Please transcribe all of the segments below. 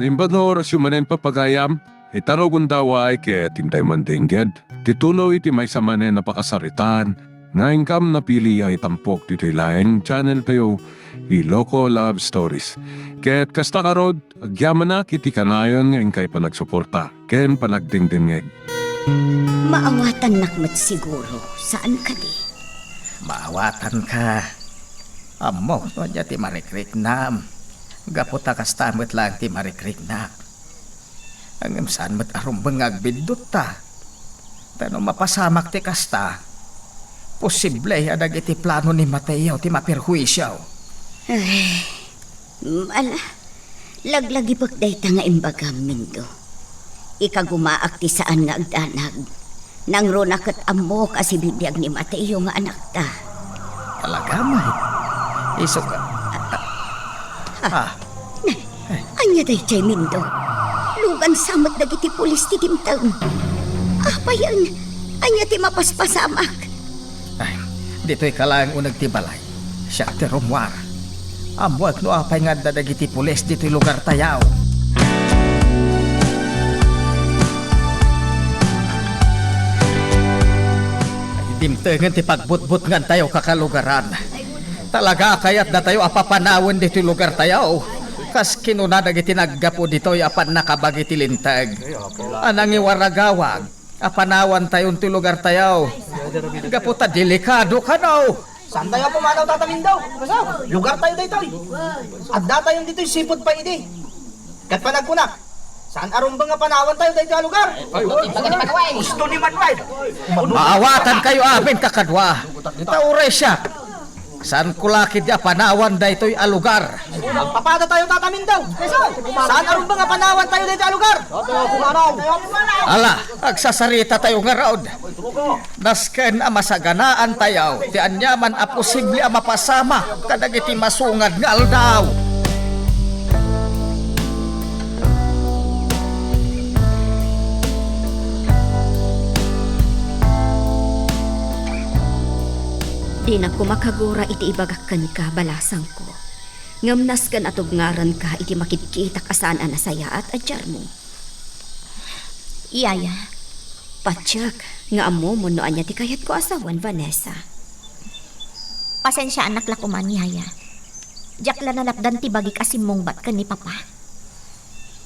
Limbador sumanen papagayam, itaro gundaway kaya tintay mandingged. Titulo iti may samanen napakasaritan, nga ingkam na pili ay tampok dito laing channel kayo, Iloko Love Stories. Kaya't kasta karod, agyaman na kiti kanayon nga ingkay panagsuporta, ken panagdingdingeg. Maawatan nakmat siguro, saan ka di? Maawatan ka. Amo, no niya ti marikrik nam. Gaputa kastamot lang ti marikrik na. Ang saan mat arumbang agbindot ta. Tano mapasamak ti kasta. Posible adag iti plano ni Mateo ti mapirhuisyaw. Ay, laglagi pagday ta nga imbagam mindo. Ikagumaak ti saan nga agdanag. Nang ronakat amok asibibiyag ni Mateo nga anak ta. Talaga, may. Iso ka. Anya day chay mindo. Lugan samat dagiti pulis ti dimtang. Payan, anya ti mapaspasamak. Ay, dito'y kalang unag ti balay. Siya ti Romwar. Amwag no apay nga dadagiti pulis dito'y lugar tayaw. Ay, dimtengan ti pagbutbut nga tayo kakalugaran. Talaga kayat na tayo apapanawin dito'y lugar tayaw. Kas kinunada iti naggapo dito'y apan nakabagi ti lintag. Anang iwaragawag, apanawan tayon ti lugar tayaw. Gaputa delikado ka no. Saan tayo pumanaw tatamin daw? Lugar tayo daytoy. At data yung dito'y sipot pa idi. Kat panagkunak. Saan aron ba nga panawan tayo daytoy lugar? Gusto ni Manuel. Maawatan kayo amin kakadwa. Tauray siya. Saan kulakid ya panawan daytoy alugar? Magpapada tayo tatamin daw. Saan aron ba nga panawan tayo daytoy lugar? Ala, agsasarita tayo nga raod. Nasken a masaganaan tayaw. Ti anyaman a posible a mapasama. Kadag iti masungad nga aldaw. Di na ko makagura iti ibagakkan ka balasang ko. Ngamnas kan atubngaran ka iti makikita kasaan anasaya at adyar mo. Iyaya, patyak, nga amo mo no anya ti kayat ko asawan, Vanessa. Pasensya anak lakuman, Yaya. Diyak la nalapdan ti bagik asim mong bat ka ni Papa.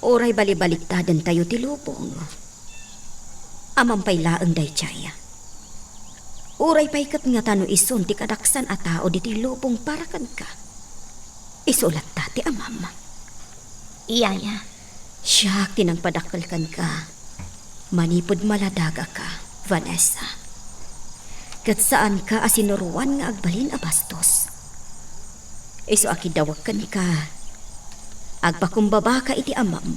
Oray balibaliktadon tayo ti lubong. Amampay laeng day chaya. Uray paikat nga tano ison ti kadaksan a tao di ti lubong para kan ka. Isulat ta ti amam. Iyaya, Siya tinang padakkel kan ka. Manipod maladaga ka, Vanessa. Kat saan ka asinuruan nga agbalin a bastos. Iso akidawag kan ka. Agpakumbaba ka iti amam.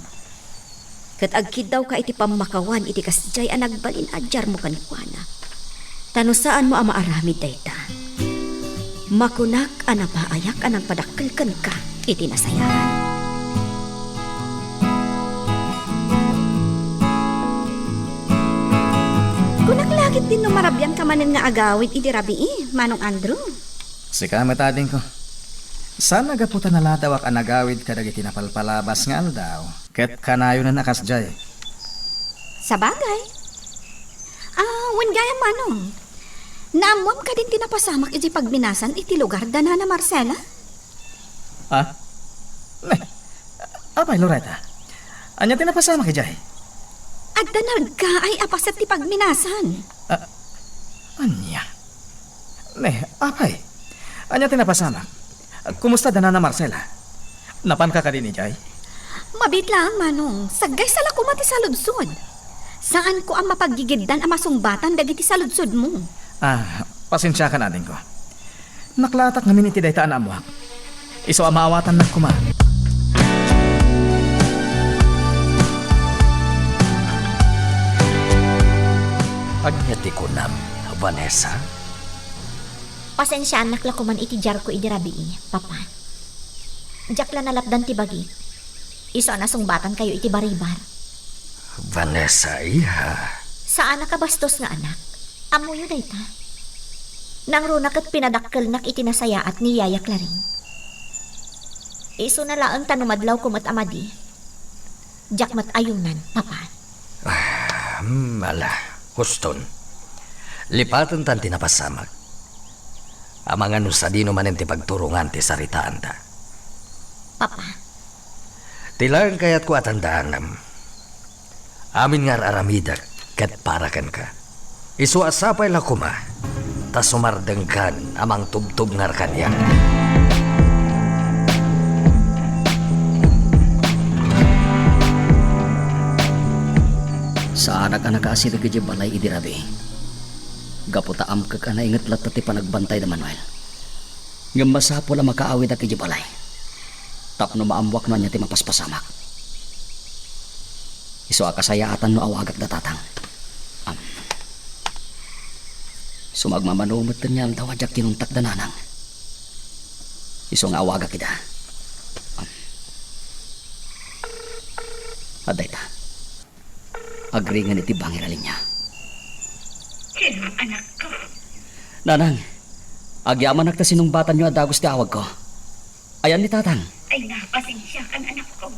Kat agkidaw ka iti pamakawan iti kasjay a nagbalin adyar mo kan kuana. Tano saan mo ama aramid dayta. Makunak anapaayak anang padakkelken ka iti nasayahan. Kunak lagit din no marabyan ka manen nga agawid iti rabii, Manong Andrew. Sika matading ko. Saan nagaputa na latawak ang nagawid kadag iti napalpalabas nga aldaw. Ket kanayo na nakasjay. Sa bagay. Wen gaya Manong. Naamwam ka din tinapasamak iti pagminasan iti lugar dana na Marcela? Ha? Apay Loretta. Anya tinapasama ki jay? Agdanag ka ay apasat ti pagminasan. Anya? Apay. Anya tinapasama? Kumusta dana na Marcela? Napan ka din ni jay? Mabit lang, Manong. Sagay sa lakumat ti saludsod. Saan ko ang mapagigiddan ang masungbatan dagiti saludsod mo? Pasensya ka natin ko. Naklatak namin iti daytaan amuak. Iso amawatan na kuma. Agnyati ko nam, Vanessa. pasensya anak lakuman iti jar ko iti rabii, Papa. Diyak la nalapdan ti bagi. Iso anasungbatan kayo iti baribar. Vanessa, iha. Saan nakabastos nga anak? Amuyo dayta. Nang runak at pinadakkel nak iti nasaya at ni Yaya Claring. Iso na laang tanumadlaw kumat amadi. Jak mat ayunan, papa. Ala, huston. Lipatan tan tinapasamak. Amangan sa dino man ti pagturungan ti saritaan ta. Papa, Tilang kayat ko atandaan nam. Amin ngar aramidak kat parakan ka. Isu asapay la kuma. Ta sumardengkan amang tubtub ngar kanya. Sa anak-anak asir ke balay idirabi. Gaputa amka ka na ingat lat ti panagbantay na Manuel. Ngam masapo la makaawid na kiji balay. Tapno maamwak man niya ti mapaspasamak. Iso akasayaatan no awagak datatang. Sumagmamanumat niya ang tawajak kinuntak dananang. Iso nga awagak kita. Aday ta. Agringan iti bangiralin niya. Sino anak ko? Nanang, agyaman nakta sinumbatan niyo adagos ti awag ko. Ayan ni tatang. Ay napasensya kang anak ko.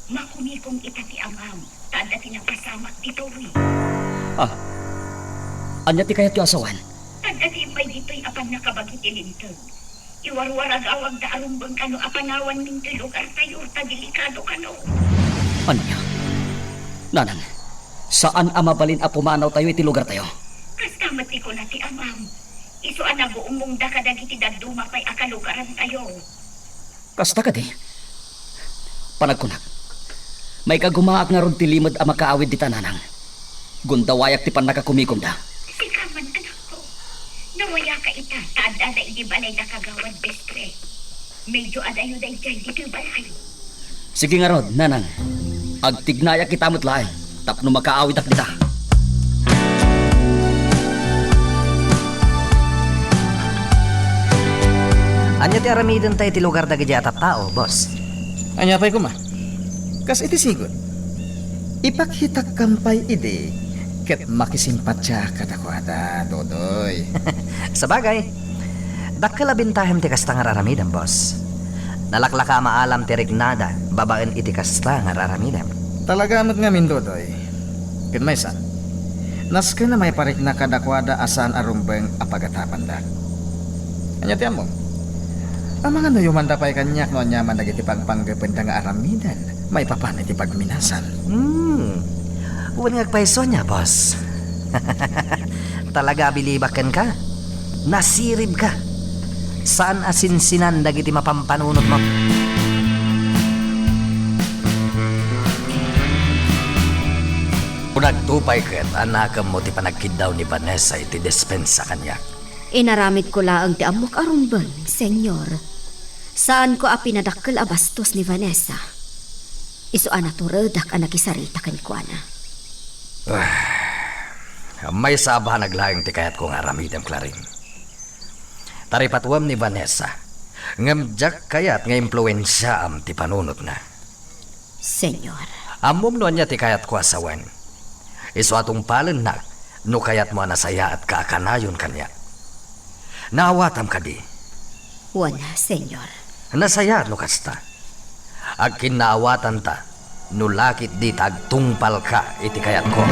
Makumikong itati amam. Tada tinapasamak dito rin. Anya ti kayat yu asawan. Tada may dito'y apan nakabagit ilintag. Iwarwarag awag da arumbang kano apanawan minto'y lugar tayo. Tagilikado kano. Anya? Nanang, saan amabalin a pumanaw tayo iti lugar tayo? Kastamati ko na ti amam. Iso anago umungda kadagiti daduma pa'y akalugaran tayo. Kasta ka di. Panagkunak. May kagumaak nga ron ti limad a makaawid di tananang. Gundawayak ti pan nakakumikom da. Sikaman anak ko. Nawaya ka ita. Tada da iti balay na kagawad bestre. Medyo adayo da iti dito'y balay. Sige nga rod, nanang. Agtignayak kita mo't laeng. Tapno makaawid ak dita. Anya ti aramiden tayo ti lugar dagiti atat tao, boss. Anya pa'y kuma. Kas iti sigod. Ipakhitak kampay ide. Ket makisimpatya kadakwada, Dodoy. Sabagay, dakkel bintahem ti kasta nga aramiden, boss. Nalaklaka maalam ti regnada, babaen iti kasta nga aramiden. Talaga amat nga min, Dodoy. Ket may san. Naska na may parik na kadakwada asan arumbeng apagatapan da. Anya ti among. Ang mga nuyuman da pa'y kanyak no nyaman nagiti pagpanggapenda nga aramidan. May papanay ti pagminasan. Uwan ngagpaiso niya, boss. Talaga bilibakan ka? Nasirib ka? Saan asinsinan dagiti mapampanunot mo? Unagtupay ket anakam mo ti panagkidaw ni Vanessa iti despensa kanya. Inaramid ko laang ti amok arumbang, senyor. Saan ko a pinadakkel a bastos ni Vanessa? Iso anaturedak a nakisarita kan ko ana. May sabahan naglaing ti kayat kong aramidem klaring. Taripatwam ni Vanessa. Ngamjak kayat nga impluensya am ti panunot na. Senyor, Amom no niya ti kayat ko asawan. Iso atong palen na no kayat mo nasaya at kaakanayon kanya. Naawatam ka di. wala, senyor. Nasaya no kasta. Agkin naawatan ta no lakit di tagtungpal ka iti kayat ko.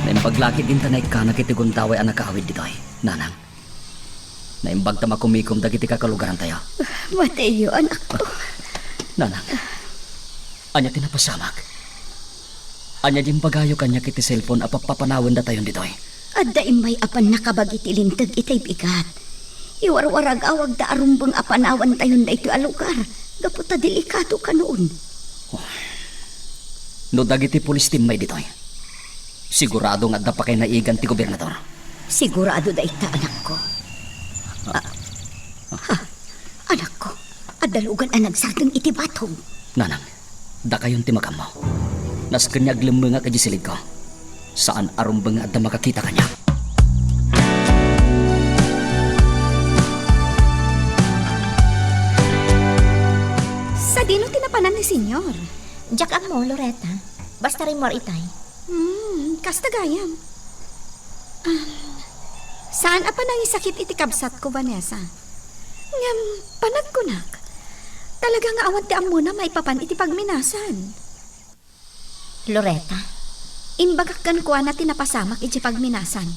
Naimbag din tanay ka nakitigun taway ang nakaawid dito ay, nanang. Naimbag ta makumikom dagiti kakalugaran tayo. Mateo, anak ko. Nanang, anya tinapasamak. Anya din pagayo kanya kiti cellphone apapapanawan da tayon dito ay. Adda imay apan nakabagit ilintag itay bigat. Iwarwarag awag da arumbang apanawan tayon da ito alugar. Gaputa delikado ka noon. No dagiti pulis team may dito ay. Sigurado nga da pa kay naigan ti gobernador. Sigurado da ita, anak ko. Anak ko, adalugan ang nagsatang itibatong. Nanang, da kayon ti makam mo. Nas kanyag lumba nga kajisilid ko. Saan arumbang nga da makakita kanya. Sa dino tinapanan ni senyor? Jak ang mo, Loretta. Basta rin more itay. Kasta gayam. Saan apa nang isakit iti kabsat ko, Vanessa? Ngam, panagkunak. Talaga nga awan ti amo na maipapan iti pagminasan. Loretta, Imbagak kan kuha na tinapasamak iti pagminasan.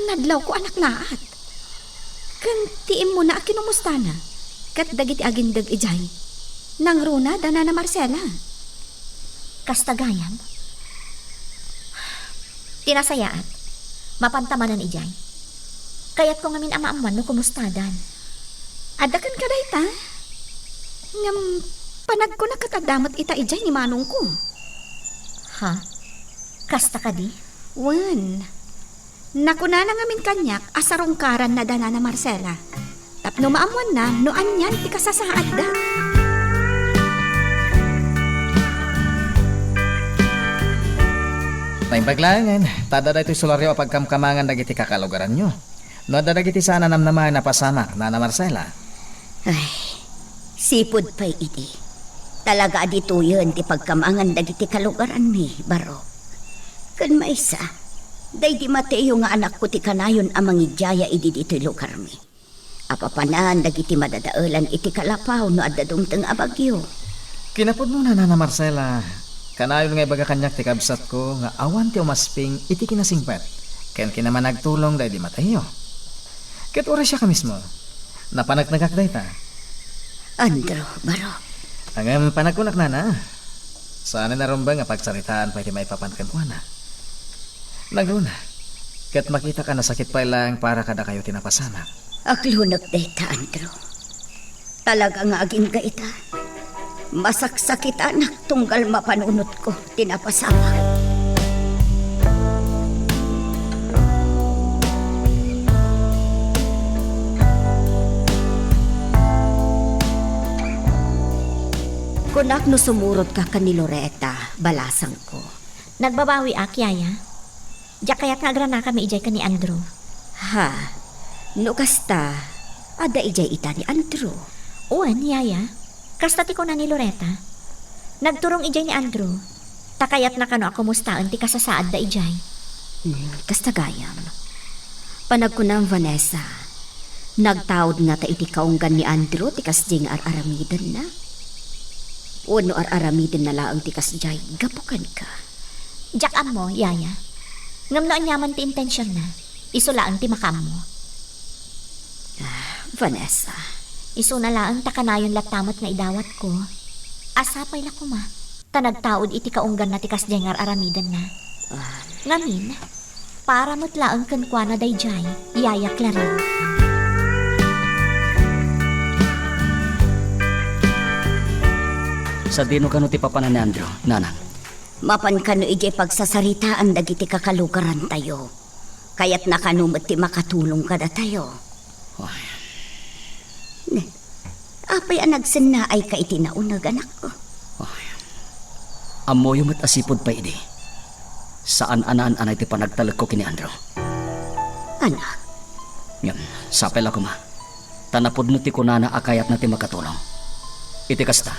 Nadlaw ko anak naat. Kan tiim mo na kinumusta na. Kat dagiti agindag ijay. Nang runa dana na Marcela. kastagayan. Tinasayaat, mapantamanan ijay. Kaya't ko ngamin ama-aman no kumustadan. Adakan ka dayta. Ngam, panag ko na katadamot ita ijay ni manong ko. Ha? Kasta ka di? Wan. Nakuna na ngamin kanyak asarong karan na dana na Marcela. Tapno maamuan na noan yan ti kasasaad da. Naimbaglangan, tada da ito'y solaryo pagkamkamangan dagiti kakalugaran nyo. No da dagiti sana namnaman na pasamak na Marcela. Ay, sipod pa'y iti. Talaga dito yun ti pagkamangan dagiti kalugaran mi, baro. Kan maisa, day di Mateo nga anak ko ti kanayon amang ijaya idi dito'y lugar mi. Apapanan dagiti madadaulan iti kalapaw no adadong teng abagyo. Kinapod mo na Marcela. Kanayon nga baga kanyak ti kabsat ko nga awan ti umasping iti kinasingpet. Ken kinaman nagtulong day di Mateo. Ket oras siya ka mismo. Napanagnagak day ta. Andro, baro. Ang panagkunak na. Sana narumbang nga pagsaritaan pwede maipapankan ko na. Nagruna. Ket makita ka na sakit pa lang para kada kayo tinapasama. Aklunok dayta, Andro. Talaga nga aging gaita. Masaksakit anak tunggal mapanunot ko, tinapasama. Kunak no sumurot ka ni Loretta, balasang ko. Nagbabawi ak, yaya. Diyak kaya't nagrana kami ijay ka ni Andrew. Ha, no kasta, ada ijay ita ni Andrew. Uwan, yaya. Kasta ti ko na ni Loretta. Nagturong ijay ni Andrew. Takayat na kano ako mustaan ti kasasaad da ijay. Kasta gayam. Panag ko ng Vanessa. Nagtawad nga ta iti kaunggan ni Andrew ti kasjing ar-aramidan na. Uno ar-aramidan na laang ti kasjay, gapukan ka. Diyak mo, yaya. Ngamnoan yaman ti intensyon na. Isulaan ti makam mo. Vanessa. Isu na laang takanayon latamat nga idawat ko. Asapay la ko ma. Tanagtaod iti kaunggan na ti kasjay nga ar-aramidan na. Ngamin, para mo't laang kankwana dayjay, yaya Clarin. Sa dino kano ti papanan ni Andrew, nanang. Mapan kano ijay pagsasaritaan dagiti kakalugaran tayo. Kaya't nakanumot ti makatulong kada tayo. Apay ang nagsana ay ka itinaunag anak ko. Amo yung asipod pa idi. Saan anaan anay ti panagtalag ko kini Andrew? Anak, Yan, sapel ako ma. Tanapod no ti kunana akayat na ti makatulong. Iti kasta,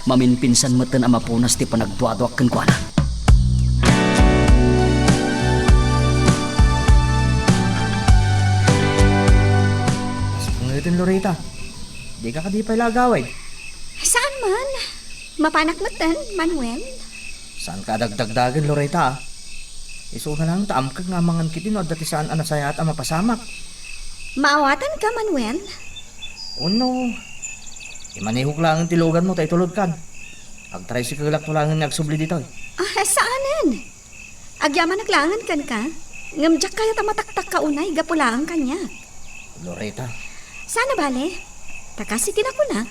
maminpinsan matan ang mapunas ti panagduadwak ken kuana. Ngayon Loretta, di ka di pa ilagaway. saan man? Mapanak matan, Manuel? Saan ka dagdagdagan Loretta? Iso na lang taam kag nga mangan kiti no dati saan anasaya at mapasamak. Maawatan ka, Manuel? Uno. Imanihok lang ang tilugan mo tay tulod kan. Ag-tricycle lang tulangan nagsubli dito. Saanan? Agyaman naglangan kan ka? Ngamjak kaya tamataktak ka unay, gapulaan kanya. Loretta, Sana bale? Takasi tinakunak.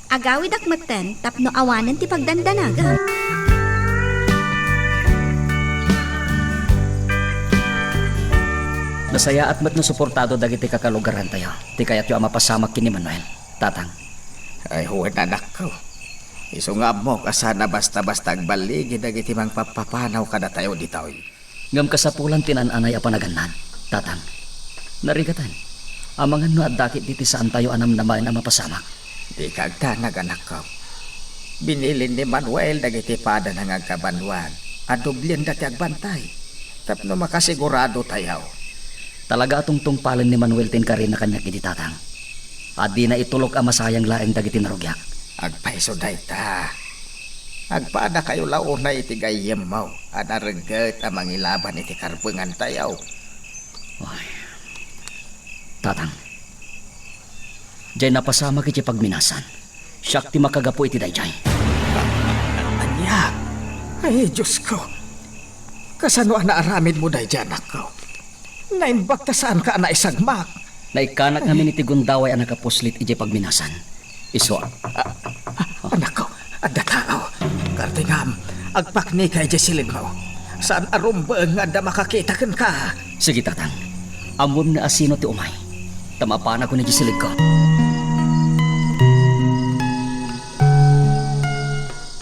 Agawid akmatan, tapno awanan ti pagdandanaga. Nasaya at mat na suportado dagiti kakalugaran tayo. Ti kayat yung mapasamak kini Manuel. Tatang. ay huwag anak ko. Iso nga mo kasana basta-basta agbaligi dagiti mang papapanaw kada tayo dito. Ngam kasapulan tinananay a panaganan. Tatang. Narigatan. Amangan no at dakit diti saan tayo anam naman na mapasamak. Di kagtanag anak ko. Binilin ni Manuel dagiti pada ng agkabanwan. Adublin dati agbantay. Tapno makasigurado tayo. Talaga atong tungpalan ni Manuel tin karin na kanyak iti tatang. Adi na itulok ang masayang laeng dagiti narugyak. Agpaiso dayta. Agpada kayo launa iti gayem mo. Anarengget ang mangilaban iti karpungan tayaw. Tatang. Diyay napasama kiti pagminasan. Siyak ti makagapo iti dayjay. Anya? Ay, Diyos ko. Kasano ang naaramid mo dayjay, anak ko? Naimbak ta saan ka na isagmak? Naikanak namin iti gundaway ang nakapuslit iti pagminasan. Iswa. Anak ko, adda tao. Kartingam, agpakni kay Jessilin mo. Saan arumbang nga da makakita ka? Sige, tatang. Amom na asino ti umay. Tamapana ko ni gisilig ko.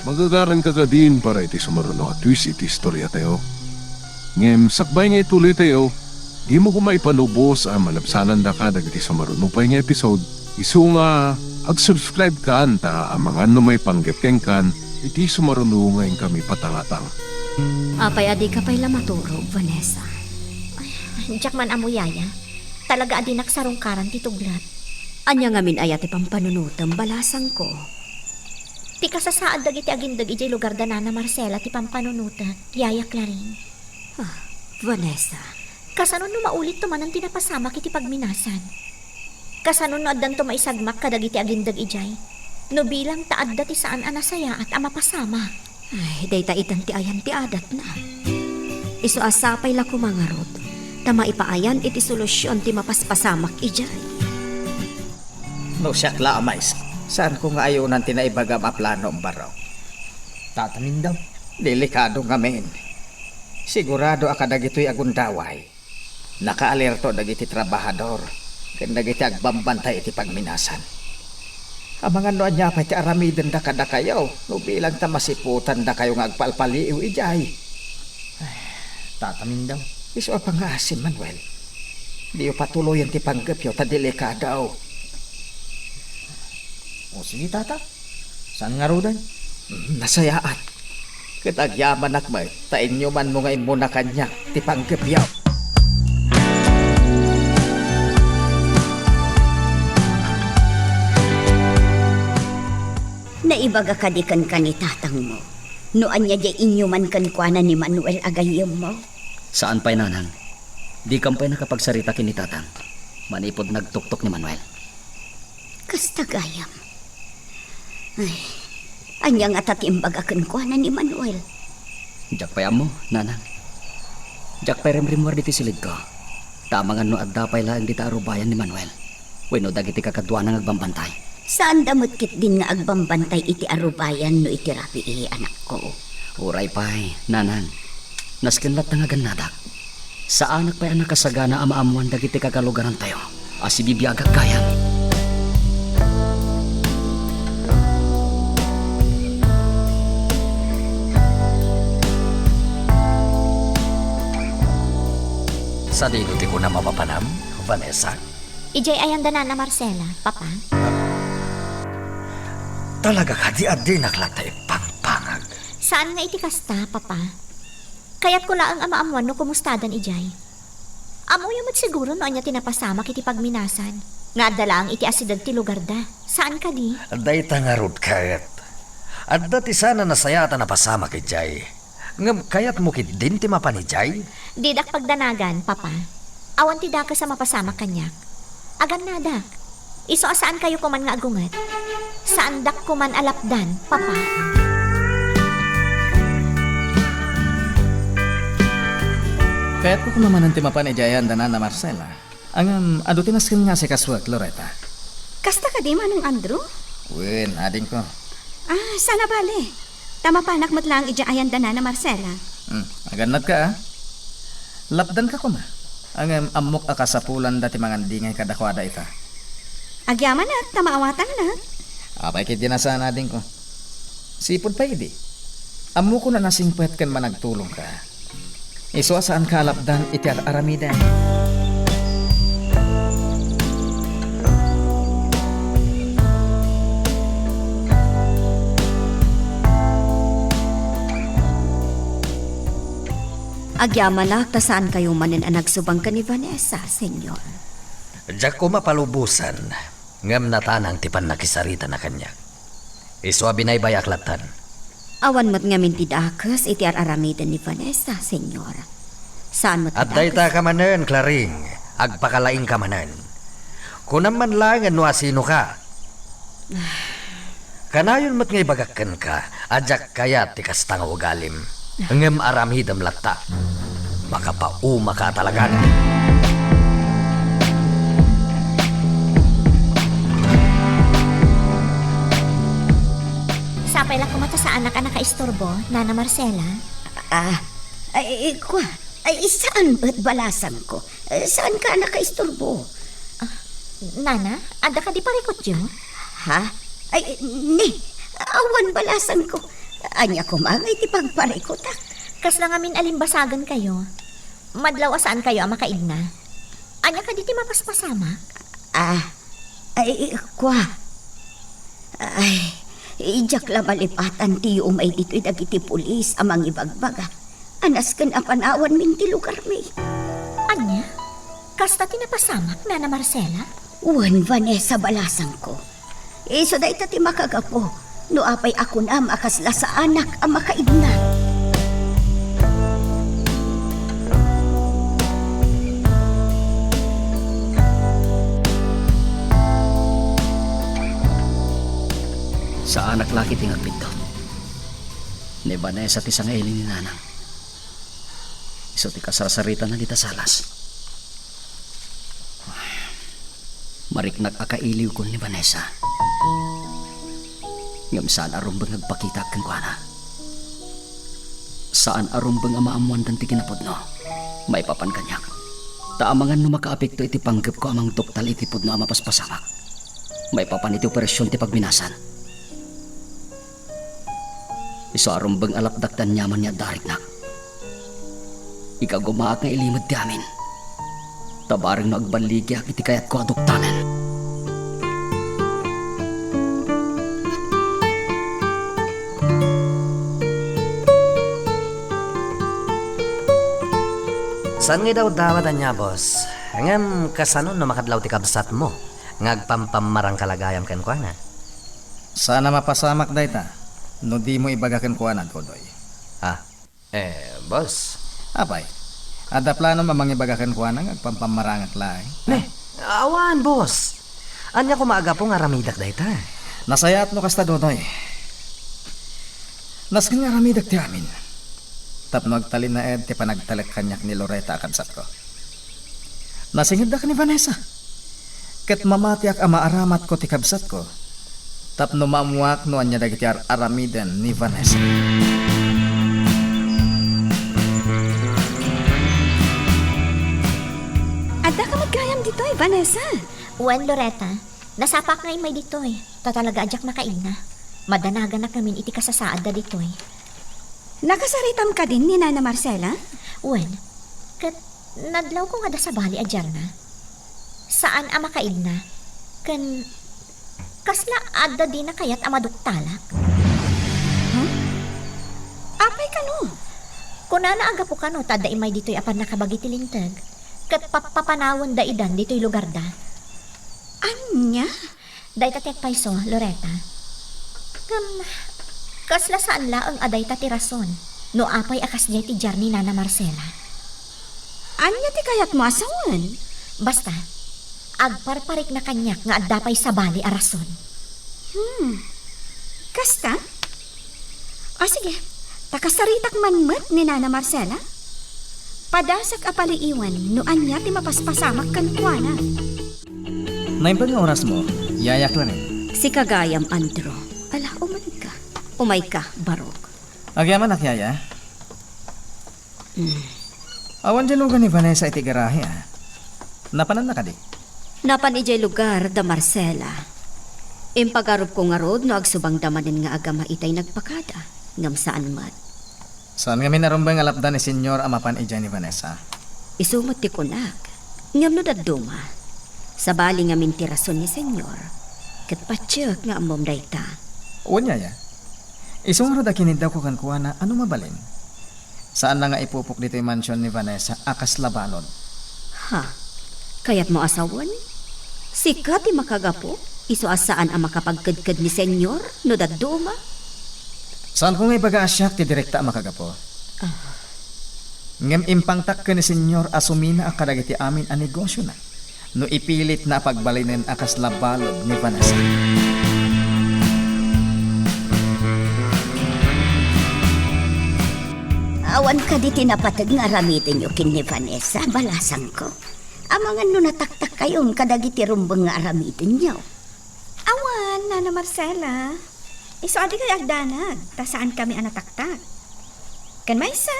Magagaran ka ka din para iti sumaruno at twist iti istorya tayo. Ngem, sakbay nga ituloy tayo. Di mo kumay palubos ang malabsanan da ka dagiti sumaruno pa nga episode. Isu nga, ag-subscribe ka anta ang mga may panggepkeng kan iti sumaruno ngayon kami patangatang. Apay adi ka pa'y lamaturo, Vanessa. Diyak man amuyaya. Talaga adi naksarungkaran ti tuglat. Anya nga min ayat ipampanunutang balasang ko. Ti kasasaad dagiti agindag ijay lugar da Nana Marcela ti pampanunuta. Yaya Claring. Vanessa, Kasanon no maulit to man ang tinapasama kiti pagminasan. Kasanon no addan to maisagmak kadagiti agindag ijay. No bilang taad dati saan anasaya at amapasama. ay, dayta itang ti ayan ti adat na. Isu asapay la kumangarot. Tama ipaayan iti solusyon ti mapaspasamak ijay. No siyak la amais. Saan ko nga ayunan tinaibagam a plano ang baraw? Tatamin daw. Delikado nga men. Sigurado akadagito'y agundaway. Nakaalerto dagiti trabahador. Ken dagiti agbambantay iti pagminasan. Ang mga noan niya pa iti aramiden da kada kayo. No bilang ta masiputan da kayo nga agpalpaliw ijay. Tatamin daw. Iso pa nga asin, Manuel. Di patuloy ti panggapyo ta delikado. O sige, tata. Saan nga rodan? Nasayaan. Kitagyaman akmay, tain nyo man mo ngay muna kanya, ti panggapyaw. Naibaga kadikan ka ni tatang mo. No anya di inyo man kankwana ni Manuel agayem mo. Saan pa'y nanang? Di kampay nakapagsarita kini tatang. Manipod nagtuktok ni Manuel. Kastagayam. Ay, anya nga tatimbag kankwana ni Manuel. Diyak pa'y mo, nanang. Diyak pa'y remrimwar diti silid ko. Tama nga no adda pa'y laang dita arubayan ni Manuel. Weno dagiti kakadwa nang agbambantay. Saan damot kit din nga agbambantay iti arubayan no iti rapi anak ko. Uray pa'y, nanang. Naskinlat na nga ganadak. Sa anak pa'y anak kasagana amaamuan dagiti kakalugaran tayo. Asi bibiyagag kayan. Sa dinuti ko na mapapanam, Vanessa. Ijay ayan da Nana Marcela, papa. Talaga ka di adi naklatay pangpangag. Saan nga iti kasta, papa? Kaya't ko laang amaamuan no kumustadan ijay. Amoy mo't siguro no anya tinapasama kiti pagminasan. Nga adalaang iti asidad ti lugar da. Saan ka di? Aday tangarod kayat. At dati sana nasayata na pasama kay Jay. Ngam kayat mo kit din ti mapanijay? Didak pagdanagan, papa. Awan ti daka sa mapasama kanyak. Agan nadak. Iso asaan kayo kuman nga agungat? Saan dak kuman alapdan, papa? Kaya't ko kumaman ang timapanijayan da na Marcela. Ang ado tinaskin nga si Kaswag, Loretta. Kasta ka di manong Andrew? Win, ading ko. Sana bale. Tama pa anak mo't lang ijaayan da na Marcela. Aganat ka, ah. Lapdan ka ko ma. Ang amok akasapulan dati mga dingay kadakwada ita. Agyaman at tamaawatan na. Apay kit dinasaan ading ko. Sipod pa idi. Amo ko na nasingpet kan managtulong ka. Iso saan ka lapdan iti aramidan. Agyamalak ta saan kayo manin ang nagsubang ka ni Vanessa, senyor. Diyak ko mapalubusan. Ngam natanang ti nakisarita na kanya. Iswa binaybay aklatan. Awan mo't ngamin tidakas iti aramidan ni Vanessa, senyor. Saan mo't At dayta ka manen, Claring. Agpakalaing ka manen. Kunam man lang ano asino ka. Kanayon mo't ngay bagakan ka, ajak kaya ti kastang ugalim. Ngem aramidam latta. Makapauma ka talagan. Sapay lang kumata sa anak-anak ka-istorbo, Nana Marcela. Saan ba't balasan ko? Saan ka nakaisturbo? Nana, ada ka di parikot yun? Ha? Awan balasan ko. Anya ko mangay ti pagparikotak. Kas lang amin alimbasagan kayo. Madlaw asaan kayo ang makaigna. Anya ka di ti mapaspasamak? Ijak la malipatan ti umay dito'y dagiti pulis amang ibagbaga. Anas kan apanawan min ti lugar may. Anya? Kasta tinapasamak, Nana Marcela? Wan Vanessa balasan ko. So da ita ti makagapo. No apay ako na makasla sa anak ang makaigna. Sa anak laki tingat pinto. Ni Vanessa ti sangaili ni nanang. Iso ti kasarasarita na dita salas. Mariknak akailiw ko ni Vanessa. Ngam saan arumbang nagpakita kan ko na. Saan arumbang amaamuan dan ti kinapodno. May papan kanyak. Taamangan no makaapekto iti panggap ko amang doktal iti pudno amapaspasamak. May papan iti operasyon ti pagminasan. Iso arumbang alapdaktan nyaman niya dariknak. Ika gumaak nga ilimod ti amin. Tabarang no agbaligi iti kayat ko adoktanan. Saan nga daw dawatan niya, boss? Ngam kasanon no makadlaw ti kabsat mo. Ngagpampamarang kalagayam ken kuana. Sana mapasamak dayta. No di mo ibagakan kuanan ko, doy. Boss. Apay, ada plano mamang ibagakan kuanan agpampamarangat laing. Awan, boss. Anya ko maaga po nga ramidak dayta. Nasayat no kasta dodoy. Naskin nga ramidak ti amin. Tapno agtalin na ed ti panagtalek kanyak ni Loretta akadsat ko. Nasingid da ka ni Vanessa. Ket mamatiak ama aramat ko ti kabsat ko. Tapno mamuak no anya dagiti aramidan ni Vanessa. Ada ka magkayam dito Vanessa. Wen, Loretta, nasapak nga imay dito Tatalaga ajak makaigna. Madanagan na kamin iti kasasaad da dito Nakasaritam ka din ni Nana Marcela? Wen, kat nadlaw ko nga da sa bali ajar na. Saan ang makaigna? Kan kasla adda di na kayat amaduktalak. Apay ka no? Kunana aga po kano tada imay dito'y apan nakabagi tilintag. Kat papapanawon da idan dito'y lugar da. Anya? Day tatek paiso, Loretta. Kasla saan la ang aday ta ti rason. No apay akas niya ti jar ni Nana Marcela. Anya ti kayat mo asawan? Basta, agparparik na kanyak nga addapay sa bali a rason. Kasta? O sige, takasaritak manmet ni Nana Marcela. Padasak apaliiwan no anya ti mapaspasamak kan kuana. Naimpag nga oras mo, yayak lang Si Kagayam Andro. Ala, umay ka, barok. Agyaman nakyaya. Awan dyan lugar ni Vanessa iti garahe Napanan na ka di? Napan ijay lugar da Marcela. Impagarup ko nga rod no agsubang damanin nga agama itay nagpakada. Ngam saan mat. Saan kami narumbang alapdan ni Senyor amapan ijay ni Vanessa? Isumot ti kunak. Ngam no daduma. Sa bali nga mintirason ni Senyor. Kat patsyak nga amom dayta. Unya ya. Isungro da kinid daw ko kan kuha na ano mabalin? Saan na nga ipupok dito yung mansion ni Vanessa akas labanon? Ha? Kaya't mo asawan? Sikat ti makagapo? Iso asaan ang makapagkadkad ni senyor no daduma? Saan ko ngay baga asyak ti direkta makagapo? Ngem impangtak ka ni senyor asumina ang kadagiti amin ang negosyo na. No ipilit na pagbalinin akas labalod ni Vanessa. Awan ka di tinapatag nga ramitin nyo kin ni Vanessa, balasang ko. Amangan no nataktak kayong kadagiti rumbang nga aramitin nyo. Awan, Nana Marcela. Iso adi kay agdanag, ta saan kami anataktak. Kan maysa,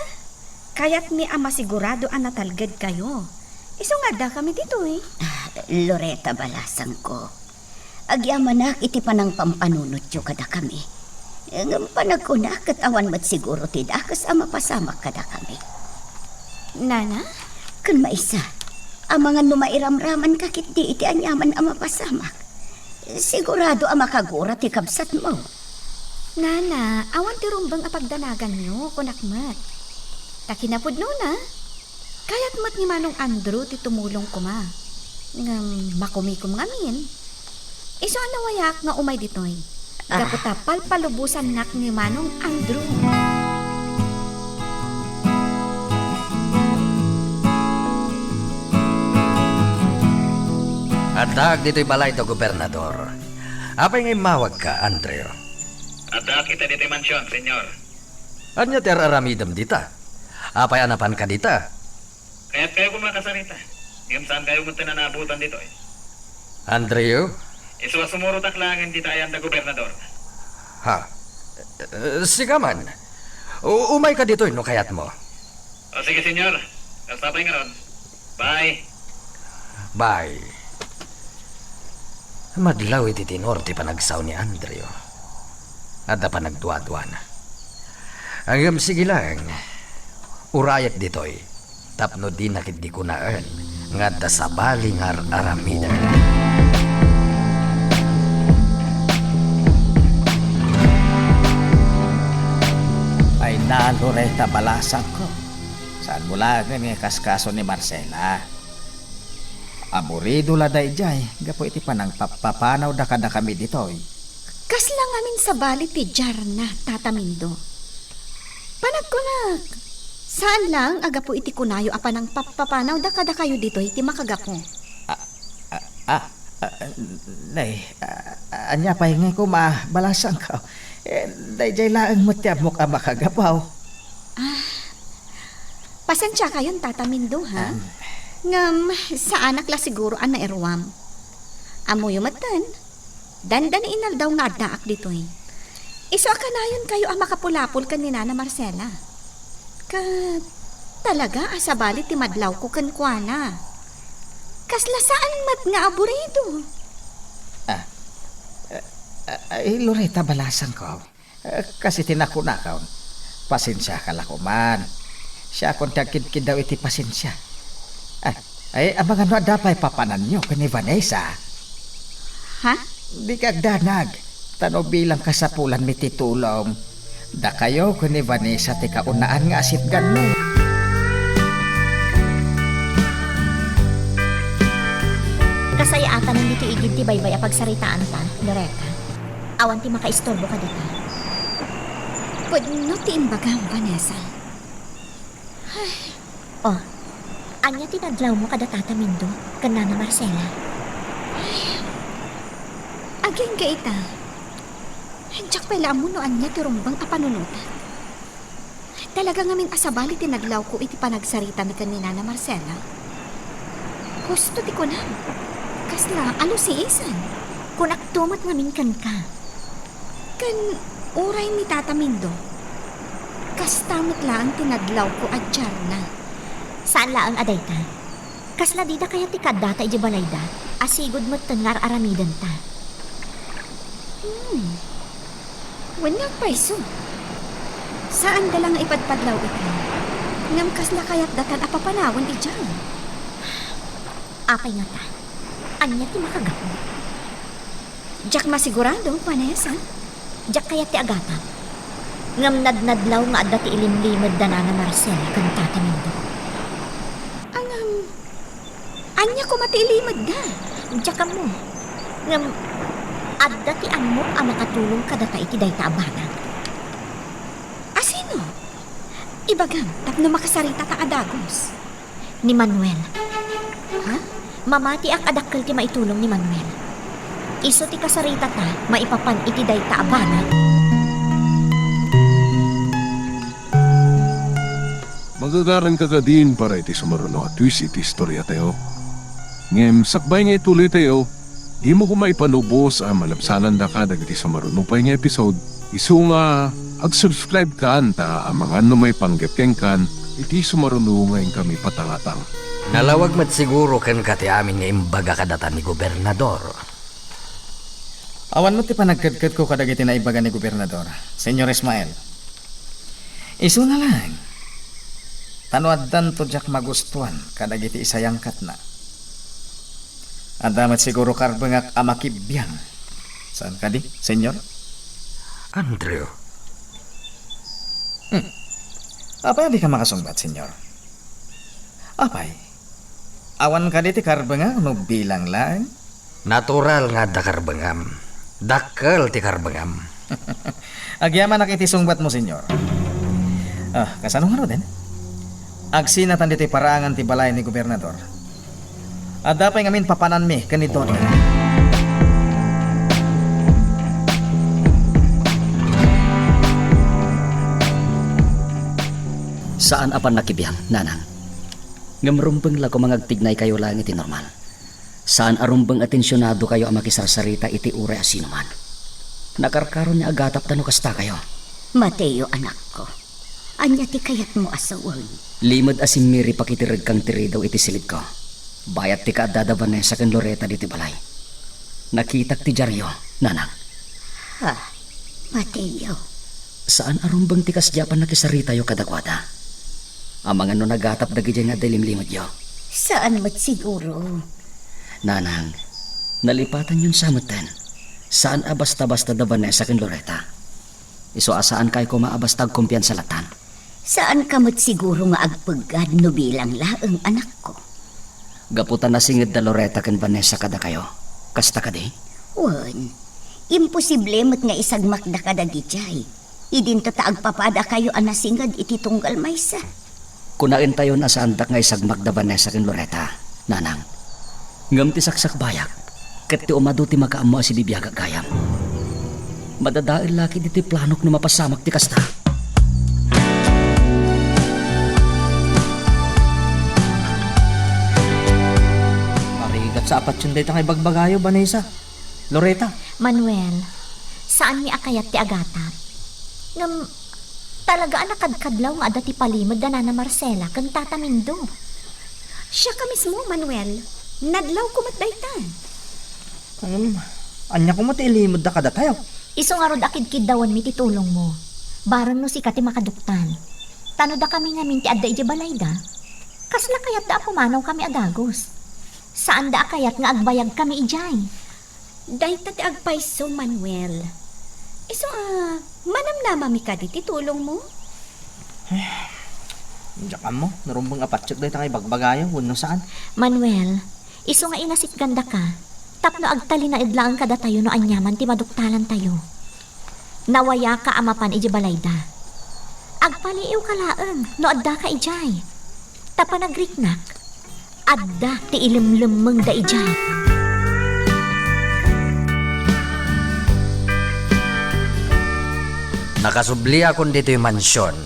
kaya't mi ama sigurado ang natalgad kayo. Iso nga da kami dito eh. Loretta, balasang ko. Agyamanak iti panang pampanunot yo kada kami. Ngam panagkunak at awan mat siguro tidakas ang mapasamak kada kami. Nana? Kan maisa, amangan no mairamraman kakit di iti anyaman ang mapasamak. Sigurado ang makagura ti kabsat mo. Nana, awan ti rumbang apagdanagan nyo, kunakmat. Takinapod no na. Kaya't mat ni Manong Andrew ti tumulong kuma. Ngam makumikom ngamin. Iso ang nawayak nga umay ditoy. Gaputapal palubusan nak ni Manong Andrew. Adag dito'y balay do gobernador. Apay ngay mawag ka, Andreo. Adak kita dito mansyon, senyor. Anya ter aramidam dita? Apay anapan ka dita? Kaya't kayo kumakasarita. Ngayon saan kayo munta na naabutan dito eh. Andreo? Iswa sumuro taklangan dito ayan da gobernador. Ha? Siga man. Umay ka dito, no kayat mo. O sige, senyor. Kasabay nga ron. Bye. Bye. Madlaw iti tinorte pa nagsaw ni Andreo. At pa nagduwa-duwa na. Hanggang sige lang. Urayat dito'y. Tapno di nakit di kunaan. Nga da sa balingar aramida. Ay na, Loretta, balasang ko. Saan mula nga kaskaso ni Marcela? Aburido la day jay. Gapo iti panang papapanaw da kada kami ditoy. Kasla ngamin sa bali ti Jarna, tatamindo. Panagkunag. Saan lang aga po iti kunayo apa ng papapanaw da kada kayo dito iti makagapo. Anya pa hingay ko balasang ka. Day jay laang matiab mo ka makagapaw. Pasensya kayon tatamindo ha. Ngam sa anak la siguro ang nairwam. Amo yumatan. Dandan inal daw nga daak dito eh. Iso akanayon kayo ang makapulapol kan ni Nana Marcela. Ka talaga asabali ti madlaw ko kankwana. Kasla saan mat nga aburido. Ay, Loretta, balasang ko. Kasi tinakunakaw. Pasensya ka lang man. Siya kung tagkid-kid daw iti pasensya. Ay, abangan mo dapay papanan nyo kani Vanessa. Ha? Di kagdanag. Tano bilang kasapulan mi titulong. Da kayo kani Vanessa ti kaunaan nga asipgan mo. Kasayaatan ng dito igid ti baybay a pagsaritaan ta, Loretta. Awan ti makaistorbo ka dito. Pudno ti imbagang Vanessa. Oh, anya ti nadlaw mo kada tatamindo kan Nana Marcela. Aging gaita. Diyak pala mo no anya ti rumbang apanunutan. Talaga ngamin asabali ti naglaw ko iti panagsarita mi kanina na Marcela. Gusto ti ko na. Kasla, ano si Isan? Kung aktumot ngamin kan ka. Kan uray mi tatamindo. Kastamot lang tinadlaw ko at Jarna. Saan laang aday ta? Kasla di da kaya ti kadata iti balayda. Asigod mo't tengar aramidan ta. Wala paiso. Saan dalang ipadpadlaw ito? Ngam kasla kaya't datan apapanawan ijang. Apay nga ta. Anya ti makagapo. Diyak masigurado, Vanessa. Diyak kaya ti agata. Ngam nadnadlaw nga adda ti ilimlimad da Nana Marcela kan tatamindo. Anya ko matilimad da. Diyak ka mo. Ngam Adda ti amok ang makatulong kadata iti dayta abanag. Asino? Ibagam, tapno makasarita ta adagos. Ni Manuel. Ha? Mamati ak adakkel ti maitulong ni Manuel. Iso ti kasarita ta, maipapan iti dayta abanag. Magagaran ka din para iti sumaruno at twist iti istorya tayo. Ngem, sakbay nga ituloy tayo, di mo ko maipanubos ang malabsanan da ka dagiti sumaruno pa nga episode. Isu nga, ag-subscribe ka ta ang mga may panggapkeng kan, iti sumaruno ngayon kami patangatang. Nalawag mat siguro kan kati amin nga imbaga kadatan ni gobernador. Awan mo ti panagkadkad ko kadagiti na ibaga ni gobernador, Senyor Ismael. Isu na lang. Tanuaddan to jak magustuhan kadagiti isayangkat na. Adamat siguro karbengak amakibyan. Saan ka di, senyor? Andrew, Apay di ka makasungbat, senyor? Apay? Awan ka di ti karbengak no bilang lang? natural nga da karbengam. Dakkel ti karbengam. Agyaman nakiti sungbat mo, senyor. Kasano nga ro din? Agsinatan dito'y paraangan ti balay ni gobernador. At dapat ngamin papanan mi kanito na. Saan apan nakibiyang, nanang? Ngamrumbeng la ko mangagtignay kayo lang iti normal. Saan arumbeng atensyonado kayo ang makisarsarita iti ure asinuman. Nakarkaron niya agatap tano kasta kayo. Mateo, anak ko. Anya ti kayat mo asawag. Limod asin miri pakitirag kang tiri daw iti silid ko. Bayat ti kaadada Vanessa ken Loreta diti balay. Nakitak ti Jaryo, nanang. Ha? Mateo. Saan arumbeng ti kasyapan nakisarita yo kadakwada? Ang mga no nagatap dagiti nga dilimlimod yo. Saan mo't siguro? Nanang, nalipatan yun sa muten. Saan abasta-basta da Vanessa ken Loreta? Iso asaan kay ko maabastag kumpiyansa latan? Saan ka mo't siguro nga agpagad no bilang laeng anak ko? Gaputan na singid da Loreta ken Vanessa kada kayo. Kasta ka di? Wan, imposible mo't nga isagmakda ka dagijay. Idinto ta agpapada kayo anasingad iti tunggal maysa. Kunain tayo na sa andak nga isagmak da Vanessa ken Loreta, nanang. Ngam ti saksak bayak, ket ti umado ti makaammo si bibiyaga gayam. Madadail laki diti planok na mapasamak ti kasta. Marigat sa apat yun dito kay bagbagayo, Vanessa. Loreta. Manuel, saan ni akayat ti agatap? Ngam, talaga nakadkadlaw nga ada ti palimod da Nana Marcela kang tatamindo. Siya ka mismo, Manuel. Nadlaw kumat daytan. Anya ko mo ti ilimod da kada tayo. Iso nga rod akid dawan mi ti tulong mo. Baran no si kati makaduktan. Tano da kami ngamin ti adda iti balay da. Kasla kayat da pumanaw kami adagos. Saan da kayat nga agbayag kami ijay? Dayta ti agpayso, Manuel. Iso manamnama mi ka di ti tulong mo? Diyan mo, narumbang apatsyak dito kay bagbagayo, no saan? Manuel, iso nga inasit ganda ka. Tapno agtali na idlaan kada tayo no anyaman ti maduktalan tayo. Nawaya ka amapan iji balayda. Agpaliiw ka laeng no adda ka ijay. Tapanagritnak, adda ti ilimlimeng da ijay. Nakasubli akon dito yung mansyon.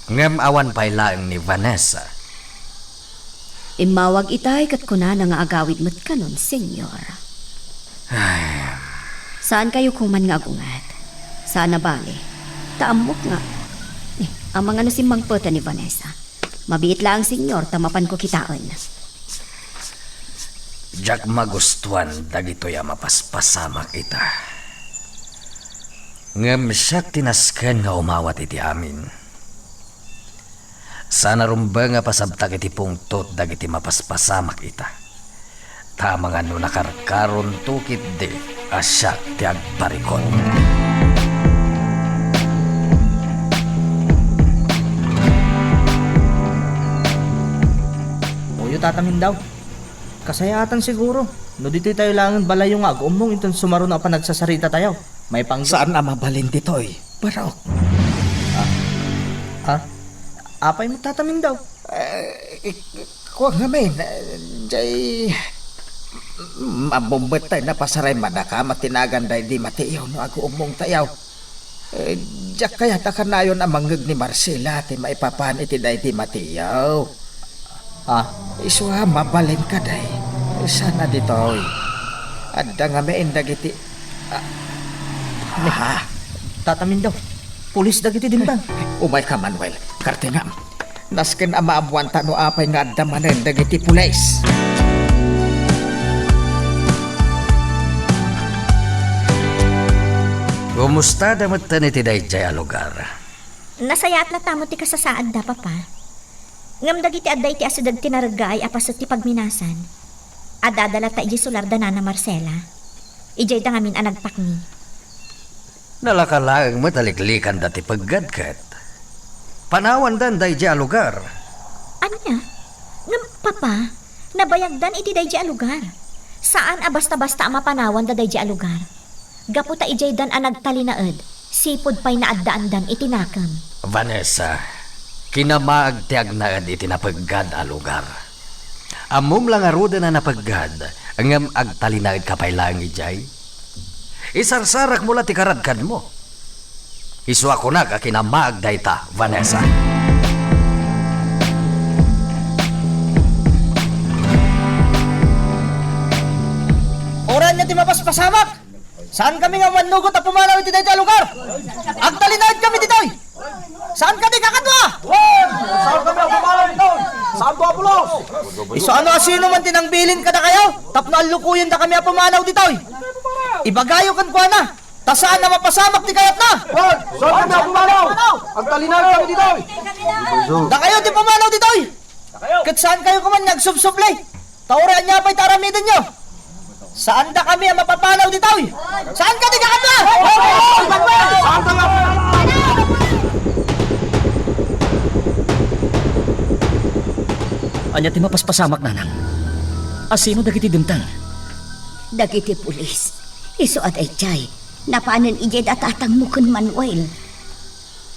Ngem awan pa'y laeng ni Vanessa. Imawag itay kat kuna nga agawid mo't kanon, senyor. Saan kayo kuman nga agungat? Saan na bali? Taamok nga. Ang mga nasimbang pota ni Vanessa. Mabiit lang, senyor, tamapan ko kitaan. Jak magustuhan dagito ya mapaspasamak ita. Ngem siya tinasken nga umawat iti amin. Sana rumba nga pasabtak iti pungtot dagiti mapaspasamak ita. Tama nga no nakarkaron tukit de asyak ti agparikon. Uyo tatamin daw. Kasayatan siguro. No dito tayo lang balay yung agumong itong sumaro na pa nagsasarita tayo. May pang... Saan na mabalin ditoy? Barok. Ha? Apay mo tatamin daw. Kuha ngamin. Jay... Mabumbet tayo na pasaray manaka matinagan day di matiyaw no ako umong tayaw. Diyak kaya takanayon ang manggag ni Marcela ti maipapan iti day di matiyaw. Ha? Iswa mabalin ka day. Sana ditoy. Adda nga may indagiti. Tatamin daw. Pulis dagiti dimbang. Umay ka Manuel. Kartingam. Nasken ang maabuan tano apay nga adda manen dagiti pulis. Kumusta damat iti dayjay a lugar? Nasayat la tamo ti kasasaad da, papa. Ngam dagiti adday ti asudag tinaragay apasot ti pagminasan. Adadala ta iji sular da Nana Marcela. Ijay da ngamin anagpakni. Nalakalaang mataliklikan dati paggadkat. Panawan dan dayjay a lugar. Anya? Ngam, papa, nabayagdan iti dayjay a lugar. Saan a basta-basta mapanawan da dayjay a lugar? Gaputa ijay dan ang nagtalinaed, sipod pa'y naaddaandan itinakam. Vanessa, kinamaag tiag na iti napaggad a lugar. Amom lang aruda na napaggad, ang agtalinaed kapay lang ijay. Isarsarak mula ti karadkad mo. Iswa ko na ka kinamaag dayta, Vanessa. Oran niya ti mapaspasamak! Saan kami nga manugot at pumanaw iti dayto lugar? Agtalinaid kami ditoy! Saan ka di kakadwa? Saan kami ang pumanaw dito? Saan to apulos? Iso ano asino man tinangbilin ka na kayo? Tapno alukuyin na kami ang pumanaw ditoy! Ibagayo kan kuha na! Ta saan na mapasamak ti kayat na? Saan kami ang pumanaw? Agtalinaid kami ditoy! Da kayo di pumanaw ditoy! Kat saan kayo kuman nagsubsublay? Taurian niya pa'y taramidin nyo! Saan da kami ang mapapanaw dito? Saan ka di kakadwa? Saan ka nga? Anya ti mapaspasamak nanang. Asino dagiti dimtang? Dagiti pulis. Iso at ay chay. Napaanan ijay datatang mo kun Manuel.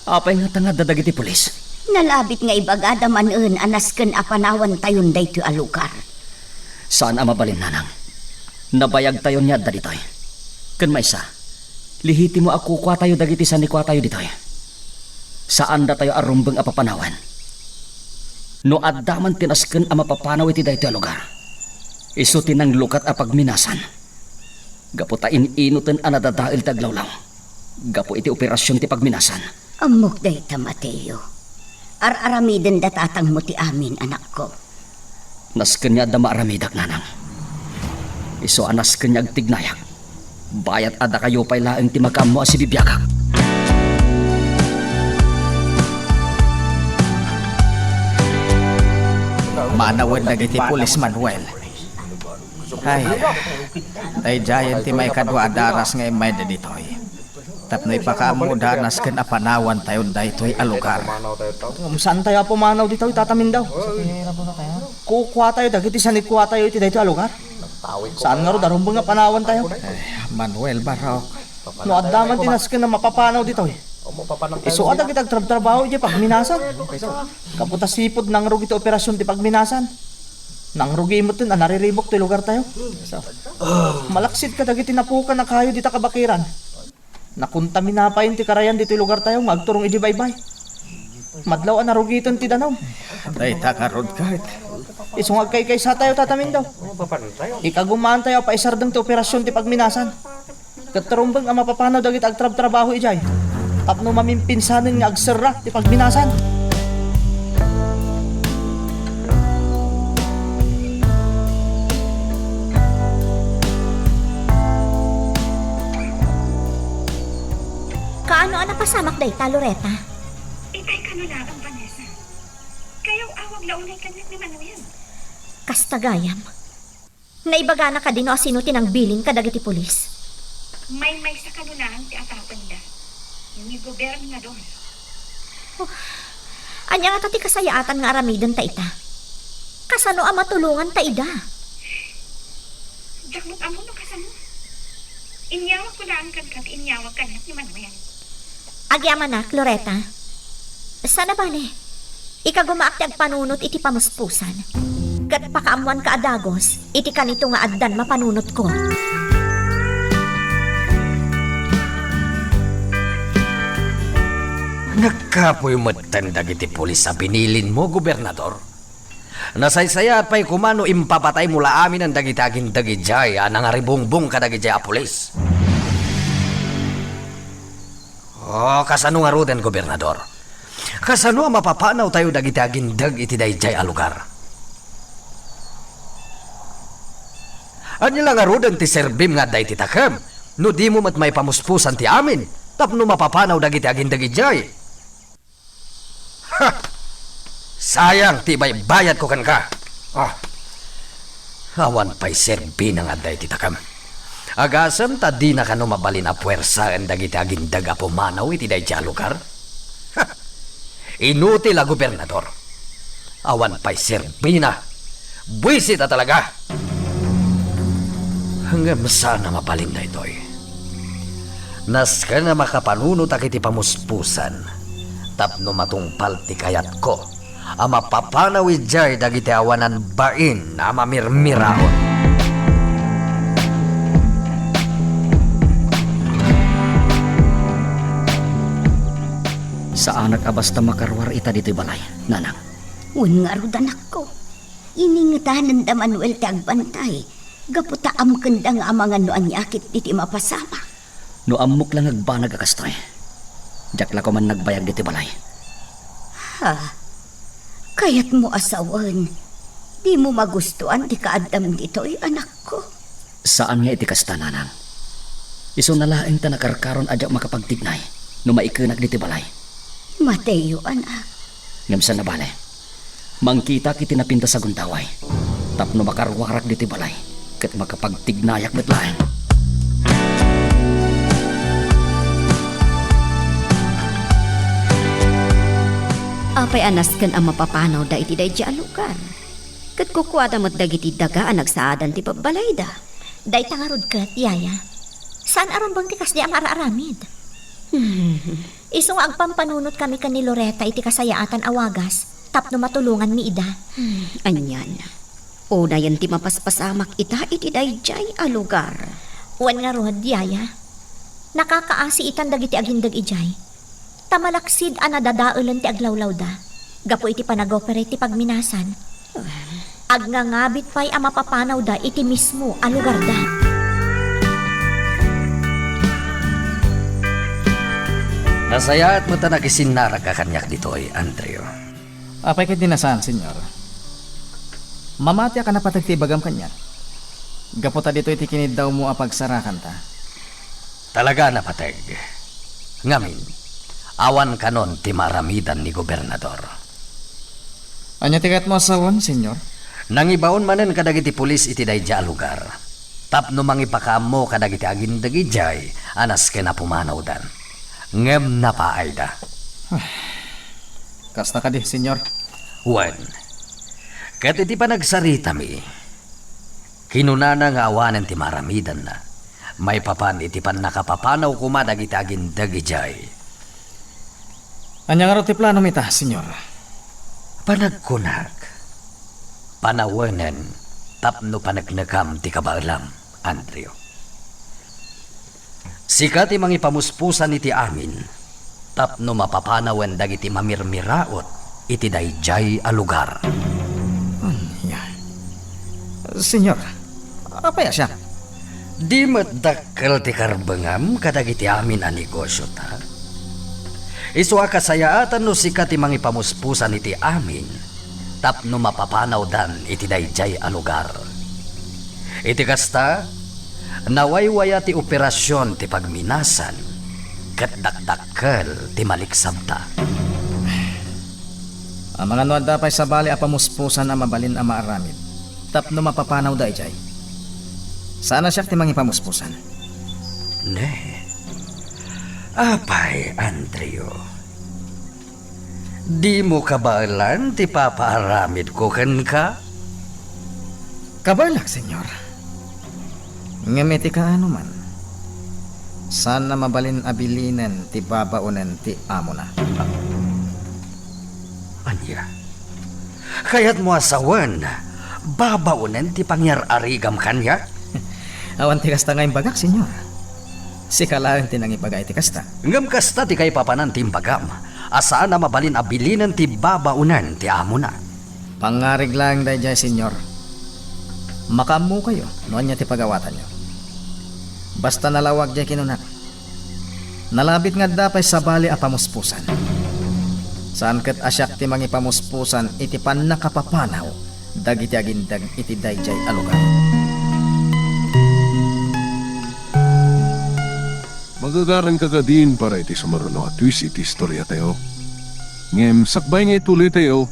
Apay nga tanga dagiti pulis. Nalabit nga ibagada manen anasken apanawan tayon dayto a lugar. Saan ang mabalin nanang? Nabayag tayo niya da ditoy. Kan maysa, lihiti mo ako kwa tayo dagiti san ni kwa tayo ditoy. Saan da tayo arumbeng apapanawan? No addaman tinasken ang mapapanaw iti dayto a lugar. Iso tinang lukat a pagminasan. Gapo ta ininuten a nadadail taglawlaw. Gapo iti operasyon ti pagminasan. Amok dayta Mateo. Ar-aramiden datatang mo ti amin anak ko. Nasken niya da maaramidak nanang. Iso anas kanyag tignayak. Bayat ada kayo pa'y laeng timakam mo si bibiyakak. Manawan dagiti pulis Manuel. Ay jayan ti may kadwa adaras nga may ditoy. Tapno ipakamu danas ken apanawan tayon daytoy a lugar. Saan tayo pumanaw dito? Tatamin daw. Kukuha tayo dagiti sanit kuha tayo iti dayto a lugar. Saan nga ro darumbang nga panawan tayo? Manuel Barok. No addaman tinasken na mapapanaw dito. Iso ada kita trabaho iti pagminasan. Kaputa sipod nang rugi ti operasyon ti pagminasan. Nang rugi mo tin nariribok ti lugar tayo. Malaksit ka dagiti napukan na kayo dita kabakiran. Nakuntaminapayin ti karayan dito lugar tayo magturong iji baybay. Madlaw ang narugiton ti danaw. Dayta karod kahit. Isungag kay sa tayo tatamin daw. Ikagumaan tayo pa isardang ti operasyon ti pagminasan. Katarumbang ang mapapanaw dagit agtrab-trabaho ijay. Tapno mamimpinsanin nga agserra ti pagminasan. Kaano ang napasamak day, Loretta? Itay ka na lang, Vanessa. Kayaw awag launay kanyang ni Manuel. Kastagayam. Naibaga na ka din o asino tinang bilin ka dagiti pulis. May sa kanunahan ti atapan da. Ni gobernador. Anya nga tati kasayaatan nga aramidon ta ita. Kasano ang matulungan ta ida? Jakmot amo no kasano. Inyawag ko lang kan kat inyawag kanak ni Manuel. Agyaman na, Loretta. Sana bale, ikagumaak ti agpanunot iti pamuspusan. Kat pakaamuan ka adagos, iti kanito nga addan mapanunot ko. Nagkapoy matandag iti pulis sa binilin mo, gobernador. Nasaysaya at pa'y kumano impapatay mula amin ang dagitaging dagijay anang aribongbong kadagijay a pulis. Kasano nga ruden, gobernador? Kasano ang mapapanaw tayo dagitaging dag iti dayjay a lugar? Anya lang nga ruden ti serbim nga day titakam, no di mo mat may pamuspusan ti amin, tapno mapapanaw dagitaging dagijay. Ha! Sayang, tibay bayad ko kan ka. Awan pa'y serbi na nga day titakam. Agasam ta di na kano mabalin a puwersa ang dagiti agindag a pumanaw iti day dya lugar. Ha! Inutil a gobernador. Awan pa'y serbi na. Buisit na talaga. Hanggang sana mabalin na ito'y. Nas ka na makapanunot akiti pamuspusan. Tapno matungpal ti kayat ko. Ama papanaw ijay dagiti awanan bain na mamirmiraon. Saan nagabasta makarwar ita dito'y balay, nanang? Un nga rudanak ko. Iningatahan da Manuel ti agbantay. Gaputa amkanda nga mga no anyakit iti mapasama. No amok lang nagbanag akastay. Jakla ko man nagbayag dito'y balay. Ha? Kaya't mo asawan. Di mo magustuhan ti kaadam dito'y anak ko. Saan nga iti kasta, nanang? Iso nalaing ta nakarkaron adyak makapagtignay no maikenak dito'y balay. Mateo, anak. Ngamsan na bale. Mangkita kiti napinta sa guntaway. Tapno makarwarak dito'y balay. Kat makapagtignayak betlaeng. Apay anas kan ang mapapanaw da iti day dya lugar. Kat kukwada mo't dagiti daga ang nagsaadan ti pabalay da. Day tangarod kat, yaya. Saan aron bang tikas di ang ara-aramid? Iso nga agpampanunot kami kan ni Loretta iti kasayaatan awagas, tapno matulungan mi ida. Anyan. Una yan ti mapaspasamak ita iti day dya a lugar. Wan nga rod, yaya. Nakakaasi itan dagiti agindag ijay. Tamalaksid ang nadadaulan ti aglawlaw da. Gapo iti panag-operate ti pagminasan. Agnangabit pa'y ang mapapanaw da iti mismo a lugar da. Nasayaat mo ta nakisinara ka kanyak dito'y, Andreo. Apay ket dinasan, senyor. Mamatya ka na patagtibagam kanyan. Gaputa dito iti kinid daw mo apagsarakan ta. Talaga na pateg. Ngamin, awan kanon ti maramidan ni gobernador. Anya tikat mo asawan, senyor? Nangibaon manen kadagiti pulis iti dayja a lugar. Tapno mangipakamo kadagiti agindagi jay anas ken pumanaw dan. Ngem na paay da. Kasta ka di, senyor. Wen, kat iti pa nagsarita mi, kinunana nga awanan ti maramidan na, may papan iti pan nakapapanaw kuma dagiti agindagi jay. Anya nga ro ti plano mita, senyor? Panagkunak, panawanan, tapno panagnagam ti kabaalam, Andreo. Sikat imang ipamuspusan iti amin, tapno mapapanawan dagiti mamirmiraot, iti dayjay a lugar. Senyor, apa ya siya? Di matdakkel ti karbengam kadagiti amin a negosyo ta. Isu a kasayaatan no sikat imang ipamuspusan iti amin, tapno mapapanaw dan iti dayjay a lugar. Iti kasta, nawaywaya ti operasyon ti pagminasan, kat dakdakkel ti maliksabta. Ang mga nuad dapay sa bali a pamuspusan a mabalin a maaramid, tapno mapapanaw da ijay. Sana siya ti mangipamuspusan. Ne, apay, Andreo. Di mo kabalan ti papaaramid ko ken ka? Kabalak, senyor. Ngam iti kaano man. Saan na mabalin abilinan ti babaunan ti amo na. Anya, kaya't mo asawan, babaunan ti pangyar-arigam kanya? Awan ti kasta nga imbagak, senyor. Si kalahan ti nang ibagay ti kasta. Ngam kasta ti kay papanan ti imbagam, asaan na mabalin abilinan ti babaunan ti amo na. Pangarig lang dahi dyan, senyor. Makamu kayo, noon niya ti pagawatan nyo. Basta nalawag dyan kinunak. Nalabit nga dapay sa bali a pamuspusan. Saan kat asyak ti mangi pamuspusan iti pan nakapapanaw, dagiti agindag iti dayjay alugar. Magagaran ka din para iti sumaruno at twist iti istorya tayo. Ngem, sakbay nga ituloy tayo,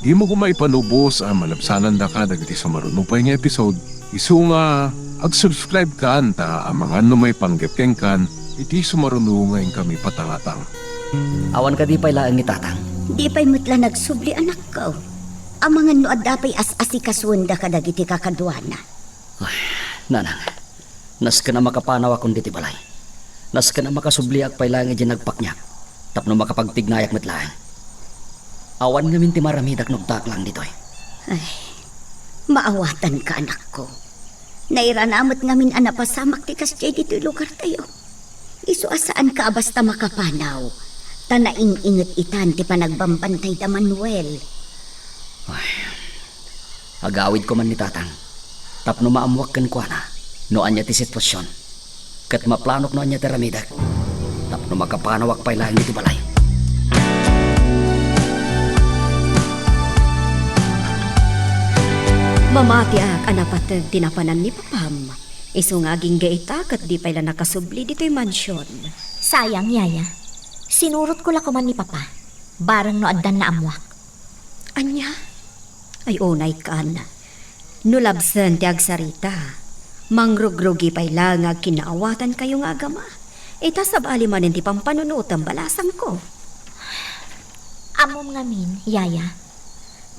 di mo kumay panubos ang malabsanan da ka dagiti sumaruno pa nga episode. Isu nga, ag-subscribe ka anta ang mga numay panggapkeng kan, iti sumaruno ngayon kami patangatang. Awan ka di pa ilaang ni tatang. Di pa'y mutla nagsubli anak ko. Ang mga noad dapay as-asi kaswanda ka dagiti kakadwana. Nanang, nas ka na makapanaw akong diti balay. Nas ka na makasubliak pa ilang dyan nagpaknyak. Tapno makapagtignayak matlaan. Awan ngamin ti maramidak nugtak lang dito eh. Ay, maawatan ka anak ko. Nairanamot ngamin anapasamak ti kasjay dito'y lugar tayo. Isu asaan ka basta makapanaw. Tanaing inget itan ti panagbambantay da Manuel. Agawid ko man ni tatang. Tapno maamuak kan kwa na. Noan niya ti sitwasyon. Kat maplanok noan niya ti ramidak. Tapno makapanawak pa ilang ti balay. Mamati ak anapatag tinapanan ni Papam. Isu nga gaita kat di pa ila nakasubli dito'y mansyon. Sayang, yaya. Sinurot ko la ko man ni Papa. Barang no addan na amwak. Anya? Ay unay kan. Nulabsan ti agsarita. Mangrugrugi pa ila nga kinaawatan kayo nga agama. Ita sa bali man ti pampanunot ang balasang ko. Amom ngamin, yaya.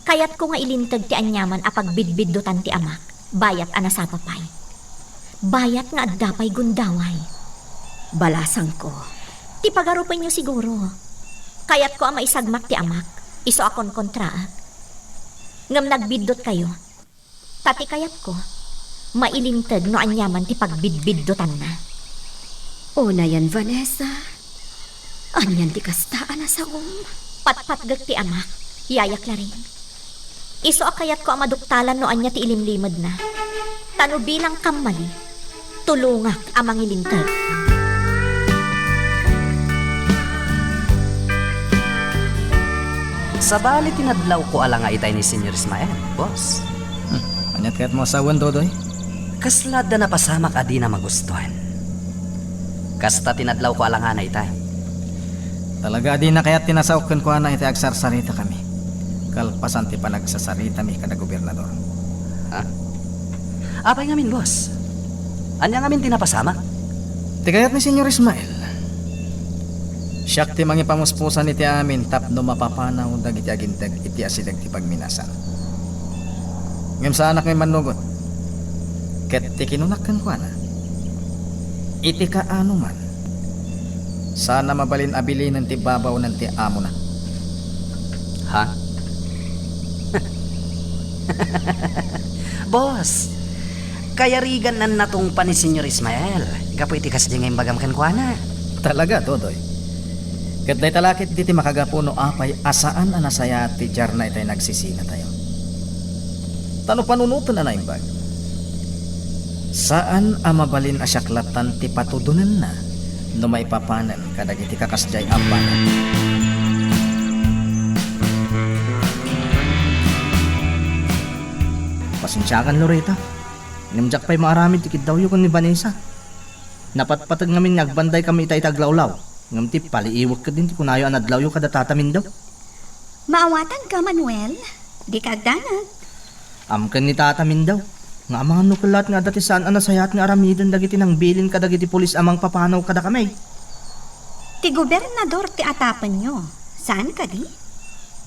Kayat ko nga ilintag ti anyaman a pagbidbiddutan ti amak. Bayat anasapapay. Bayat nga addapay gundaway. Balasang ko. Ti pagarupan nyo siguro. Kayat ko ang maisagmak ti amak. Iso akon kontra. Ngam nagbiddot kayo. Tati kayat ko. Mailintag no anyaman ti pagbidbiddutan na. O na yan, Vanessa. Anyan ti kastaan na sa Patpatgag ti amak. Yayak la rin. Iso akayat ko ang maduktalan no anya ti ilimlimad na. Tano bilang kamali. Tulungak amang ilintag. Sa bali tinadlaw ko ala nga itay ni Senyor Ismael, boss. Anyat kaya't mo asawan, Dodoy? Kaslad na napasamak adi na magustuhan. Kasta tinadlaw ko ala nga na itay. Talaga di na kaya't tinasawkan ko na iti agsarsarita kami. Kalpasan ti panagsasarita mi kada gobernador. Ha? Apay ngamin, boss. Anya ngamin tinapasamak? Ti kayat ni Senyor Ismael. Siyak ti mangi pamuspusan iti amin tapno mapapanaw dagiti agindag iti asidag ti pagminasan. Ngem sa anak may manugot. Ket ti kinunakkan ko na. Iti kaano man. Sana mabalin abilinan ti babaw ng ti amo na. Ha? Boss, kaya rigan nan natong pa ni Senyor Ismael. Kapoy ti kasdi nga imbagam kan kuana. Talaga, Dodoy. Ket day talakit diti makagapuno apay asaan anasaya ti jarna itay nagsisina tayo. Tano panunutan na imbag. Saan amabalin asyaklatan ti patudunan na no may papanan kadagiti kakasjay ambanan. Pasensyakan, Loretta. Nimjak pa'y maaramid tikid daw yun ni Vanessa. Napatpatag ngamin nagbanday kami itay taglawlaw. Ngam ti paliiwag ka din ti kunayo anadlaw yung kada tatamin daw. Maawatan ka, Manuel. Di ka agdanag. Amkan ni tatamin daw. Nga amang nukulat nga dati saan anasayat nga aramidan dagiti nang bilin kadagiti pulis amang papanaw kada kamay. Ti gobernador ti atapan nyo. Saan ka di?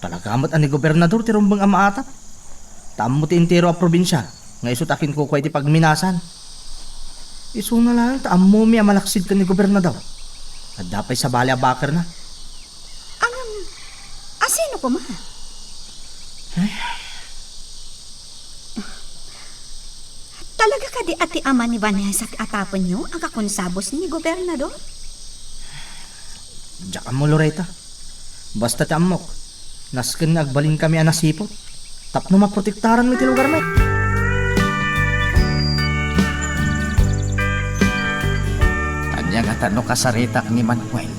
Talagamat ani gobernador ti rumbang amaatap. Tamo ti intero a probinsya. Nga iso takin ko kway ti pagminasan. Iso na lang, taamo mi malaksid ka ni gobernador. At dapay sa balya bakar na. Asino ko ma? Talaga ka di ati ama ni Vanessa at atapon nyo ang kakonsabos ni gobernador? Diyak mo, Loretta. Basta ti amok. Nasken agbalin kami anasipot. Tapno maprotektaran mo ti lugar mo. Anya nga tano kasaritak ni Manuel.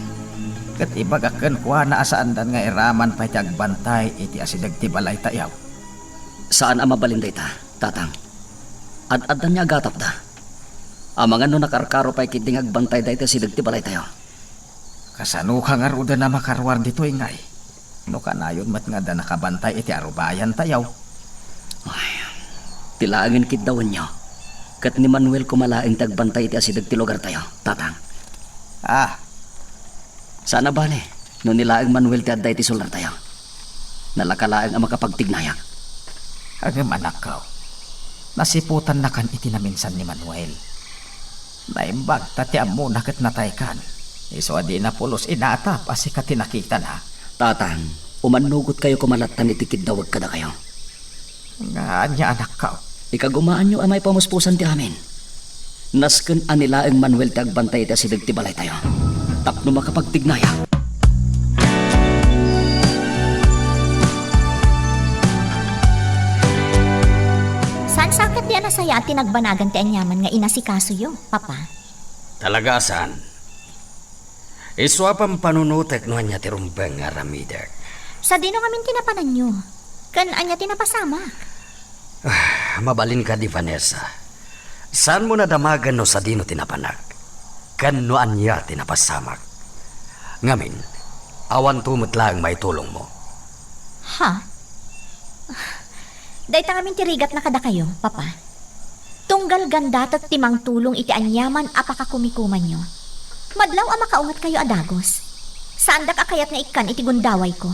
Kat ibagakan kuha na asaandan nga iraman pa iti agbantay iti asidag ti balay tayaw. Saan ang mabalin dayta, tatang? Ad-adan niya agatap da. Amangan no nakarkaro pa ikiting agbantay dayta si dagti balay tayo. Kasano ka nga ruda na makarwar dito ingay. No kanayon mat nga da nakabantay iti arubayan tayaw. Tilaangin kit dawan niyo. Kat ni Manuel kumalaing tagbantay iti asidag ti lugar tayo, tatang. Sana bale, no nilaang Manuel ti adday ti solar tayo. Nalakalaang ang makapagtignayak. Agam anak ko. Nasiputan na kan iti na minsan ni Manuel. Naimbag tati amo nakat natay kan. Iso adi na pulos inatap asi ka tinakita na. Tatang, umanugot kayo kumalatan iti kidawag kada kayo. Nga niya anak ko. Ikagumaan nyo amay pamuspusan ti amin. Nasken anilaang Manuel ti agbantay iti asidag ti balay tayo. Tapno makapagtignayak. Saan sakit di anasaya at tinagbanagan ti anyaman nga inasikaso yo, papa? Talaga saan? Iswa pang panunutek no anya ti rumbeng nga Aramidak. Sa dino ngamin tinapanan nyo. Kan anya tinapasama. Mabalin ka di Vanessa. Saan mo nadamagan no sa dino tinapanak? Kan no anya tinapasamak. Ngamin, awan tumot lang may tulong mo. Ha? Dayta ngamin tirigat na kada kayo, papa. Tunggal ganda at timang tulong iti anyaman apakakumikuman nyo. Madlaw ang makaungat kayo adagos. Saan da kakayat nga ikan iti gundaway ko?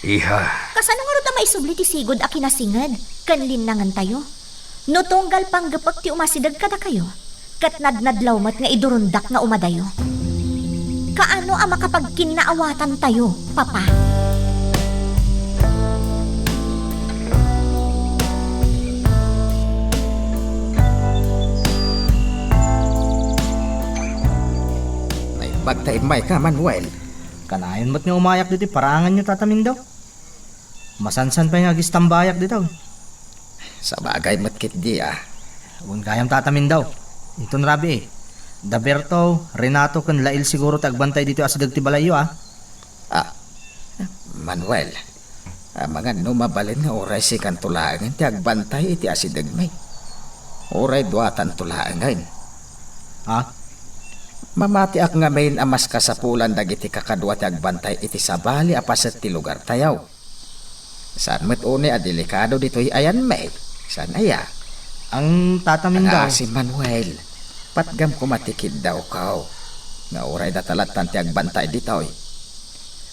Iha, Kasano nga rin na maisubli ti sigod a kinasingad? Kanlin nangan tayo. No tunggal panggapag ti umasidag kada kayo. Kat nadnadlawmat nga idurundak nga umadayo. Kaano ang makapagkinaawatan tayo, papa? Naimbag ka Manuel. Kanayon mo't nga umayak dito, parangan nyo tatamin daw. Masansan pa yung agistambayak dito. Sa bagay matkit di Huwag kayang tatamin daw. Ito na rabi eh. Daberto, Renato, kan lail siguro tagbantay dito asidag ti balayo Manuel. Mga numabalin nga oray si kantulaangan ti agbantay iti asidag may. Oray duatan tulaangan. Mamati ak nga main amas kasapulan dagiti kakadwa ti agbantay iti sabali apaset ti lugar tayaw. Saan met une a delikado dito'y ayan may. Saan aya? Ang tatamin daw. Si Manuel. Patgam kumatikid daw kaw. Nga oray datalatan ti agbantay dito'y.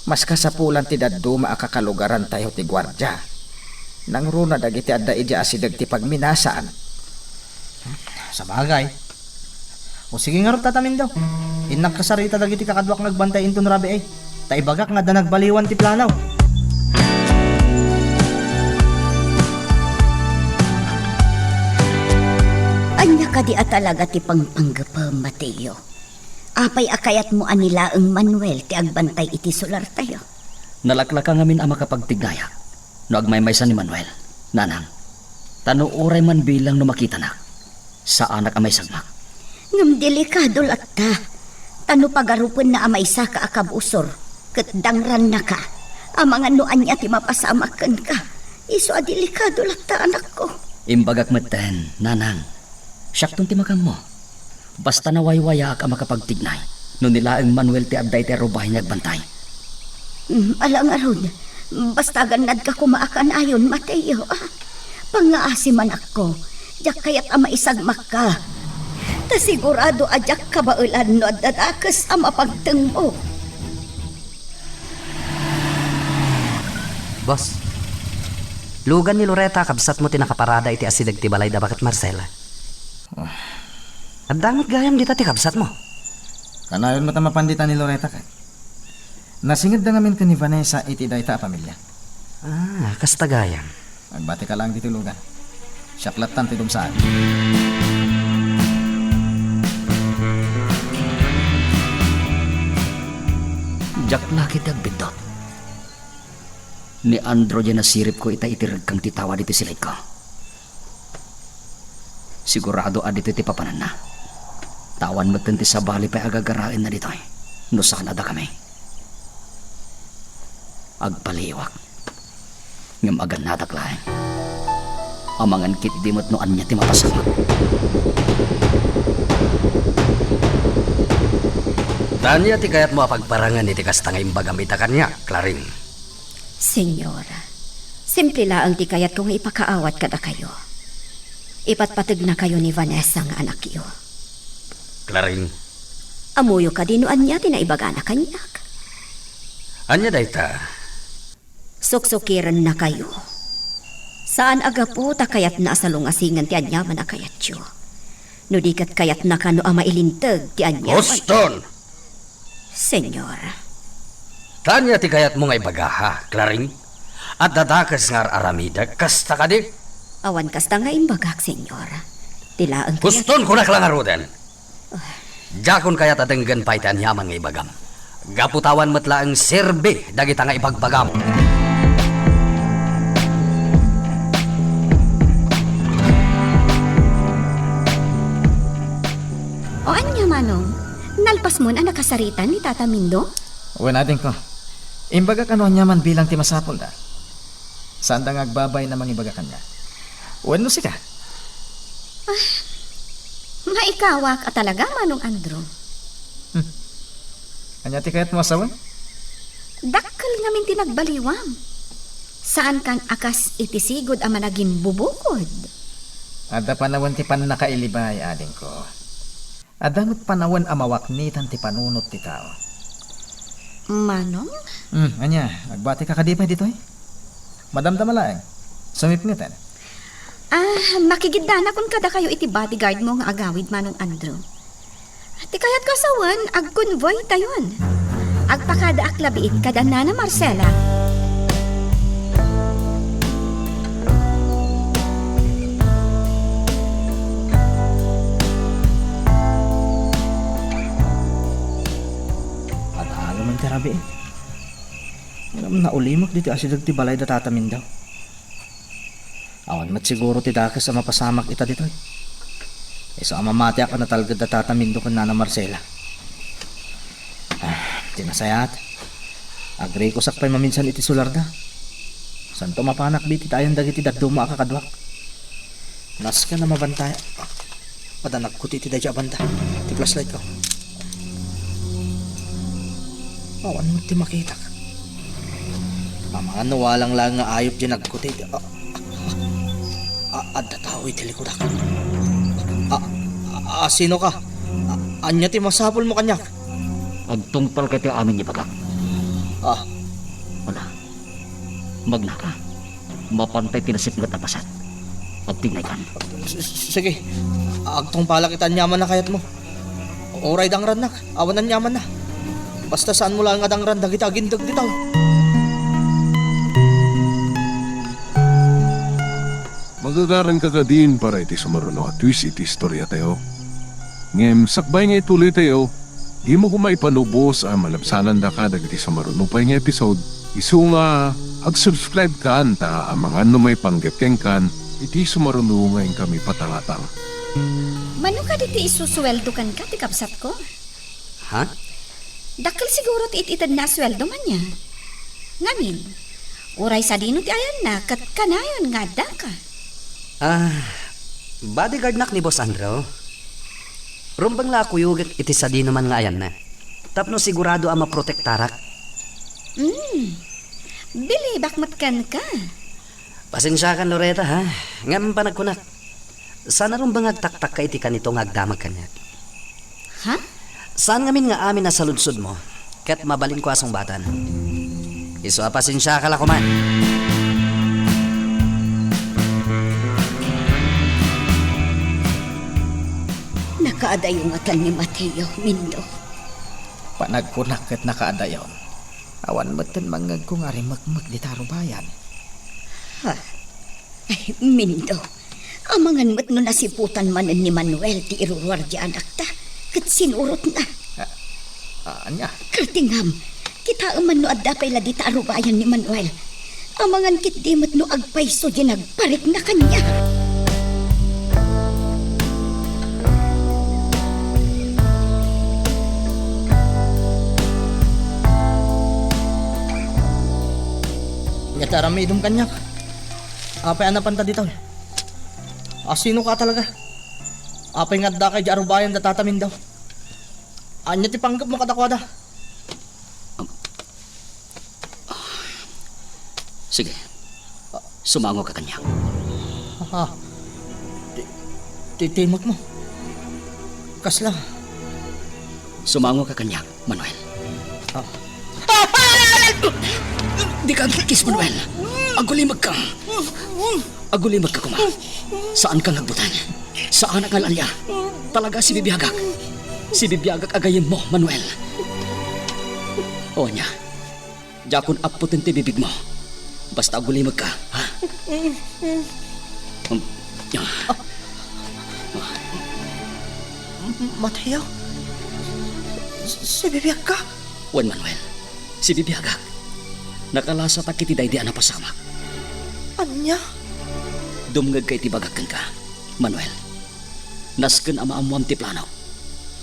Mas kasapulan ti daduma a kakalugaran tayo ti gwardya. Nang runa dagiti adda ija asidag ti pagminasaan. Sa bagay. O sige nga rin tatamin daw. Inak kasarita dagiti kakadwak nagbantay inton rabi eh. Taibagak nga da nagbaliwan ti planaw. Anya ka di talaga ti pangpanggapa, Mateo. Apay akayat mo anila ang Manuel ti agbantay iti solar tayo. Nalaklaka ngamin ang makapagtignayak. No agmaymaysan ni Manuel. Nanang, tano oray man bilang no makita na. Sa anak amay sagmak. Ngam delikado latta. Tano pagarupon na amay sa kaakabusor. Kat dangran na ka. Amangan no anya ti mapasamakan ka. Iso a delikado latta anak ko. Imbagak meten, nanang. Syaktong timakam mo. Basta nawaywaya ang makapagtignay. No nila ang Manuel ti abday ti rubahin nagbantay. Alang arod. Basta ganad ka kumaakan ayon, Mateo. Pangaasi man ako. Diyak kayat ama isagmak ka. Ta sigurado ajak kabaulan no dadakas ang mapagtengmo. Boss, lugan ni Loretta kabsat mo tinakaparada iti asidag ti balay da bakit Marcela. At dangat gayam dita ti kabsat mo. Kanayon mo mapanditan ni Loretta ka. Nasingid na ngamin ka ni Vanessa iti dayta a pamilya. Kasta gayam. Magbati ka lang dito lugar. Siyaklatan ti dumsaan. Jak lakit ang bindot. Ni Andro dyan nasirip ko itirag kang titawa dito silid ko. Sigurado adito ti papanan na. Tawan mo ti sa bali pa agagarain na dito eh. No sa Canada kami. Agpaliwak. Ngam agan nataklain. Amangan kit di mo't noan niya ti mapasama. Tanya ti kayat mo pagparangan iti kastangay imbagamita kanya, Claring. Senyora, simple laang ti kayat kong ipakaawat kada kayo. Ipatpatag na kayo ni Vanessa nga anak iyo. Claring, Amuyo ka dinuan niya tinaibagana kanyak. anya dayta? Suksukiran na kayo. Saan aga po ta kayat na asalungasingan ti anyaman na kayat yo. No di kat kayat na kano ang mailintag ti anyaman. Boston! Senyora, Tanya ti kayat mo nga ibagaha, Claring. At dadakas nga aramida, kasta ka di. awan kasta nga imbagak, senyora. Tilaan kayat. Guston ko na klang arudan. Jakon kayat atenggan pa iti anyaman nga ibagam. Gaputawan matla ang serbe dagita nga ibagbagam. O anya manong, nalpas mo na nakasaritan ni Tata Mindo? Uwan natin ko. Imbaga ka noon yaman bilang ti masapol da. Saan da agbabay namang ibaga kanya? Uwan no sika. Maikawak at talaga manong Andro. Anya ti kayat mo asawa? Dakkel ngamin tinagbaliwam. Saan kan akas itisigod ang managing bubukod? Ada panawan ti panakailibay, ading ko. Adangot panawan amawaknitan ti panunot ti tao. Manong? Anya, agbati ka kadipay dito eh. Madamdama lang. Sumipngitan. Makigidana kung kada kayo iti bodyguard mo nga agawid manong Andro. Ti kayat kasawan, ag-convoy tayon. Agpakada aklabiit kada Nana Marcela. Ano man terabi eh. Alam na ulimok dito asidag ti balay da tatamin daw. Awan mat siguro ti dakas sa mapasamak ita dito eh. Iso amamati ako na talgad da tatamin do kan Nana Marcela. Tinasayat. Agri ko sakpay maminsan iti sularda. Santo mapanak biti tayong dagiti daduma akakadwak. Nas ka na mabantaya. Padanak ko ti dadya banda. Ti flashlight ko. Awan mo ti makita ka. Mga nawalang lang nga ayop di nagkuti. Adda tao iti likudak. Sino ka? Anya ti masapol mo kanyak? Agtungpal ka ti amin ni bagak. Wala. Magnaka. Mapantay tinasip nga tapasat. Pagtinay kan. Sige. Agtong pala kita nyaman na kayat mo. Oray dangran nak. Awanan nyaman na. Basta saan mo lang nga dangran dagita gindag ditaw. Magagaran ka ka din para iti sumaruno at twist iti istorya tayo. Ngem, sakbay nga ituloy tayo, di mo kumaipanubos ang malabsanan da ka dagiti sumaruno pa yung episode. Isu nga, ag-subscribe ka anta ang mga may panggapkeng kan, iti sumaruno ngayon kami patangatang. Mano ka diti isusweldo kan ka ti kapsat ko? Ha? Dakkel siguro ti ititad na sweldo man niya. Ngamin, uray sa dino ti ayan na kat kanayon nga da ka. Bodyguard nak ni Boss Andro. Rumbang la kuyog iti sa di naman nga ayan na. Tapno sigurado ang maprotektarak. Bili bakmat kan ka. Pasensya kan Loretta ha. Ngam pa nagkunak. Sana rumbang agtaktak ka iti kanito nga agdamag kanya. Ha? Saan ngamin nga amin na saludsod mo? Kat mabalin ko asong batan. Iso pasensya ka la kuman. nakaadayungatan ni Mateo, Mindo. Panagkunak ket nakaadayon. Awan meten mangag kung ari magmag di tarubayan. Ay, Mindo, amangan mo't no nasiputan manen ni Manuel ti iruruar di anak ta. Kat sinurot na. Anya, Kertingam, kita aman no adda pay ladi tarubayan ni Manuel. Amangan kit di mo't no agpayso di nagparik na kanya. Ngeta ramidom kanyak. Apay anapan ta dito. Sino ka talaga? Apay nga da kay Arubayan da tatamin daw. Anya ti panggap mo katakwada. Sige. Sumango ka kanya. Ha. Titimot mo. Kasla. Sumango ka kanya, Manuel. Ah. Di ka agkikis, Manuel. Agulimag ka. Agulimag ka kuma. Saan kang nagbutan? Saan ang alalya? Talaga si Bibiyagak. Si Bibiyagak agayim mo, Manuel. O niya. Jakon aputin ti bibig mo. Basta agulimag ka, ha? Mateo? Si bibiyag ka? Wan, Manuel. Si Bibiyagak. Nakalasa ta kiti day di ana pasamak. Anya? Dumngag kay tibagakan ka, Manuel. Nasken ama amuam ti plano.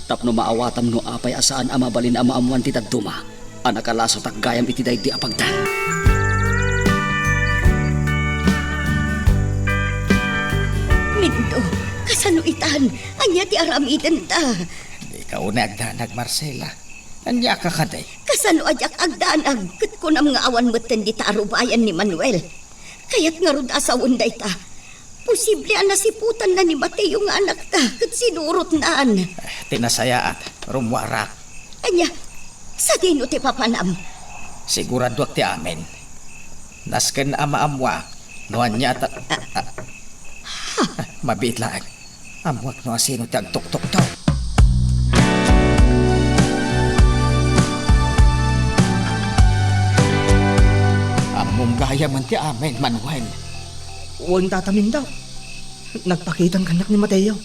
Tapno maawatam no apay asaan ama balin ama amuan ti tagduma. Anakalasa tak gayam iti day di apagdan. Mindo, kasano itan? Anya ti aramidan ta. di ka una agdanag Marcela. Anya ka kaday. Kasano ajak agdanag? Kat kunam nga awan mo't di tarubayan ni Manuel. Kaya't nga rod asawon day ta. Posible ang nasiputan na ni Mateo nga anak ta. Kat sinurot naan. Tinasayaat, rumwarak. Anya, sa dino ti papanam. Sigurado ti amin. Nasken ama amwa. No anya ta... Mabit lang. Amwak no asino ti agtuktok daw. Among gaya man ti amin, Manuel. Huwag tatamin daw. Nagpakitan kanyak ni Mateo.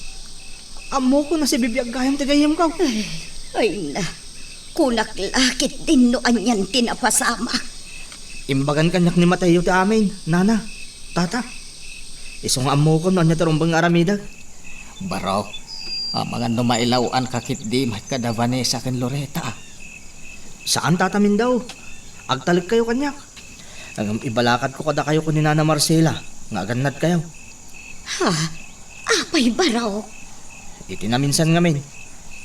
Amo ko na si bibiyag gayam tigayam ka. Ay na, kunak lakit din no anyan tinapasama. Imbagan kanyak ni Mateo ti amin. Nana, tata. Isong amo ko no anya tarumbang aramidag. Baro, mga numailawan kakit di mahkada Vanessa ken Loreta. Saan tatamin daw? Agtalik kayo kanyak. Ang ibalakad ko kada kayo ko ni Nana Marcela. Nga ganad kayo. Ha? Apay baraw? Itinaminsan ngamin.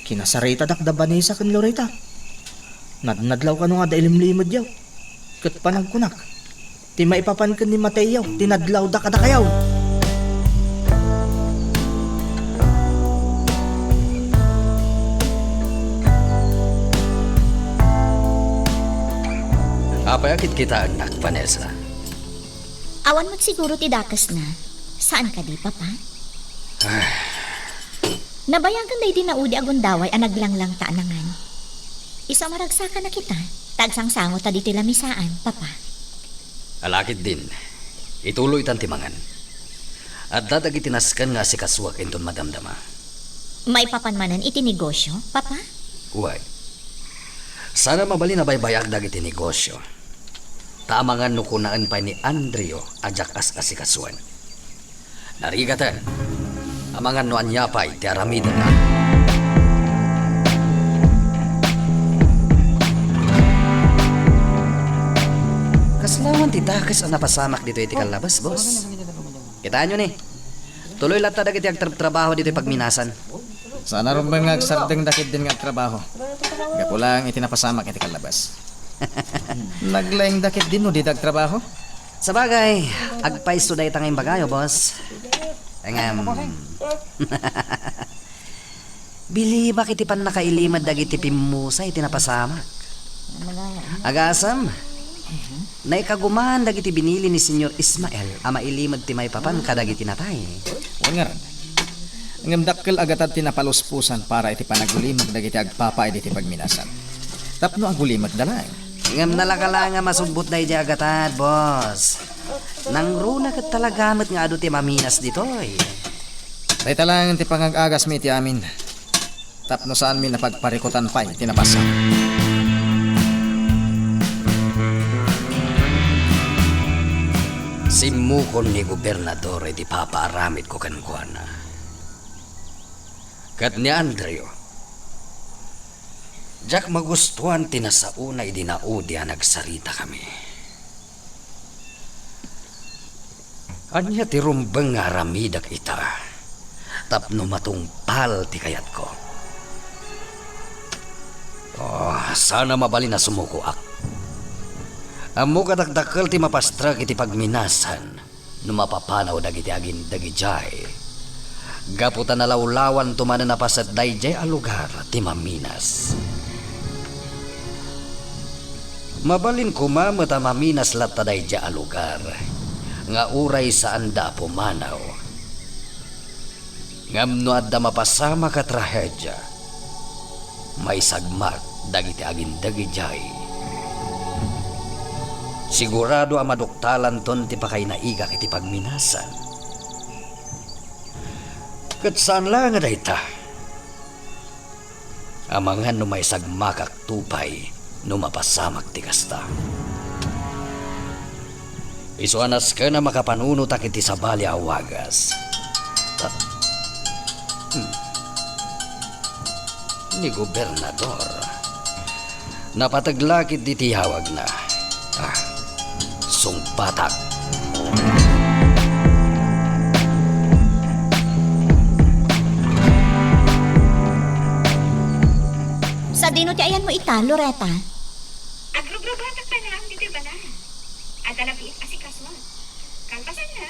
Kinasarita dakda Vanessa ken Loreta. Nadnadlaw ka no nga da ilimlimod yaw. Kat panagkunak. Ti maipapan ka ni Mateo. Tinadlaw da kada kayaw. Apayakit kita anak, Vanessa. Awan mo't siguro ti dakas na. Saan ka di, Papa? Nabayagan day di naudi agundaway ang naglanglang taanangan. Isa maragsakan na kita. Tagsang sango ta di ti lamisaan, Papa. Alakit din. Ituloy tan timangan. At dadag itinaskan nga si kaswak enton madamdama. May papanmanan iti negosyo, Papa? Huwag. Sana mabali na baybayag dagiti negosyo. Tamangan no kunaan pa ni Andrio ajak as asikasuan. Narigatan. Amangan no anyapay ti aramidan na. Kaslawan ti dakas ang napasamak dito iti kalabas, boss. Kitaan nyo ni. Tuloy lang tadag iti agtrabaho dito pagminasan. Sana rin ba nga agsardeng dakit din nga trabaho. Gapulang itinapasamak iti kalabas. Naglaing dakit din no di trabaho. Sa bagay, agpaiso day tanging bagayo, boss. Engem. Bili ba kiti pan nakailimad dagiti pimusay tinapasamak? Agasam. Naikaguman dagiti binili ni Senyor Ismael ama ilimad ti may papan kadagiti natay. Huwag nga rin. Ngam dakkel agatan tinapaluspusan para iti panagulimag dagiti agpapa iti pagminasan. Tapno agulimag dalay. Ngam nalakala nga masumbot na iti agatad, boss. Nang runa kat talagamat nga ado ti maminas ditoy. Dahita lang ti pangagagas mi iti amin. Tapno saan mi napagparikutan pa iti napasa. Simukon ni gobernador iti papaaramid ko kankwana. Kat ni Andreo, Jack magustuhan tinasauna idinaudi nagsarita kami. Anya ti rumbeng nga ramidak ita, tapno matungpal ti kayat ko. Oh, sana mabali na sumuko ak. Amo kadakdakkel ti mapastrak iti pagminasan, no mapapanaw dagiti agin dagijay. Gaputan na lawlawan tumanan na pasat dayjay a lugar ti maminas. Mabalin kumamata maminas latta dayjay a lugar, nga uray sa anda pumanaw. Ngamno adda mapasama ka trahedya, may sagmat dagiti agin dagijay. Sigurado ang maduktalan ton ti pakay naigak iti pagminasan. Kat saan lang nga dayta? Amangan no may sagmakak tupay no mapasamak ti kasta. Isuanas ka na makapanuno takit ti sabali awagas. Ni gobernador. Napataglakit di tihawag na. Sungpatak. Sa dino ti ayan mo ita, Loretta? Agrubrubatak pa na ang dito ba na? Adalapiit asikaswa. Kalpasan na,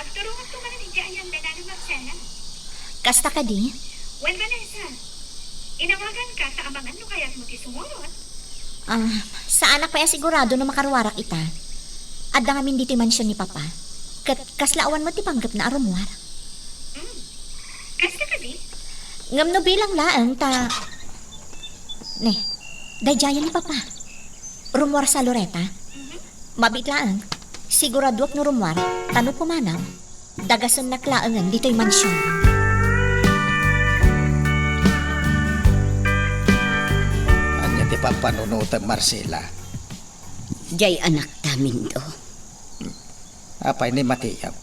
agturungan tumanan ni Jayan na na magsana. Kasta ka di? Well, Vanessa, inawagan ka sa amangan no kaya't mo ti sumunod. Sa anak pa sigurado na makaruwarak ita. Adda ngamin dito mansyon ni Papa. Kaslaawan mo ti panggap na arumwar. Kasta ka di? Ngam no bilang laang ta... Ne, dayjayan ni Papa. Rumwar sa Loretta. Mabit laang. Siguraduak no rumwar, tano pumanaw. Dagason na klaangan dito'y mansyon. Anya ti papanunutag Marcela. Jay anak tamin do. Apay ni Matiyaw.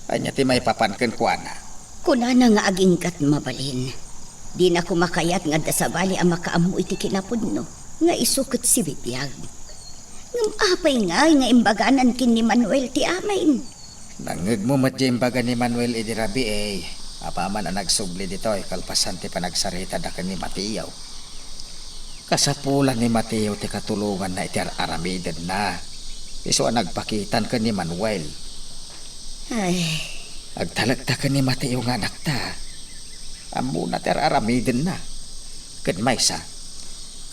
Anya ti may papanken kuana. Kunana nga aging kat mabalin. Di na kumakayat nga dasabali ang makaamu iti kinapudno. Nga isukot si Bibiyag. Ngam apay nga imbaganan kin ni Manuel ti amain. Nangeg mo matjimbaga ni Manuel idirabi apaman ang nagsubli dito kalpasan ti panagsarita da ni Matiyaw. Kasapulan ni Matiyaw ti katulungan na iti aramiden na. Iso ang nagpakitan ka ni Manuel. Ay, Agtalagta ka ni Matiyaw nga anak ta. Amo na ti aramiden na. Ken maysa,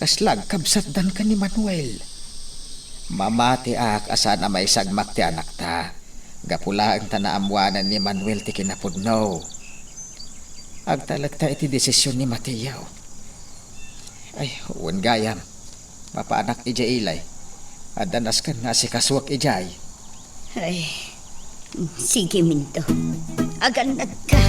kaslag kabsatdan ka ni Manuel. Mamati ak asan na may sagmak ti anak ta. Gapula ang tanaamuanan ni Manuel ti kinapudno. Agtalagta iti desisyon ni Matiyaw. Ay, huwag gayam. Mapaanak ijay ilay. Adanas kan nga si kaswak ijay. ay. Sige, Minto. Aganad ka.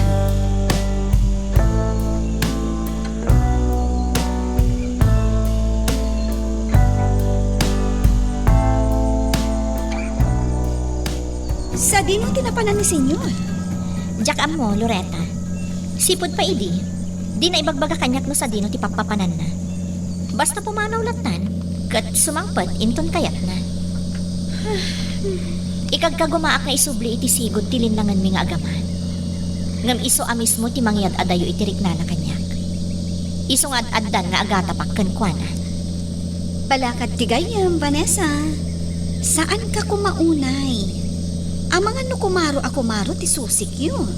Sa di mo tinapanan ni senyor. Jack mo, Loretta. Sipod pa idi. Di na ibagbaga kanyak no sa dino ti papapanan na. Basta pumanaw latan, kat sumangpad inton kayat na. Ikagkagumaak nga isubli iti sigod ti linangan mi nga agaman. Ngam iso amis mo ti mangyad adayo iti rikna na kanyak. Iso nga addan nga agatapak kenkwana. Balakad ti gayam, Vanessa. Saan ka kumaunay? Amangan no kumaro ti susik yun.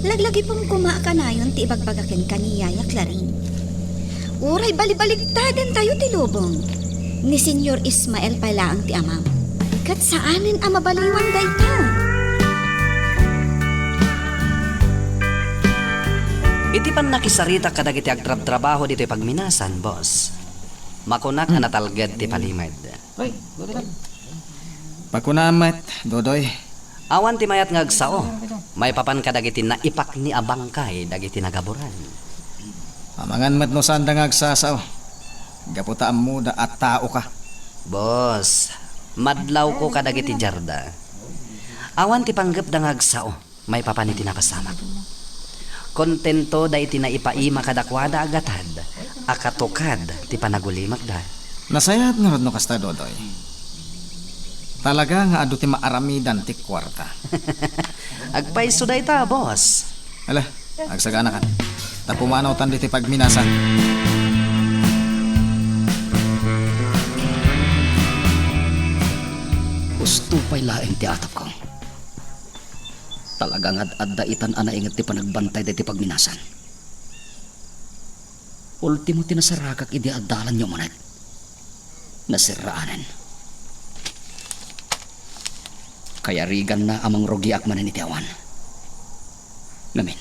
Laglagi pong kumaka na yun ti ibagbagakin kaniyaya Clarín. Uray balibaligtadan tayo ti lubong. Ni Senyor Ismael pala ang ti amam. Kat saanin ang mabaliwan day ta? pan nakisarita kadagiti agtrab-trabaho dito pagminasan, boss. Makunak na natalgad ti palimad. Pagkunamat, Dodoy. Awan ti mayat nga agsao. May papan kadagiti na ipak ni abangkay dagiti nagaburan. Amangan mat no saan da nga agsasaw. Gaputaan mo da at tao ka. Boss, madlaw ko kadagiti jarda. Awan ti panggap da nga agsao. May papan iti nakasama. Kontento da iti na ipaima kadakwada agatad. Akatukad ti panagulimak da. Nasayat nga rod no kasta, Dodoy. Talaga nga adu ti maaramidan ti kwarta. Agpaiso da ita, boss. Ala, agsagana ka. Tapumanaw tan di ti pagminasan. Gusto pa'y laing ti atap ko. Talagang ad-adda itan ana ingat ti panagbantay da ti pagminasan. Ultimo tinasaragak idi addalan nyo manag. Nasiraanan. Kaya rigan na amang rogi akmanen iti awan. Ngamin.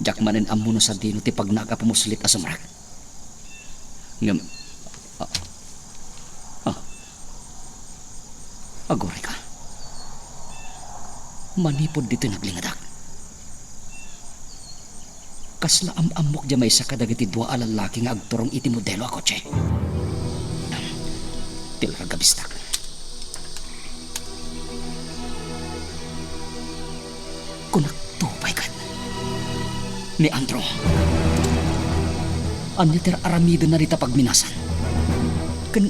Jakmanen amuno sa dino ti pagnaga pumuslit asamrak. Ngam. Agori ka. Manipod dito naglingadak. Kasla amok dya may sa kadagiti dua alalaki nga agturong iti modelo ako, che. Tilaragabistak. Kunaktupay ka. Ni Andro. Anya tira aramido na rita pagminasan. Kan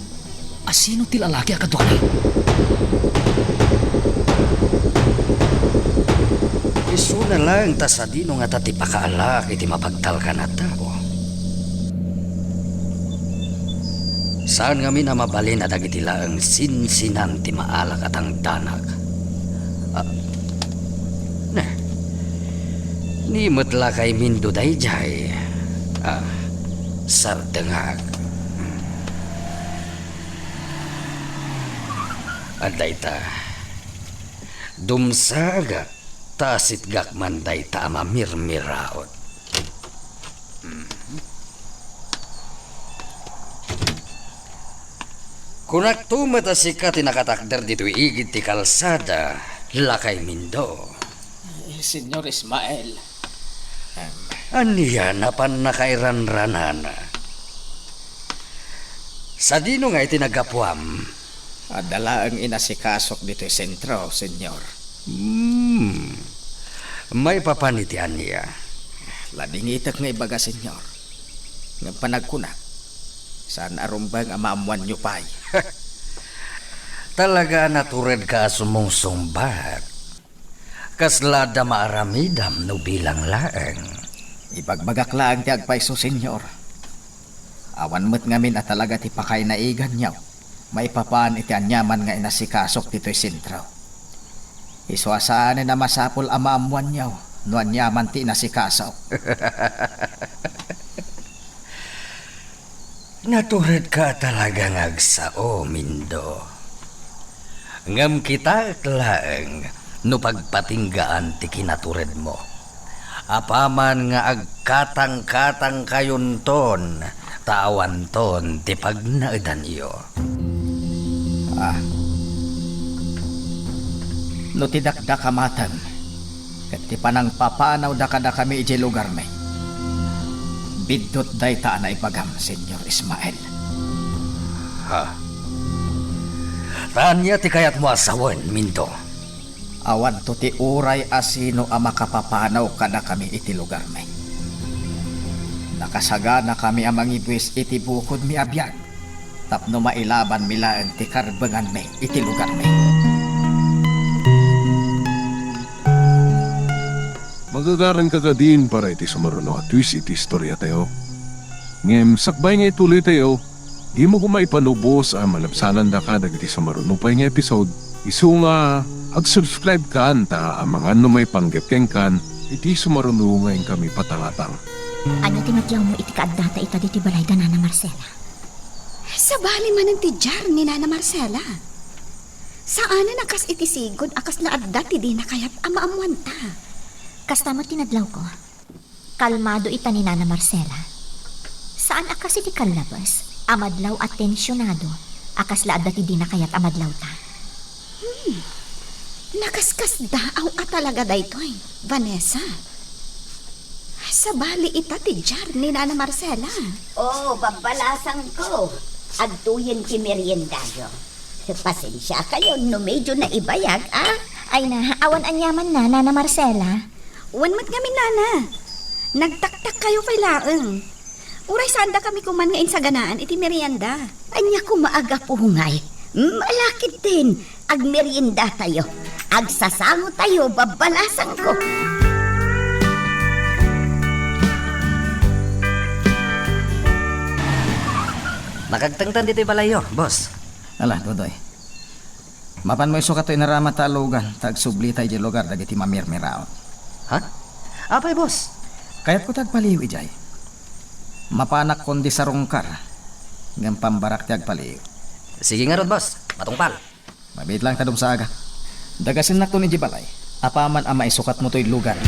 asino ti lalaki akadwani? Isu na lang ta sa dino nga tati pakaalak iti mapagtal ka na tao. Saan nga min mabalin na dagiti laang sinsinan ti maalak at ang danak. Ni mutla kay mindo dayjay. Sardengag. Aday ta. Dumsaga. Tasit gakman day ta mamirmiraot. Kunak tumata sikat tinakatakder dito igit ti kalsada. Lakay mindo. Senyor Ismael. Aniya na pan nakairanranana. Sa dino nga itinagapuam. Adala ang inasikasok dito sentro, senyor. May papanitian niya. Ladingitak nga ibaga, senyor. Nga panagkunak. Saan arumbang amaamuan nyo pa'y? Talaga natured ka sumungsumbat. Kaslada maaramidam no bilang laeng. Ibagbagaklaan ti agpaiso, senyor. Awan mo't ngamin at talaga ti pakay na igan niyaw. May papaan iti anyaman nga inasikasok dito'y sentro. Iswasaan na masapol amaamuan niyaw. No anyaman ti inasikasok. Natured ka talaga ngagsao, Mindo. Ngam kita laeng no pagpatinggaan ti kinatured mo. Apaman nga agkatang-katang kayon ton, tawan ton ti pagnaidan iyo. No tidakda kamatan, kat ti panang papanaw da kada kami iti lugar may. Bidot day ta na ipagam, Senyor Ismael. Tanya ti kayat mo asawan, Mindo. Awan to ti uray asino ang makapapanaw kada kami iti lugar may. Nakasaga na kami ang mangibwis iti bukod mi abiyag. Tapno mailaban milaan ti karbangan may iti lugar may. Magagaran ka din para iti sumaruno at twist iti istorya tayo. Ngem sakbay nga ituloy tayo, di mo kumaipanubos ang malapsanan da ka dagiti sumaruno pa nga episode. Isu nga ag-subscribe ka ta ang mga may panggapkeng kan iti sumaruno ngayon kami patangatang. Ano tinatyaw mo iti kaadata ita diti balay da Nana Marcela? Sa bali man ang tijar ni Nana Marcela. Saan na nakas iti sigod akas na adda ti di na kayat amaamuan ta. Kastama tinadlaw ko. Kalmado ita ni Nana Marcela. Saan akas iti kalabas? Amadlaw at tensyonado. Akas laad dati di na kayat amadlaw ta. Nakaskas daaw at talaga daytoy, Vanessa. Sa bali ita ti jar ni Nana Marcela. Oh, babalasang ko. Agtuyin ki meriendayo. Pasensya kayo, no medyo na ibayag, ah? Ay na, awan anyaman na, Nana Marcela. Wanmat kami, Nana. Nagtaktak kayo kay laeng. Uray sanda kami kuman ngayon sa ganaan iti merienda. Anya ko maaga po hungay. Malakit din. Ag merienda tayo. Ag sasango tayo, babalasang ko. Nakagtangtan dito'y balayo, boss. Ala, Dodoy. Mapan mo iso ka to'y narama talugan. Tagsubli tayo di lugar dagiti mamirmiraon. Ha? Apay, boss? Kaya't ko tagpaliw, ijay. Mapanak kundi sa rungkar. Ngam pambarak ti agpaliw. Sige nga rod, boss. Matungpal. Mabit lang tadong sa aga. Dagasin na to ni Jibalay. Apaman ang maisukat mo to'y lugar.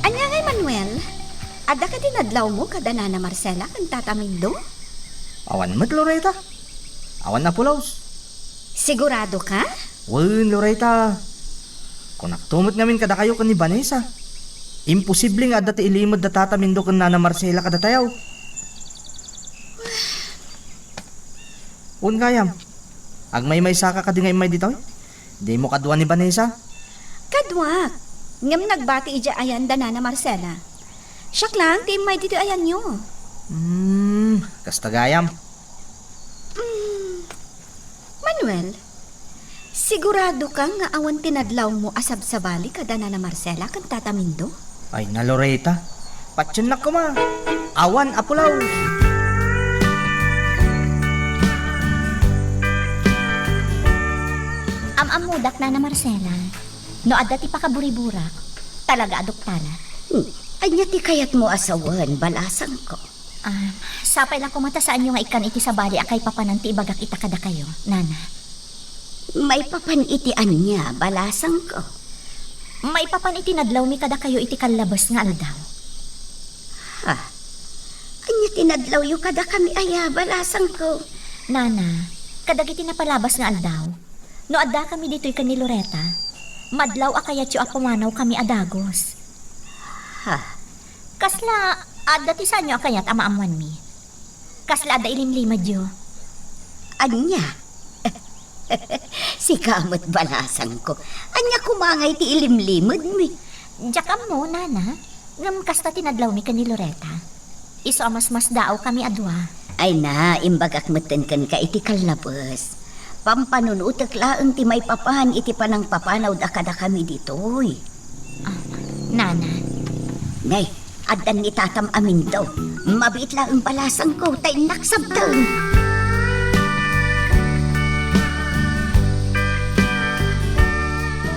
Anya ngay Manuel, ada ka dinadlaw mo kada Nana Marcela kan tatamindo? Awan mat, Loreta. Awan na pulaws. Sigurado ka? Wan, Loreta. Kung naktumot ngamin kada kayo kan ni Vanessa. Imposible nga dati ilimod da tatamindo kan Nana Marcela kada tayaw. Un kayam. Ag may saka ka di ngay may dito. Di mo kadwa ni Vanessa. Kadwa. Ngam nagbati ija ayan da Nana Marcela. Siyak lang, ti may dito ayan nyo. Kastagayam. Manuel, sigurado ka nga awan tinadlaw mo asab sa bali kada Nana Marcela kan tatamindo? Ay na, Loreta. Patsin na ko ma. Awan apulaw. Amamudak, Nana Marcela. No adda ti pakaburiburak. Talaga adoktana. Anya ti kayat mo asawan, balasang ko. Sapay lang kumata saan yung nga ikan iti sa bali akay papanan ti ibagak ita kada kayo, Nana. May papanitian niya, balasang ko. May papan iti nadlaw mi kada kayo iti kalabas nga aldaw. Ha? Anya tinadlaw yu kada kami aya, balasang ko. Nana, kadagiti napalabas nga aldaw. No adda kami dito'y kan ni Loreta. Madlaw akayat yu apamanaw kami adagos. Ha? Kasla, adda ti sanyo akayat amaamuan mi. Kasla adda ilimlimad yu. Anya? Si kamot balasang ko. Anya kumangay ti ilimlimod mi. Diyakam mo, Nana. Ngam kasta tinadlaw mi kan ni Loreta. Iso amas-mas daaw kami adwa. Ay na, imbagak meten kan ka iti kalabas. Pampanunutek laeng ti may papahan iti panang papanaw da kada kami ditoy. Nana. Ngay, adan ni tatam amin daw. Mabit laeng balasang ko, tay naksabtang.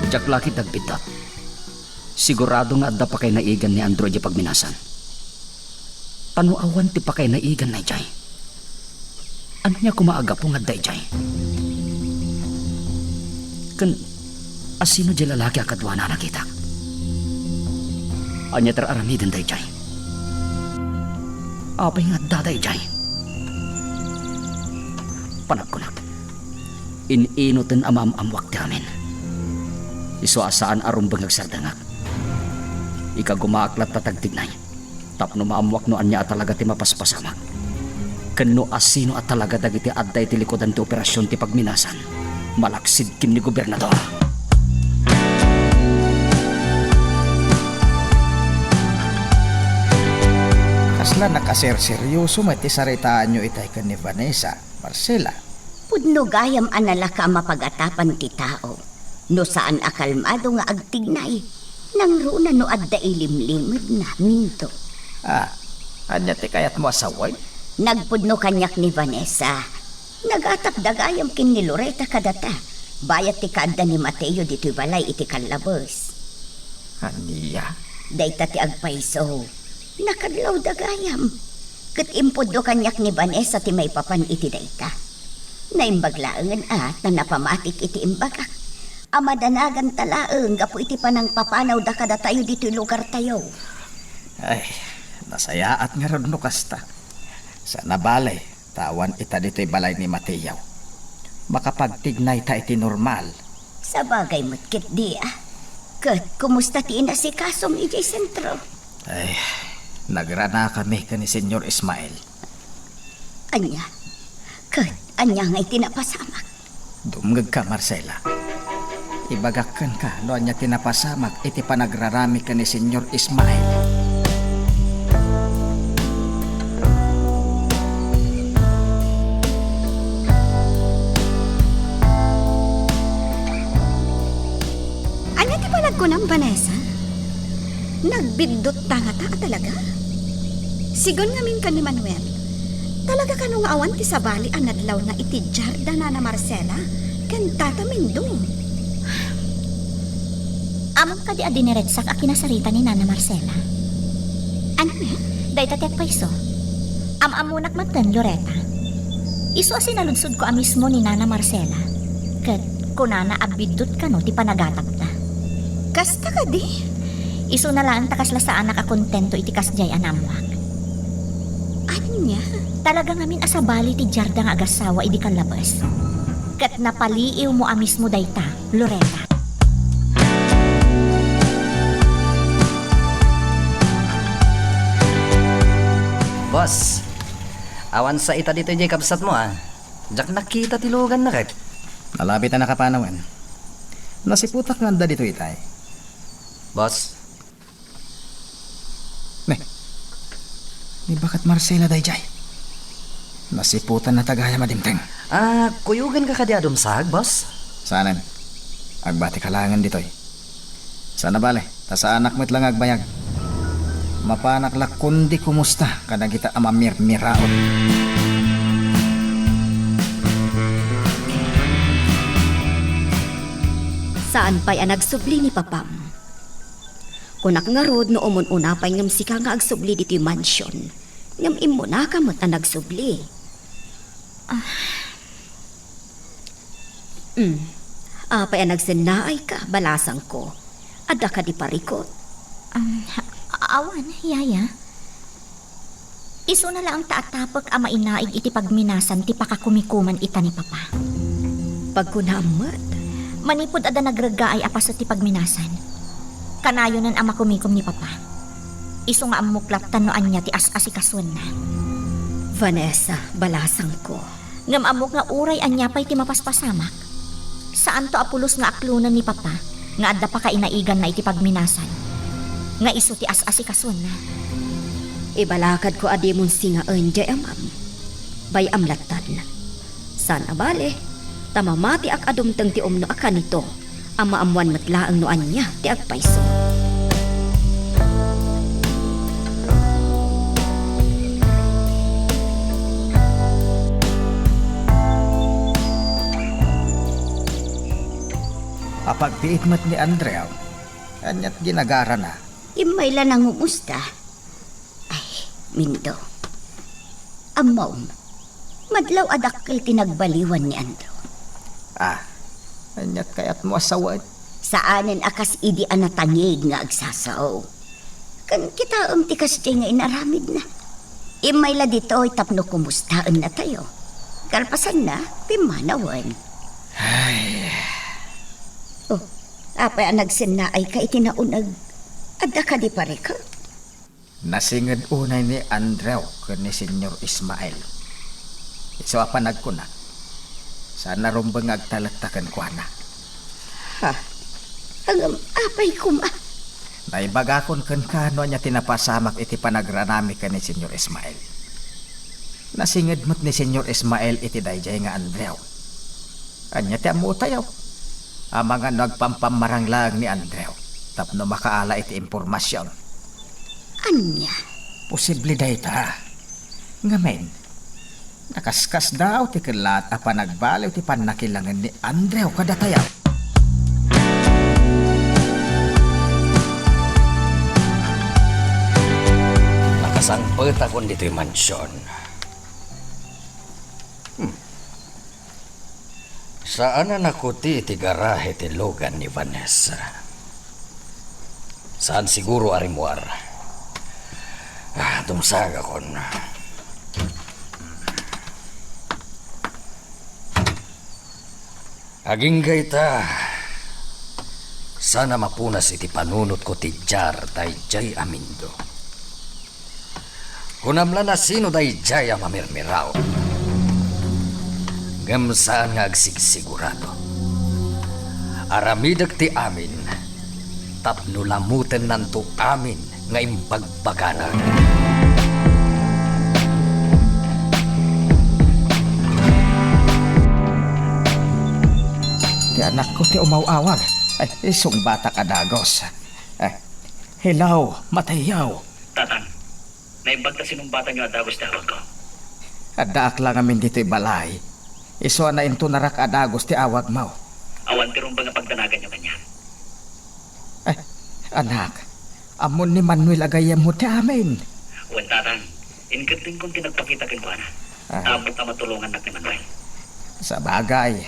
Jak laki dagbitat. Sigurado nga adda pa kay naigan ni Andro di pagminasan. Panuawan ti pa kay naigan na jay. Ano niya kumaaga po nga day jay? Kan asino di lalaki akadwa na nakita? Anya teraramidan day jay. Apay nga daday jay. Panagkunak. Ininutin amam-amwak ti amin. Isuasaan arum bangag sardangak. Ika gumaaklat tatagtignay. Tapno maamwak no anya at talaga ti mapaspasamak. Kano asino at talaga dagiti adday ti likodan ti operasyon ti pagminasan. Malaksid kim ni gobernador. Kasla nakaserseryoso mati saritaan nyo itay ka ni Vanessa, Marcela. Pudno gayam anala ka mapagatapan ti tao. No saan akalmado nga agtignay. Nang runa no adda ilimlimod na minto. Anya ti kayat mo asaway? Nagpudno kanyak ni Vanessa. Nagatap dagayam kin ni Loreta kadata. Bayat ti kaadda ni Mateo dito'y balay iti kalabos. Aniya? Dayta ti agpaiso. Nakadlaw dagayam. Kat impudno kanyak ni Vanessa ti may papan iti dayta. Naimbaglaangan at na napamatik iti imbagak. Amadanagan talaang gapo iti panang papanaw da kada tayo dito lugar tayo. Ay, nasayaat nga ron no kasta. Sa nabalay, tawan ita dito'y balay ni Mateo. Makapagtignay ta iti normal. Sa bagay matkit di Kat, kumusta ti na si Kasom iti sentro? Ay, nagrana kami ka ni Senyor Ismael. Anya, kat, anya nga'y tinapasamak. Dumngag ka, Marcela. Ibagakkan ka, no anya tinapasamak, iti panagrarami ka ni Senyor Ismael. Anya ti palag ko ng Vanessa? Nagbindot tanga ta talaga? Sigon ngamin ka ni Manuel. Talaga ka nung awan ti sabali ang nadlaw na iti Jarda na Marcela ken Tata Mindong. Amam ka di adiniretsak a kinasarita ni Nana Marcela. Ano na? Day tatet paiso. Amamunak matan, Loretta. Iso sinaludsod ko mismo ni Nana Marcela. Kat kunana abidot ka no ti panagatap ta. Kasta ka di? Iso na lang takasla sa anak a kontento iti kasjay anamwak. Anya? Talaga ngamin asabali ti Jarda nga agasawa idi kalabas. Kat napaliiw mo mismo dayta, Loretta. Boss, awan sa ita dito yung kabsat mo Jak nakita tilugan na kat. Nalapit na nakapanawan. Nasiputak nga da dito itay. Boss, Ni bakat Marcela dayjay. Nasiputan na tagaya madimteng. kuyugan ka kadi adumsag, boss? Sanan? Agbati kalangan ditoy. Sana bale, ta sa anak mo't lang agbayag. Mapanaklak kundi kumusta kada kita amamirmiraot. Saan pa'y nagsubli ni Papam? Kunak nga rod no umun-una pa'y ngam sika nga agsubli dito yung mansion. Ngam imo na ka mo't nagsubli. Pa'y nagsinaay ka, balasang ko. Ada ka di parikot. Awan, yaya. Iso na lang ang taatapag ama inaig iti pagminasan ti pakakumikuman ita ni Papa. Pagkunamat, Manipod ada nagraga ay apas ti pagminasan. Kanayonan ang makumikom ni Papa. Iso nga amuklat tanoan niya ti as-asikasun na. Vanessa, balasang ko. Ngam amok nga uray anya pa'y ti mapaspasamak. Saan to apulos nga aklunan ni Papa nga adda pa kainaigan na iti pagminasan. Nga iso ti as-asikasun na. Ibalakad ko adi mong singaan jay amam. Bay amlatan. Sana bale, tamamati ak adumtang ti umno akan nito. Ama amwan matlaang noan niya ti agpaiso. Apagpiit mat ni Andrea, anyat ginagara na. Imay lang ang umusta. Ay, Mindo. Amaw, madlaw adakkel tinagbaliwan ni Andrew. Anyat kayat mo asawan. Saanen akas idi anatangig nga agsasaw. Kan kita tikas di nga inaramid na. Imay la dito ay tapno kumustaan na tayo. Kalpasan na, pimanawan. Ay, Apay ang nagsin ay ka itinaunag. Adda ka di pare ka? nasingad unay ni Andrea ken ni Senyor Ismael. Iso apanag ko na. Sana rumbang agtalagtakan ko na. Hangam apay kuma. Naibagakon ken kano niya tinapasamak iti panagranami ka ni Senyor Ismael. Nasingad mo't ni Senyor Ismael iti dayjay nga Andrea. Anya ti amu tayo. Ang mga nagpampamarang lang ni Andrea. Tapno makaala iti impormasyon. Anya? Posible day ta. Ngamen, nakaskas daw ti kelat apa nagbaliw ti panakilangan ni Andrea kada tayaw. Nakasangpet akon dito yung mansyon. Saan na nakuti ti garahe ti Logan ni Vanessa? Saan siguro arimuar? Tumsaga kon. Aging gayta. Sana mapunas iti panunot ko ti jar dayjay amindo. Kunamla na sino dayjay ang mamirmiraw. Gamsaan nga agsigsigurado. Aramidag ti amin. Tapno lamuten nanto amin nga imbagbaganan. Ti anak ko ti umawawag. Ay, isong bata ka dagos. Hilaw, matayaw. Tatang, naibagta sinong bata niyo at agos tawag ko. Adaak lang amin dito'y balay. Iso na into narak adagos ti awag mo. Awan tirong ba nga pagtanagan niyo kanya? Anak, amon ni Manuel agayam mo ti amin. Wan tatang, ingating kong tinagpakita kin ko na. Abot ang matulungan nak ni Manuel. Sa bagay,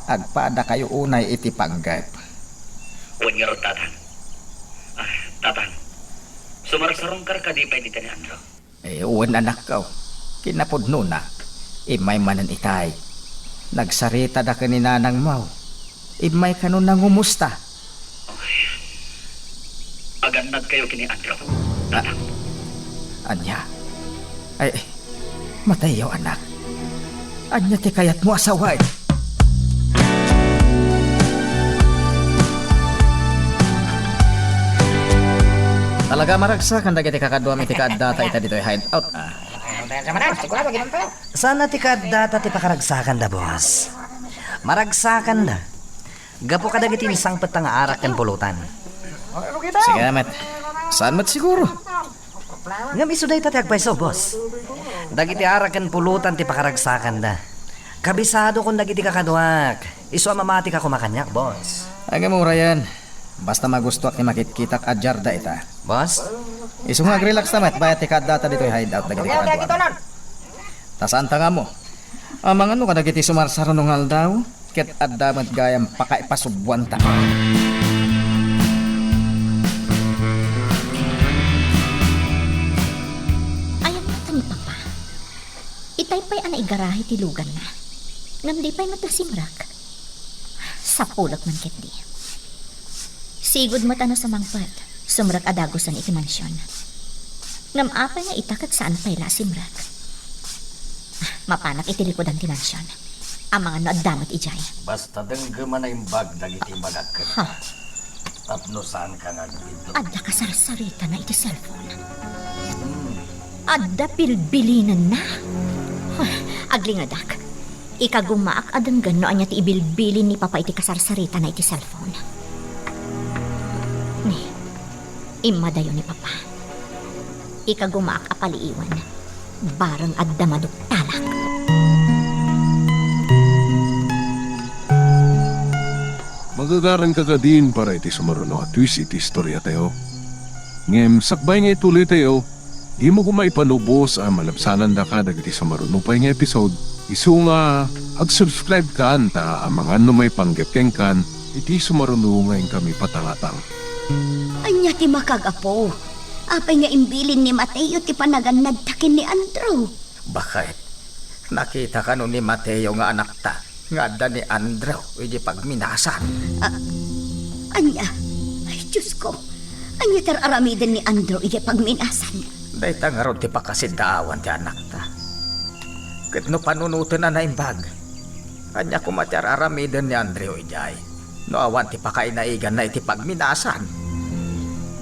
agpada kayo unay iti panggap. Wan nga ro tatang. Tatang, sumarsarong ka di pa dito ni Andro. Uwan anak ko. Kinapudno na. Imay manan itay. Nagsarita da ka ni nanang mo. Imay ka nun nangumusta. Agannad kayo kini Andro. Tatang. Anya. Ay, matayaw anak. Anya ti kayat mo asaway. Talaga maragsakan dagiti kakaduam iti kaddata ita dito'y hideout. Sana ti kaddata ti pakaragsakan da, boss. Maragsakan da. Gapo ka dagiti isang petang arak kan pulutan. Sige, Met. Saan mat siguro? Ngam iso day tati agpaiso, boss. Dagiti arak kan pulutan ti pakaragsakan da. Kabisado kung dagiti kakaduak. Iso mamati ka kumakanyak, boss. Ay mura yan. Basta magustuak ni makitkitak adjar da ita. Boss? Iso nga relax na, Met. Bayat ti kaddata dito'y hideout dagiti kakaduam. Tasaan ta nga mo. Amang ano ka dagiti sumarsaro nung haldaw? Ket addamat gayam pakaipasubwan ta. Ayaw na ni Papa. Itay pa'y anay garahe ti lugan na. Ngam di pa'y matasimrak. Sa pulak man ket di. Sigud mo tano sa mangpat. Sumrak adagosan iti mansyon. Ngam apay nga itakat saan pa'y lasimrak. Mapanak iti likodan ti mansyon. Ang mga naadamat ijay. Basta denggaman na imbag dagiti magagkat. Tapno saan ka nga dito? Adda kasarsarita na iti cellphone. Adda pilbilinan na. Aglingadak. Ikagumaak adang gano anya ti ibilbilin ni Papa iti kasarsarita na iti cellphone. Ni, imadayo ni Papa. Ikagumaak apaliiwan. Barang adda maduktalak. Magagaran ka din para iti sumaruno at twist iti istorya tayo. Ngem, sakbay nga ituloy tayo, di mo kumaipanubos ang malabsanan da ka dagiti sumaruno pa nga episode. Isu nga, ag-subscribe ka ta ang mga may panggapkeng kan, iti sumaruno ngayon kami patangatang. Anya ti makagapo. Apay nga imbilin ni Mateo ti panaganad takin ni Andrew. Bakit? Nakita ka nun ni Mateo nga anak ta. Nga da ni Andrew, hindi pagminasan. Anya? Ay, Diyos ko. Anya tar aramiden ni Andrew iti pagminasan. Day ta nga ron ti pakasidaawan ti anak ta. Kat no panunutin na naimbag. Anya kumatyar aramiden ni Andrew ijay. No awan ti pakainaigan na iti pagminasan.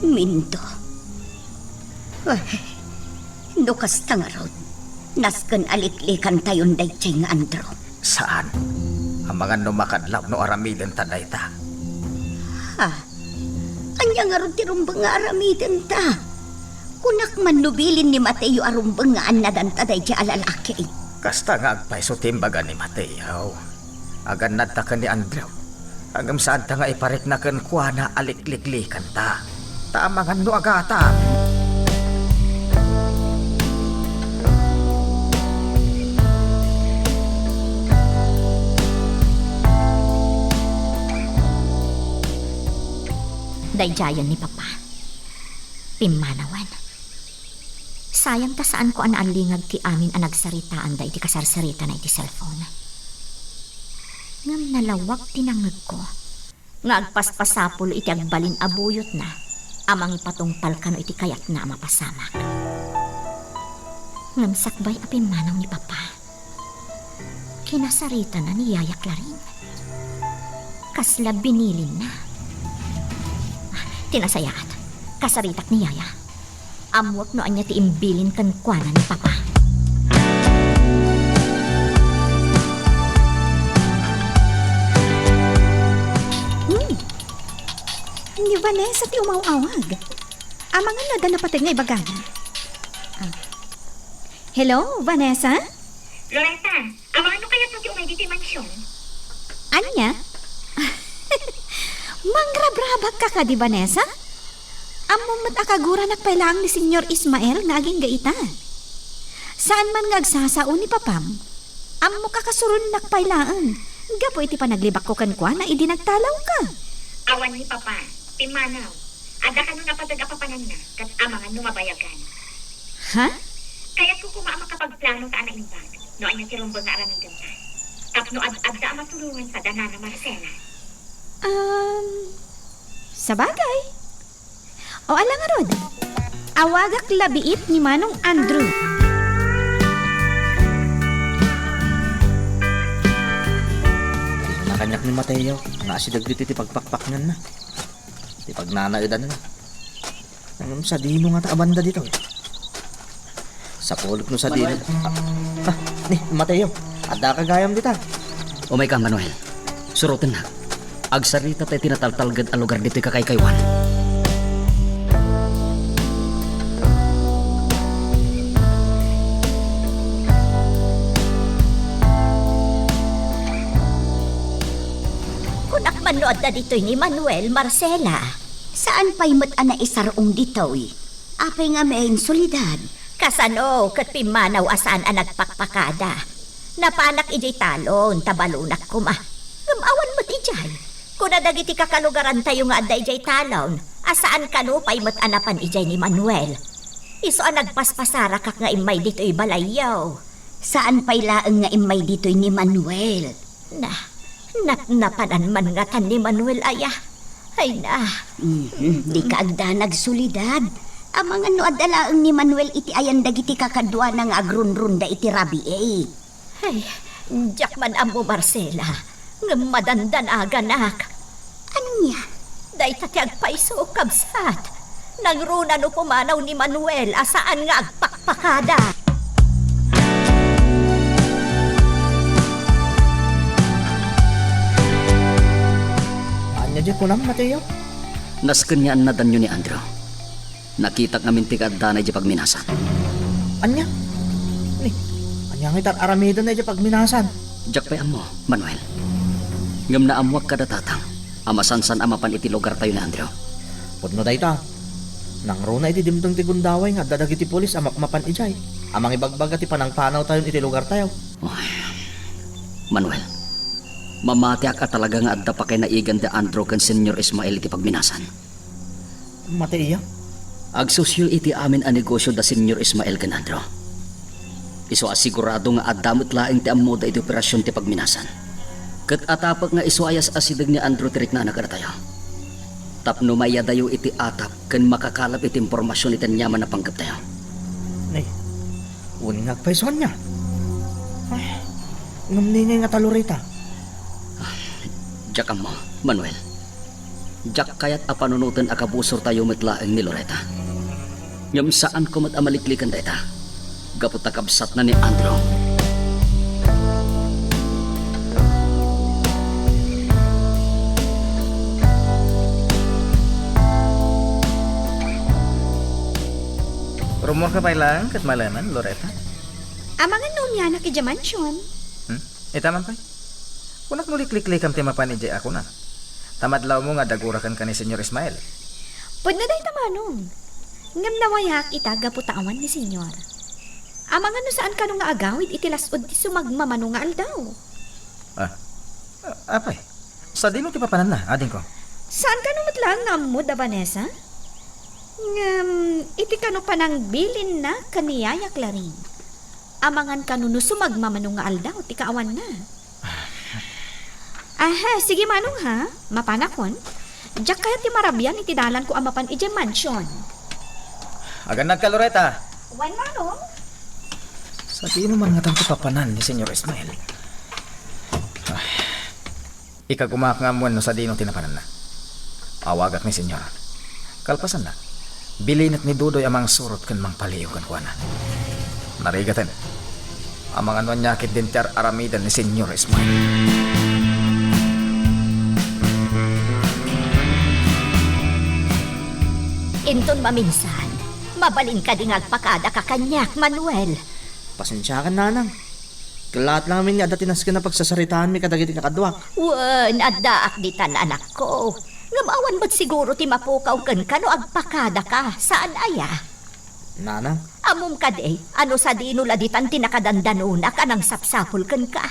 Mindo. Ay, no kasta nga ron. Nasken aliklikan tayon day chay nga Andrew. Saan? Ang mga numakadlaw no aramiden ta day ta. Ha? Anya nga ron ti rumbang nga aramiden ta. Kunak man nubilin ni Mateo arumbang nga anadan ta day chay alalaki. Kasta nga agpaiso timbaga ni Mateo. Agan nadta ka ni Andrew. Hanggang saan ta nga iparik na kan kuha na alikliklikan ta. Taamangan no agata. Dayjayan ni Papa. Pimanawan. Sayang ta saan ko anaalingag ti amin ang nagsaritaan da iti kasarsarita na iti cellphone. Ngam nalawag tinangag ko. Nga agpaspasapul iti agbalin abuyot na amang ipatungpal kano iti kayat na mapasamak. Ngam sakbay apimanaw ni Papa. Kinasarita na ni Yaya Clarin. Kasla binilin na. Tinasayaat. Kasaritak ni Yaya. Amwak no anya ti imbilin kan kuana ni Papa. Ni Vanessa ti umawawag. Amangan na da napatid nga ibagana. Hello, Vanessa? Loretta, ano kaya pati umay dito mansyon? Anya? Mangrabrabag ka ka di Vanessa? Among akagura nagpailang ni Senyor Ismael nga aging gaita. Saan man ngagsasao ni Papam? Amo kakasurun nakpailaan. Gapo iti panaglibak ko kankwa na idi nagtalaw ka. Awan ni Papa, pimanaw. Ada ka nung napatag-apapanan na, kat amangan nung mabayagan. Ha? Kaya ko kumaama kapag plano ta na imbag, no ay natirumbang nga aramigan ta. Tapno ad-adda matulungan sa dana na Marcela. Sabagay. O alang arod, awagak labiit ni Manong Andrew. Nakanyak ni Mateo. Naasidag dito iti pagpakpaknan na. Iti pagnanaidan na. Ang sa dino nga taabanda dito. Sa pulot no sa dino. Ni Mateo. Ada ka gayam dita. Umay ka, Manuel. Surutin na. Agsarita tayo tinataltalgad ang lugar dito'y kakaykaywan. Kunak manood na dito'y ni Manuel, Marcela. Saan pa'y mat-ana isarong dito'y? Apay nga may insulidad. Kasano, kat pimanaw asaan ang nagpakpakada. Napanak ijay talon, tabalunak ko ma. Ngamawan mo't ijay. Kung nadagiti kakalugaran tayo nga aday ijay talon, asaan kano pa'y mat-anapan ijay ni Manuel. Iso ang nagpaspasara kak nga imay dito'y balayaw. Saan pa'y laang nga imay dito'y ni Manuel? Napanan man nga tan ni Manuel aya. Ay na. Di ka agda nagsulidad. Amang ano adalaang ni Manuel iti ayan dagiti kakadwa ng agrunrunda iti rabi eh. Ay, diyak man amo Marcela. Nga madandan aganak. Ano niya? Day tati agpaiso kabsat. Nangruna no pumanaw ni Manuel asaan nga agpakpakada. Anya di ko nam Mateo. Naskanyaan na danyo ni Andrew. Nakita nga mintikad danay di pagminasan. Anya? Ni. Anya nga itar aramidan na di pagminasan. Diyak pa mo, Manuel. Ngam na amwag kada tatang. Amasansan amapan iti lugar tayo ni Andrew. Pudno da ita. Nang runa iti dimtong ti gundaway nga dadag iti polis amakmapan ijay. Amang ibagbaga ti panangpanaw tayo iti lugar tayo. Manuel, mamatiak at talaga nga adda pa kay naigan de Andrew kan Senyor Ismael iti pagminasan. Mateo? Agsusyo iti amin a negosyo da Senyor Ismael kan Andrew. Iso asigurado nga adamot laing ti ammo da iti operasyon ti pagminasan. Kat atapak nga iso ayas asidag ni Andrew tirik na nagada tayo. Tapno mayadayo iti atap kan makakalap iti impormasyon iti nyaman na panggap tayo. Nay, uni nga paison niya. Ay, ngamningay nga talurita. Diyak mo, Manuel. Diyak kayat apanunutan akabusor tayo matlaeng ni Loretta. Ngam saan ko matamaliklikan da ita. Gapot akabsat na ni Andrew. Rumor ka pa ilang kat malaman, Loretta? Amangan no niya na kidya mansyon. Taman pa. Kunak mo liklik-lik ang timapan ijay ako na. Tamadlaw mo nga dagurakan ka ni Senyor Ismael. Pwede na day tamanong. Ngam nawayak itaga putawan ni Senyor. Amangan no saan ka no nga agawid itilasod ti sumagmamano nga aldaw. Apay, sa dino ti papanan na, ading ko. Saan ka naman lang nga mo da, Vanessa? Iti kano pa nang bilin na kaniyaya Claring. Amangan kanuno sumagmamanong nga aldaw, ti kaawan na. Aha, sige manong ha, mapanakon. Diyak kaya ti marabyan iti dalan ko amapan ije mansion. Aganad ka, Loretta. Wan manong? Sa di naman nga tanto papanan ni Senyor Ismael. Ika kumakangamuan no sa di no tinapanan na. Awagak ni Senyor. Kalpasan na. Bilinat ni Dudoy amang surot kan mang paliw kan kuana. Narigatan. Amang anuan nyakit din tiar aramidan ni Senyor Ismael. Inton maminsan, mabalin ka ding agpakada ka kanyak, Manuel. Pasensya ka, nanang. Kalat lang amin nga dati nas ka na pagsasaritaan mi kadagiti kakadwak. Wan, addaak di tan anak ko. Ngamawan ba't siguro ti mapukaw kan kano agpakada ka? Saan aya? Nanang, Amom ka de, ano sa dinula ditan tinakadandanuna ka nang sapsapul kan ka?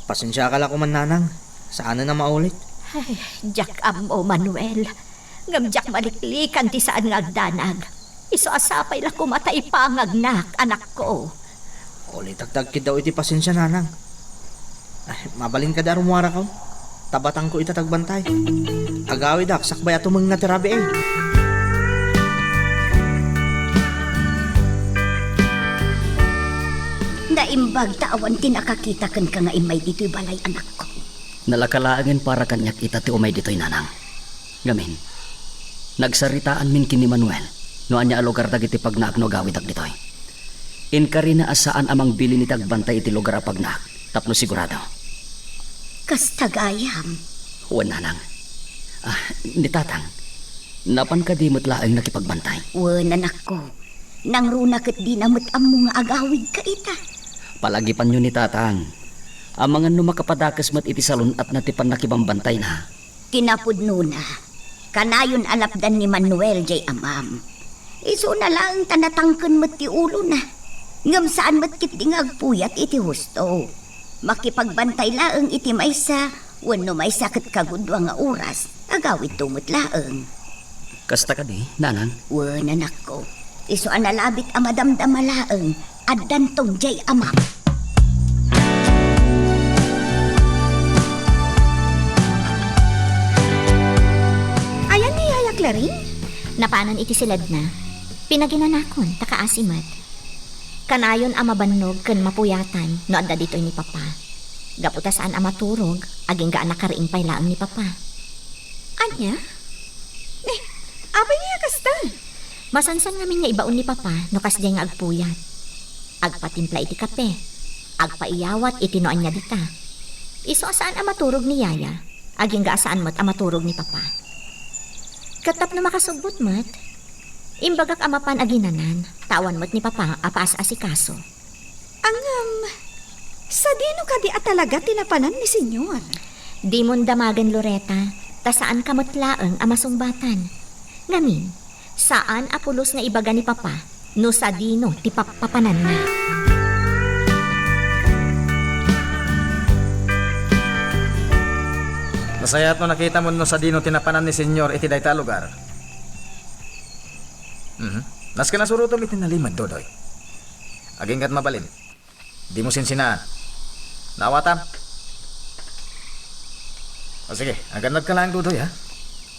pasensya ka lang kuman, nanang. Saan na maulit? Ay, jak amo, Manuel. Ngamjak maliklikan ti saan nga agdanag. Iso asapay la kumatay pangagnak, anak ko. Ulit tagtag kid daw iti pasensya, nanang. Ay, mabalin ka da rumwara ka. Tabatang ko itatagbantay. Agawid ak, sakbay ato mga tirabi eh. Naimbag taawan tinakakita kan ka nga imay dito'y balay anak ko. Nalakalaangin para kanyak ita ti umay dito'y nanang. Ngamin, nagsaritaan min kini Manuel, no anya alugar dagiti pagnaak no gawid ak dito'y. Inkari na asaan amang bilin iti agbantay iti lugar a pagnaak, tapno sigurado. Kas tagayam. Wan nanang. Ni tatang, napan ka di mo't laeng nakipagbantay. Wan anak ko. Nang runa kat di namot ang mga agawid ka ita. Palagipan nyo ni tatang. Amangan no makapadakas mat iti salon at natipan nakibambantay na. Kinapudno na. Kanayon alapdan ni Manuel jay amam. Iso na lang tanatangken mat ti ulo na. Ngam saan mat kit di agpuyat iti husto. Makipagbantay laeng iti maysa, wenno may sakit kagudwa nga oras, agawid tumot laeng. Kasta ka di, nanang? Wan anak ko. Iso analabit a madamdama laeng, addan tong jay amam. Ayan ni Yaya Claring? Napanan iti silad na. Pinaginanakon, takaasimat. Kanayon amabannog ken mapuyatan no adda ditoy ni Papa. Gaputa saan amaturog, aging gaan nakariing paylaang ni Papa. Anya? Abay niya kasta. Masansan ngamin nga ibaon ni Papa no kasdi nga agpuyat. Agpatimpla iti kape. Agpaiyawat iti noan niya dita. Iso saan amaturog ni Yaya, aging gaasaan mo't amaturog ni Papa. Katap na makasubbot mo't, imbagak amapan aginanan, tawan mo't ni Papa apaas asikaso. Sa dino ka di talaga tinapanan ni Senyor? Di mon damagan, Loretta, ta saan kamot laeng amasumbatan. Ngamin, saan apulos nga ibaga ni Papa, no sa dino ti papapanan na. Masayat no nakita mo no sa dino tinapanan ni Senyor iti dayta lugar. Nas ka nasurutom iti nalimad, Dodoy. Aging kat mabalin. Di mo sinsinaan. Nawatam. O sige, agad ka lang, Dodoy, ha?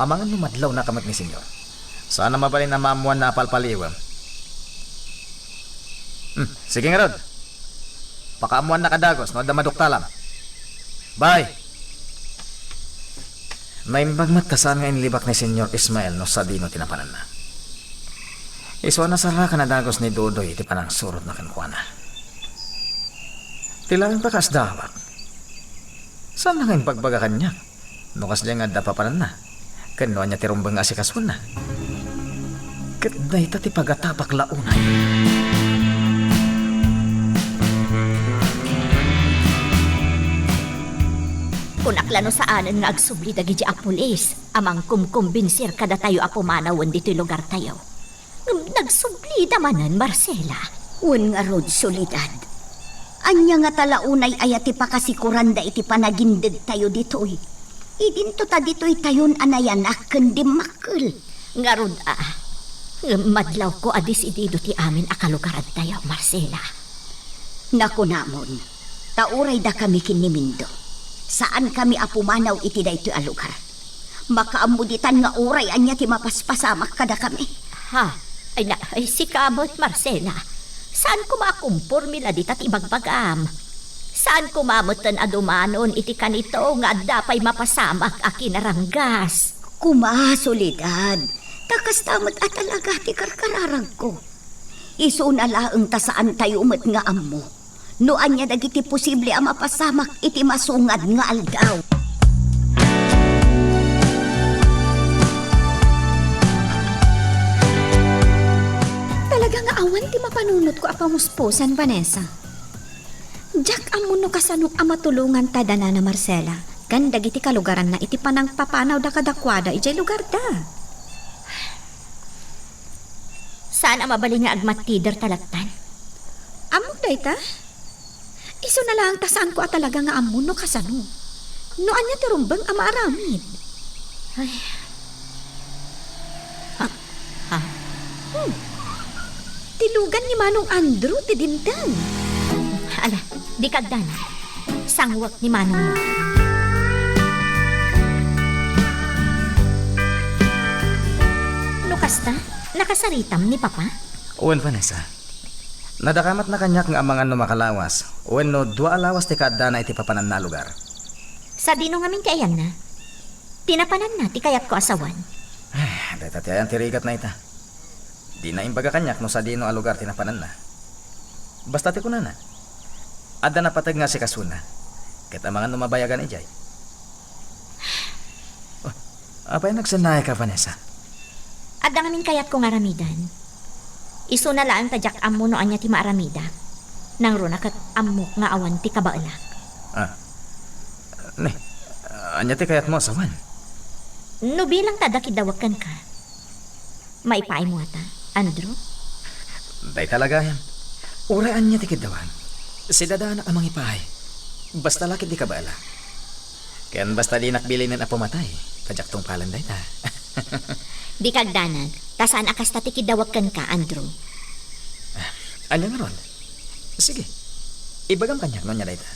Amangan lumadlaw na kamat ni Senyor. Sana mabalin na mamuan na apalpaliwam. Sige nga, Rod. Pakaamuan na kadagos, no? Damaduktalam. Bye! May bagmat kasaan nga inilibak ni Senyor Ismael no sa dino tinapanan na. Iswa na sara ka na dagos ni Dodoy iti panang surot na kankwana. Tilang pa kas dawak. Saan na ngayon pagbagakan niya? Nukas niya nga dapapanan na. Kano niya tirumbang asikasun na. Katday tati pagatapak launay. Kunaklano saanan nga agsubli dagi a pulis, amang kumkumbinsir kada tayo apumanawan dito'y lugar tayo. Nagsubli damanan, Marcela. Un nga rod solidad. Anya nga talaunay ayati pa kasikuran da iti panagindig tayo ditoy. Idinto ta dito'y tayon anayanak kundi makul. Ngarud madlaw ko adis idido ti amin akalugaran tayo, Marcela. Naku namon, tauray da kami kinimindo. Saan kami apumanaw iti daytoy a lugar? Makaamuditan nga uray anya ti mapaspasamak kada kami. Ay si kamot, Marcela. Saan ko makumpor mila ditat ibagbagam? Saan ko mamutan adumanon iti kanito nga dapay mapasamak a kinaranggas? Kumasolidad. Takas tamot at talaga ti karkararag ko. Iso na laeng ta saan tayo umat nga amo. Noan niya dagiti posible ang mapasamak iti masungad nga aldaw. Talaga nga awan ti mapanunot ko apamusposan, Vanessa. Jack amuno kasanok ang matulungan ta dana na Marcela. Kan dagiti kalugaran na iti panang papanaw da kadakwada ijay lugar da. Saan ang mabali nga agmatider talatan? Amok day ta? Iso na lang ta saan ko at talaga nga amuno kasano. Noan niya tirumbang ama aramid. Tilugan ni Manong Andrew ti dindan. Ala, di kagdan. Sangwak ni Manong mo. Lukas ta? Nakasaritam ni Papa? Uwan, Vanessa. Nadakamat na kanyak nga amangan no makalawas. Uwan no, 2 alawas ti kaadda na iti papanan na lugar. Sa dino ngamin kayan na. Tinapanan na ti kayat ko asawan. Dahil tatiayan tirigat na ita. Di na imbaga kanyak no sa dino a lugar tinapanan na. Basta ti kuna na. Adda na patag nga si Kasuna. Kita amangan no mabayagan ijay. Apay nagsanay ka, Vanessa? Adda ngamin kayat ko nga ramidan. Iso na lang tadyak amo no anya ti maaramida. Nang runa kat amok nga awan ti kabaalak. Anya ti kayat mo asawan? No bilang tadakidawakan ka. Maipaay mo ata, Andrew? Day talaga yan. Uray anya ti kidawan. Si dadaanak amang ipahay. Basta lakit di kabaala. Ken basta di nakbili nin apumatay. Tadyak tong palan day ta. Di kagdanag, tasaan akas tatikidawakan ka, Andrew. Anya nga ron? Sige. Ibagam kanyak no niya day ta.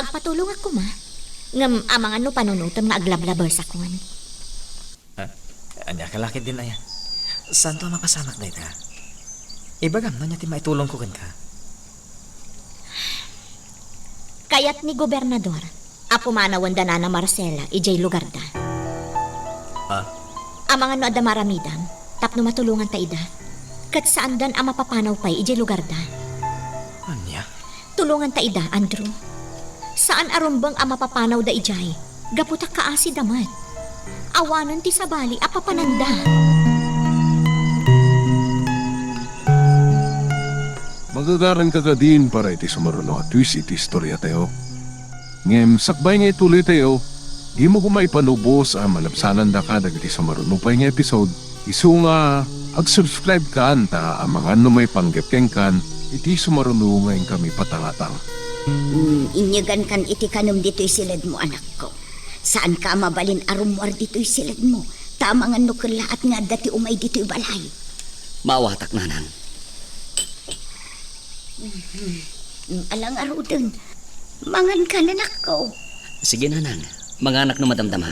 Agpatulong ako ma. Ngam amang ano panunutom nga aglablabar sa kuwan. Anya kalakit din ayan. Saan to makasamak day ta? Ibagam no niya ti maitulong ko ka. Kayat ni Gobernador, apumanawan da na Marcela, ijay lugar da. Amang ano ada maramidam, tapno matulungan ta ida. Kat saan dan ang mapapanaw pa'y ijay lugar da. Anya? Tulungan ta ida, Andrew. Saan arumbang ang mapapanaw da ijay? Gaputak kaasi damat. Awanan ti sabali apapananda. Magagaran ka ka din para iti sumaruno at twist iti istorya tayo. Ngem, sakbay nga ituloy tayo, di mo kumay panubos ang malapsanan da ka dagiti sumaruno pa nga episode. Isu nga, ag-subscribe ka anta ang mga ano may panggepkeng kan, iti sumaruno ngayon kami patangatang. Inyagan kan iti kanum dito'y silid mo, anak ko. Saan ka mabalin arumwar dito'y silid mo? Tamangan no kalaat nga dati umay dito'y balay. Maawatak nanan. Alang arudon. Mangan ka na, anak ko. Sige nanan, mga anak na madamdama.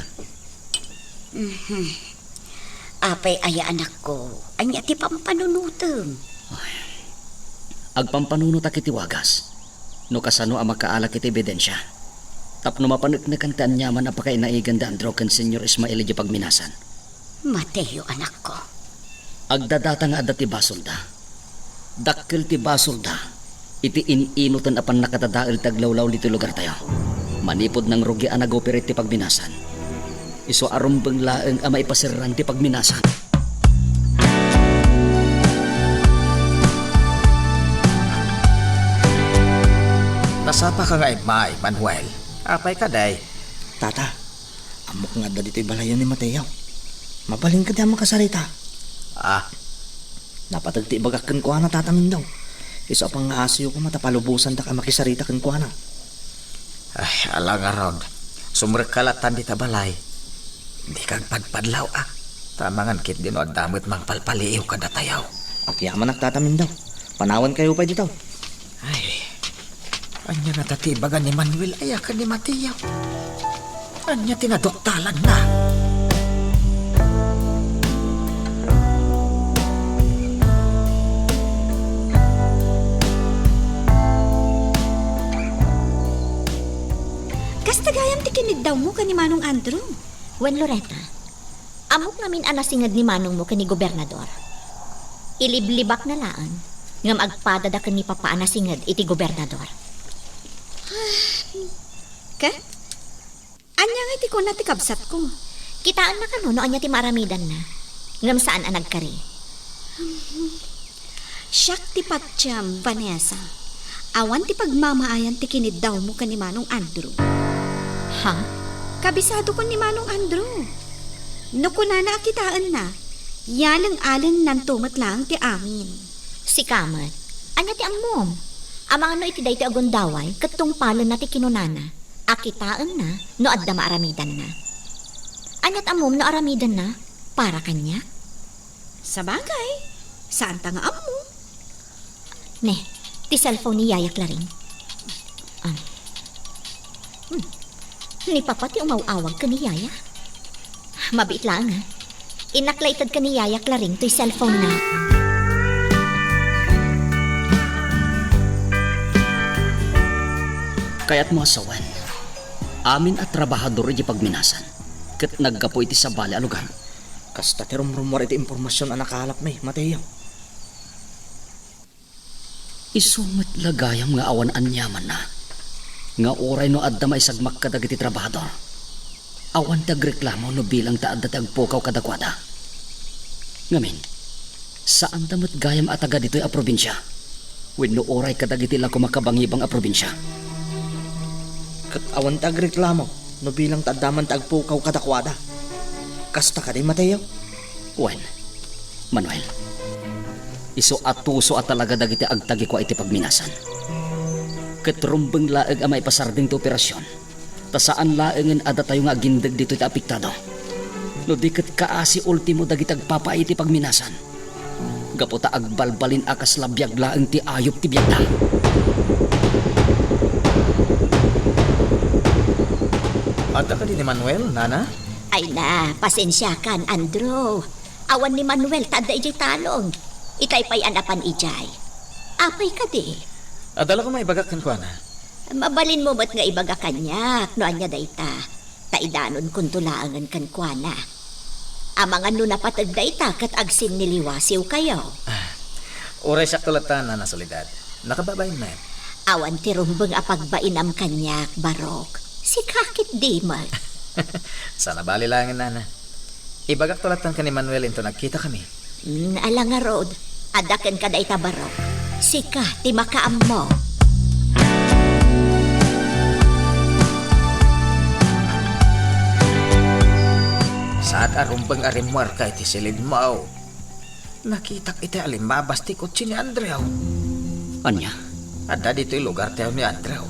Apay aya, anak ko. Anya ti pampanunutom. Agpampanunot akiti wagas. No kasano ang makaalak iti ebidensya. Tapno mapanagnakan ti anyaman apakainaigan da Andro kan Senyor Ismael iti pagminasan. Mateo, anak ko. Agdadata nga adda ti basolda. Dakkel ti basolda. Iti ininutan apan nakatadael taglawlaw dito lugar tayo. Manipod ng rugi ang nag-operate ti pagminasan. Iso arumbang laeng ang maipasiran ti pagminasan. Nasapa ka nga imay, Manuel. Apay ka day. Tata, amok nga da dito'y balayan ni Mateo. Mabaling ka di ang makasarita. Napatagti bagak kan kuha na tatamin daw. Isa pang asiyo ko matapalubusan ta ka makisarita kan kuha na. Ay, alang arod. sumrekalatan di tabalay. Di kag pagpadlaw Tamangan kit din o damot mang palpaliiw kada tayaw. Akyaman nagtatamin daw. Panawan kayo pa dito. Ay, anya natatibagan ni Manuel ayakan ni Mateo. Anya tinadoktalan na. Kastagayam tikinig daw mo ka ni Manong Andrew. Wen Loretta, amok namin anasingad ni manong mo kani gobernador. Iliblibak na laan, ngam agpadada kani papa anasingad iti gobernador. Ka? Anya nga iti ko na ti kabsat ko. Kitaan na kano no anya ti maramidan na. Ngam saan anag kari. Siyak ti patsyam, Vanessa. Awan ti pagmamaayan ti kinid daw mo ka ni Manong Andrew. Ha? Kabisado ko ni Manong Andrew. No kunana kitaan na, yalang-alan nan tumat lang ti amin. Si Kamat, anya ti ammom. Amang ano iti day ti agundaway, katong palon na ti kinunana. Akitaan na, no adda maaramidan na. Anyat ammom no aramidan na, para kanya. Sa bagay, saan ta nga amo? Ne, ti cellphone ni Yaya Claring. Ni Papa ti umawawag ka ni Yaya. Mabit lang Inaklaytad ka ni Yaya Claring to'y cellphone na. Kaya't mo asawan. Amin at trabahador iti pagminasan. Kat naggapo iti sa bali alugan. Kasta ti rumrumor iti impormasyon ang nakalap may, Mateo. Isumit lagayam nga awan anyaman na. Nga oray no adda maisagmak kadag iti trabahador. Awan tagreklamo no bilang taadda tagpukaw kadakwada. Ngamin, saan tamot gayam ataga dito'y a probinsya? When no oray kadag iti lang kumakabangibang a probinsya. Kat awan tagreklamo no bilang tadaman tagpukaw kadakwada. Kasta ka din, Mateo. Wen, Manuel, iso atuso at talaga dagiti agtagi ko iti pagminasan. Katrumbeng laeg a may pasarding ti operasyon. Ta saan laengen ada tayo nga gindag dito iti apektado. No di ket kaasi ultimo dagiti agpapaiti pagminasan. Gaputa agbalbalin akas labiyag laeng ti ayop ti biyagda. Ada ka din ni Manuel, Nana? Ay na, pasensya kan, Andrew. Awan ni Manuel, tada ijay talong. Itay pa'y anapan ijay. Apay ka di. Adala ko may bagak kan ko, Ana. Mabalin mo ba't nga ibaga kanyak, no anya dayta. Taidanon kung tulaangan kan kuana. Amang ano napatag dayta, kat agsim niliwasiw kayo. Oray siya tulatan, Nana Soledad. Nakababay na. Awan tirumbang apagbainam kanyak, Barok. Si kakit di man. Sana bali langin, Nana. Ibagak tulatan ka ni Manuel into nagkita kami. Ala nga, Rod. Adakan ka dayta, Barok. Sika, ti makaam mo. Saat arumbang arimwar ka iti silid mo. Nakitak iti alimabas ti kutsi ni Andrew. Anya? Ada dito'y lugar tayo ni Andrew.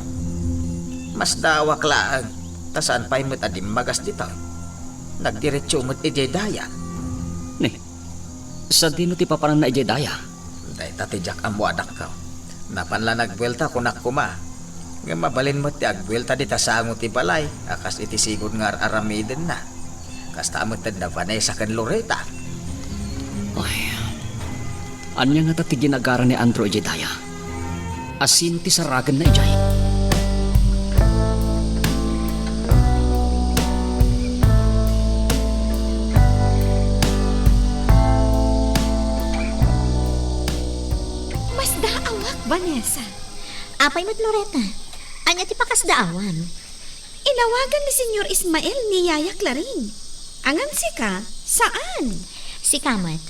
Mas dawak laang. Tasaan pa'y mo't adim magas dito. Nagdiretso mo't ijay daya. Ne, sa dino ti papanan na ijay daya? Day tatijak ang buwadak ka. Napanla nagbuelta kunak kuma. Nga mabalin mo't ti agbuelta di tasango ti balay. Akas iti sigod nga aramiden na. Kasta mo't na Vanessa kan Loretta. Ay, anya nga ti ginagara ni Andrew ijay daya? Asin ti saragan na ijay? Vanessa, Apay mo't Loretta, anya ti pakasdaawan. inawagan ni Senyor Ismael ni Yaya Claring. Angan sika, saan? Si Kamat,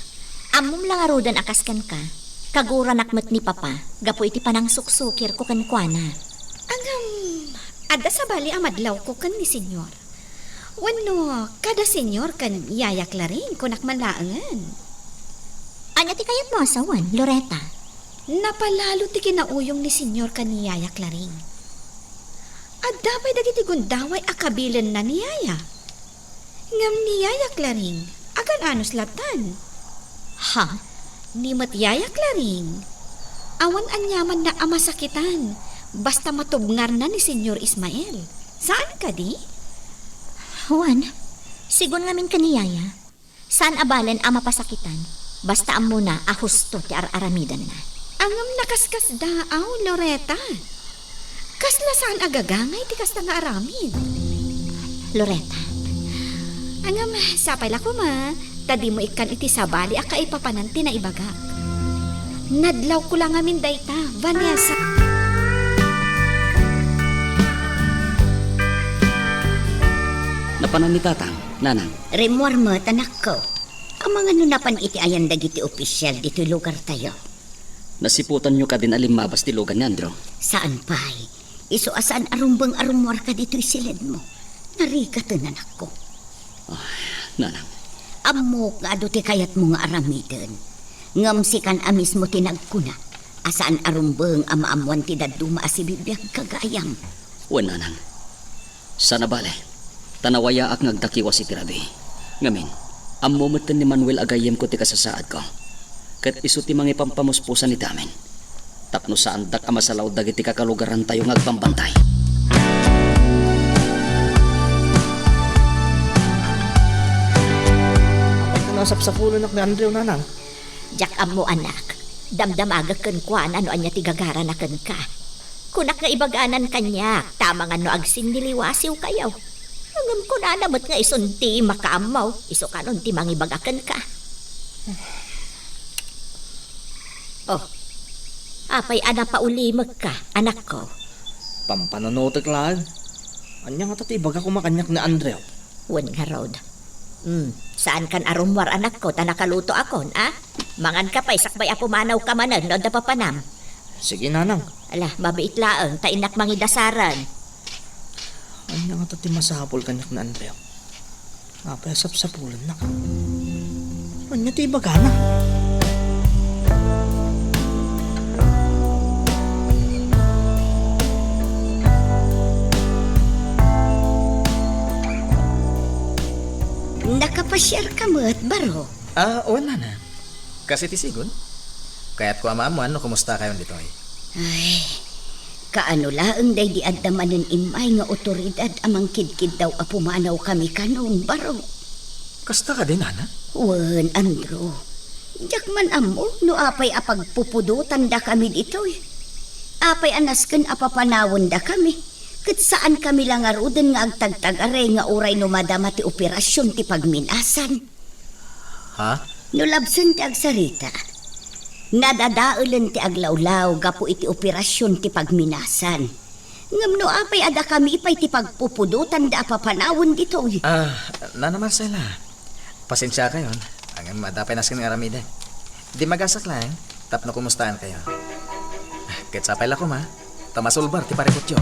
amom lang arudan akaskan ka. Kaguran akmat ni Papa, gapo iti panang suksukir ko kan kuana. Angam, ada sa bali amadlaw ko kan ni Senyor. Wano, kada Senyor kan Yaya Claring kunak manlaangan. Anya ti kayat mo asawan, Loretta? Napalalo ti kinauyong ni Senyor kan ni Yaya Claring. At dapat dagiti gundaway akabilan na niyaya. Ngam niyaya klaring, agan anos latan. Ha? Ni matyaya klaring. Awan anyaman na amasakitan, basta matubngar na ni Senyor Ismael. Saan ka di? Juan, sigon ngamin kaniyaya. Saan abalan ama pasakitan? Basta amo na ahusto ti aramidan na. Angam nakaskas daaw, Loreta. Kasla saan agagangay ti kas nga aramid. Loreta, Angam, sapay la ko ma. Tadi mo ikan iti sabali aka ipapananti na ibagak. Nadlaw ko lang amin dayta, Vanessa. Napanan ni tatang, nanang. Remuar mo, tanak ko. Ang mga nunapan iti ayan dagiti opisyal dito lugar tayo. Nasiputan nyo ka din alimabas ti lugan ni Andro. Saan pa'y? Iso asaan arumbang arumwar ka dito isilid mo. Narikatan anak ko. Nanang, Amok nga ado ti kayat mo nga aramidan. Ngamsikan amis mo tinagkuna. Asaan arumbang amaamuan ti daduma asibibiyag kagayam. wan nanang. Sana bale, tanawaya ak ngagdakiwas iti rabi. Ngamin, ammo meten ni Manuel agayem ko ti kasasaad ko. Kat iso ti mga pampamuspusan ni damin. Tapno saan dak amasalaw dagiti kakalugaran tayo ngagpambantay. Nasap sa pulo nak ni Andrew, nanang. jak amo anak. Damdamaga ken kuan ano anya ti gagara na ken ka. Kunak nga ibaganan kanya, tama nga no agsin niliwasiw kayaw. Hangam ko na namat nga isunti makaamaw, iso kanon ti mangibagakan ka. Oh, apay ana pa ulimag ka, anak ko. Pampanonotek lang. Anya nga tati baga kumakanyak ni Andrew. Wen nga rod. Saan kan arumwar anak ko, tanakaluto akon, ah? Mangan ka pa'y sakbay apo manaw ka manan, no da papanam. Sige, nanang. Ala, mabait laang, tainak mangidasaran. Anya nga tati masapol kanyak ni Andrew. Apay sap-sapulan na ka. Anya ti baga na. Nakapasyar ka mo at baro. Wala na. Kasi tisigon. Kaya't ko amamuan no kumusta kayo dito ay. Ay, kaano laang day di adamanin imay nga otoridad amang kidkid daw apumanaw kami kanon baro. Kasta ka din, Ana? Wan, Andrew. Diyak man amo, no apay apagpupudutan da kami dito eh. Apay anasken apapanawon da kami. Kat saan kami lang aruden nga agtagtagare nga uray no madama ti operasyon ti pagminasan. Ha? No labsan ti agsarita. Nadadaulen ti aglawlaw gapo iti operasyon ti pagminasan. Ngam no apay ada kami ipay ti pagpupudutan da apapanawon dito eh. Nana Marcela. Pasensya kayo. Ang madapay naskin ng aramida. Di magasak lang. Tapno kumustahan kayo. Ketsapay la ko ma. Tamasulbar ti parikutyo.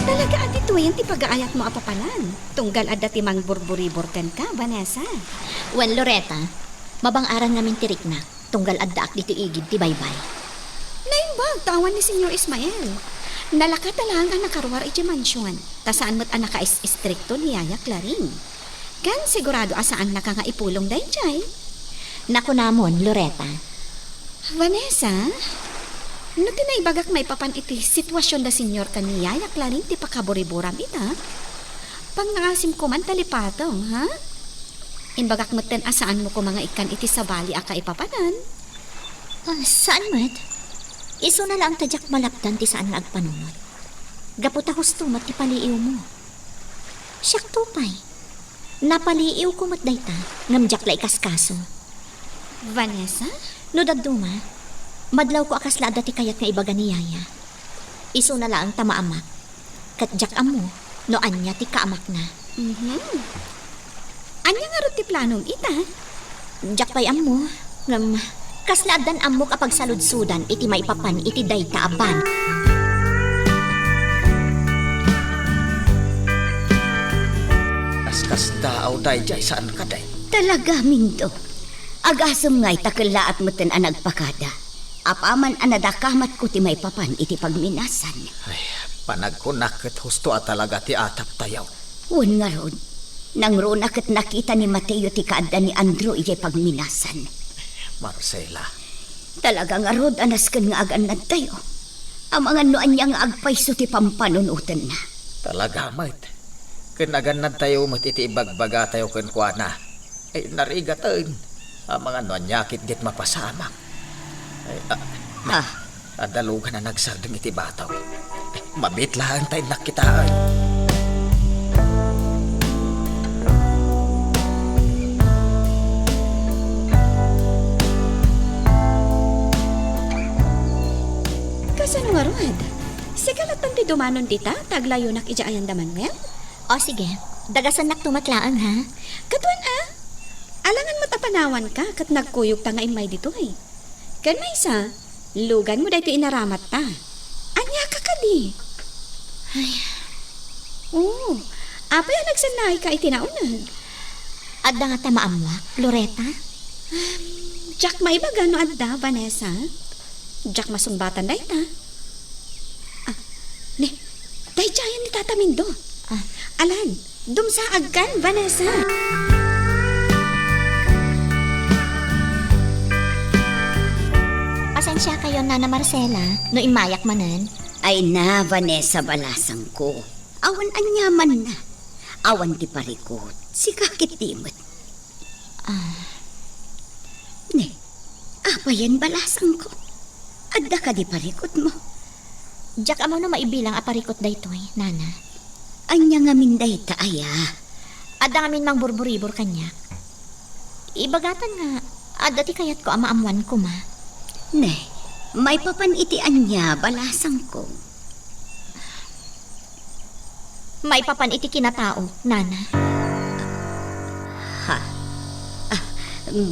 Talaga adito yan ti pag-aayat mo apapanan. Tunggal adda ti mang burburiborkan ka, Vanessa. Wen Loreta, mabang aran namin tirik na, tunggal addaak dito igid ti baybay. Naimbag, tawan ni Senyor Ismael. Nalakat na lang ang nakarwar iti mansyon. Tasaan mo't ang naka-istrikto ni Yaya Claring. Kan sigurado asaan na ka nga ipulong day jay. Naku namon, Loreta. Vanessa, no tinaibagak may papan iti sitwasyon da Senyor ka ni Yaya Claring ti pakaburiburam ita. Pangangasim ko man talipatong, ha? Inbagak mo't ten asaan mo ko mga ikan iti sabali aka ipapanan. Saan mo't? Iso na lang tadyak malapdan ti saan nga agpanunod. Gaputa husto mat ti paliiw mo. Siyak tupay. Napaliiw ko mat dayta, ngamjak la ikaskaso. Vanessa? No daduma, madlaw ko akas laada ti kayat nga ibaga ni Yaya. Iso na lang tamaamak. Katjak amo, no anya ti kaamak na. Anya nga ro ti planong ita? Jak pay amo, ngam kasladan amo kapag saludsudan iti maipapan iti dayta aban. Kaskas daaw day jay saan ka day? Talaga, Mindo. Agasom nga'y takalaat mo tan ang nagpakada. Apaman anadakamat ko ti may papan iti pagminasan. Ay, panagkunak ket husto at talaga ti atap tayaw. Wan nga ron, nang ron ket nakita ni Mateo ti kaadda ni Andrew iti pagminasan. Marcela, Talaga nga rod anas ken nga aganad tayo. Ang mga noan niya nga agpayso ti pampanunutan na. talaga mat. Kinaganad tayo mat iti ibagbaga tayo kenkwana. Ay narigatan. Ang mga nonyakit git mapasamak. Ay, adalugan na nagsardeng iti bataw. Ay, mabitlahan tayo nakitaan. Kasano nga rod? Sigalatan ti dumanon dita, taglayo nak ijaayan daman mel? O sige, dagasan nak tumatlaan ha. Katuan alangan mo tapanawan ka kat nagkuyog ta nga imay dito eh. Kan may isa, lugan mo dahito inaramat ta. Anya ka kadi. Ay. Oh, apa yung nagsanay ka itinaunag? Adda nga ta maamwak, Loretta. Jack may baga no adda, Vanessa? Jack masungbatan dahi ta. Dahi jayan ni Tata Mindo. Alan, dumsaag kan, Vanessa. Pasensya kayo, Nana Marcela, no imayak manan. Ay na, Vanessa, balasang ko. Awan anyaman na. Awan ti parikot. Si kakitimot. Ne, apa yan balasang ko? Adda ka di parikot mo. Jack amo no maibilang aparikot daytoy, Nana. Anya nga minday ta aya. Adda ngamin mang burburibor kanya. Ibagatan nga, adda ti kayat ko amaamuan ko ma. Ne, may papan iti anya balasang ko. May papan iti kinatao, Nana.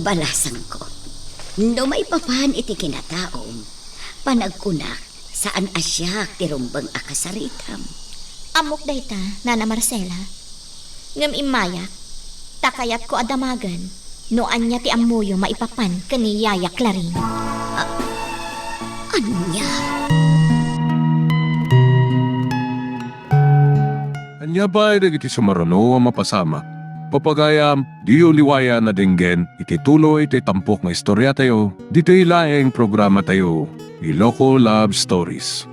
Balasang ko. No may papan iti kinataom. Panagkunak saan asyak ti rumbang akasaritam. Amok dayta, Nana Marcela. Ngam imayak, takayat ko adamagan, no anya ti amuyo maipapan kani Yaya Clarin. Anya? Anya ba ay iti sumarano ang mapasama? Papagayam, di uliwaya na dinggen, iti tuloy iti tampok nga istorya tayo, dito ilaeng programa tayo, Iloko Love Stories.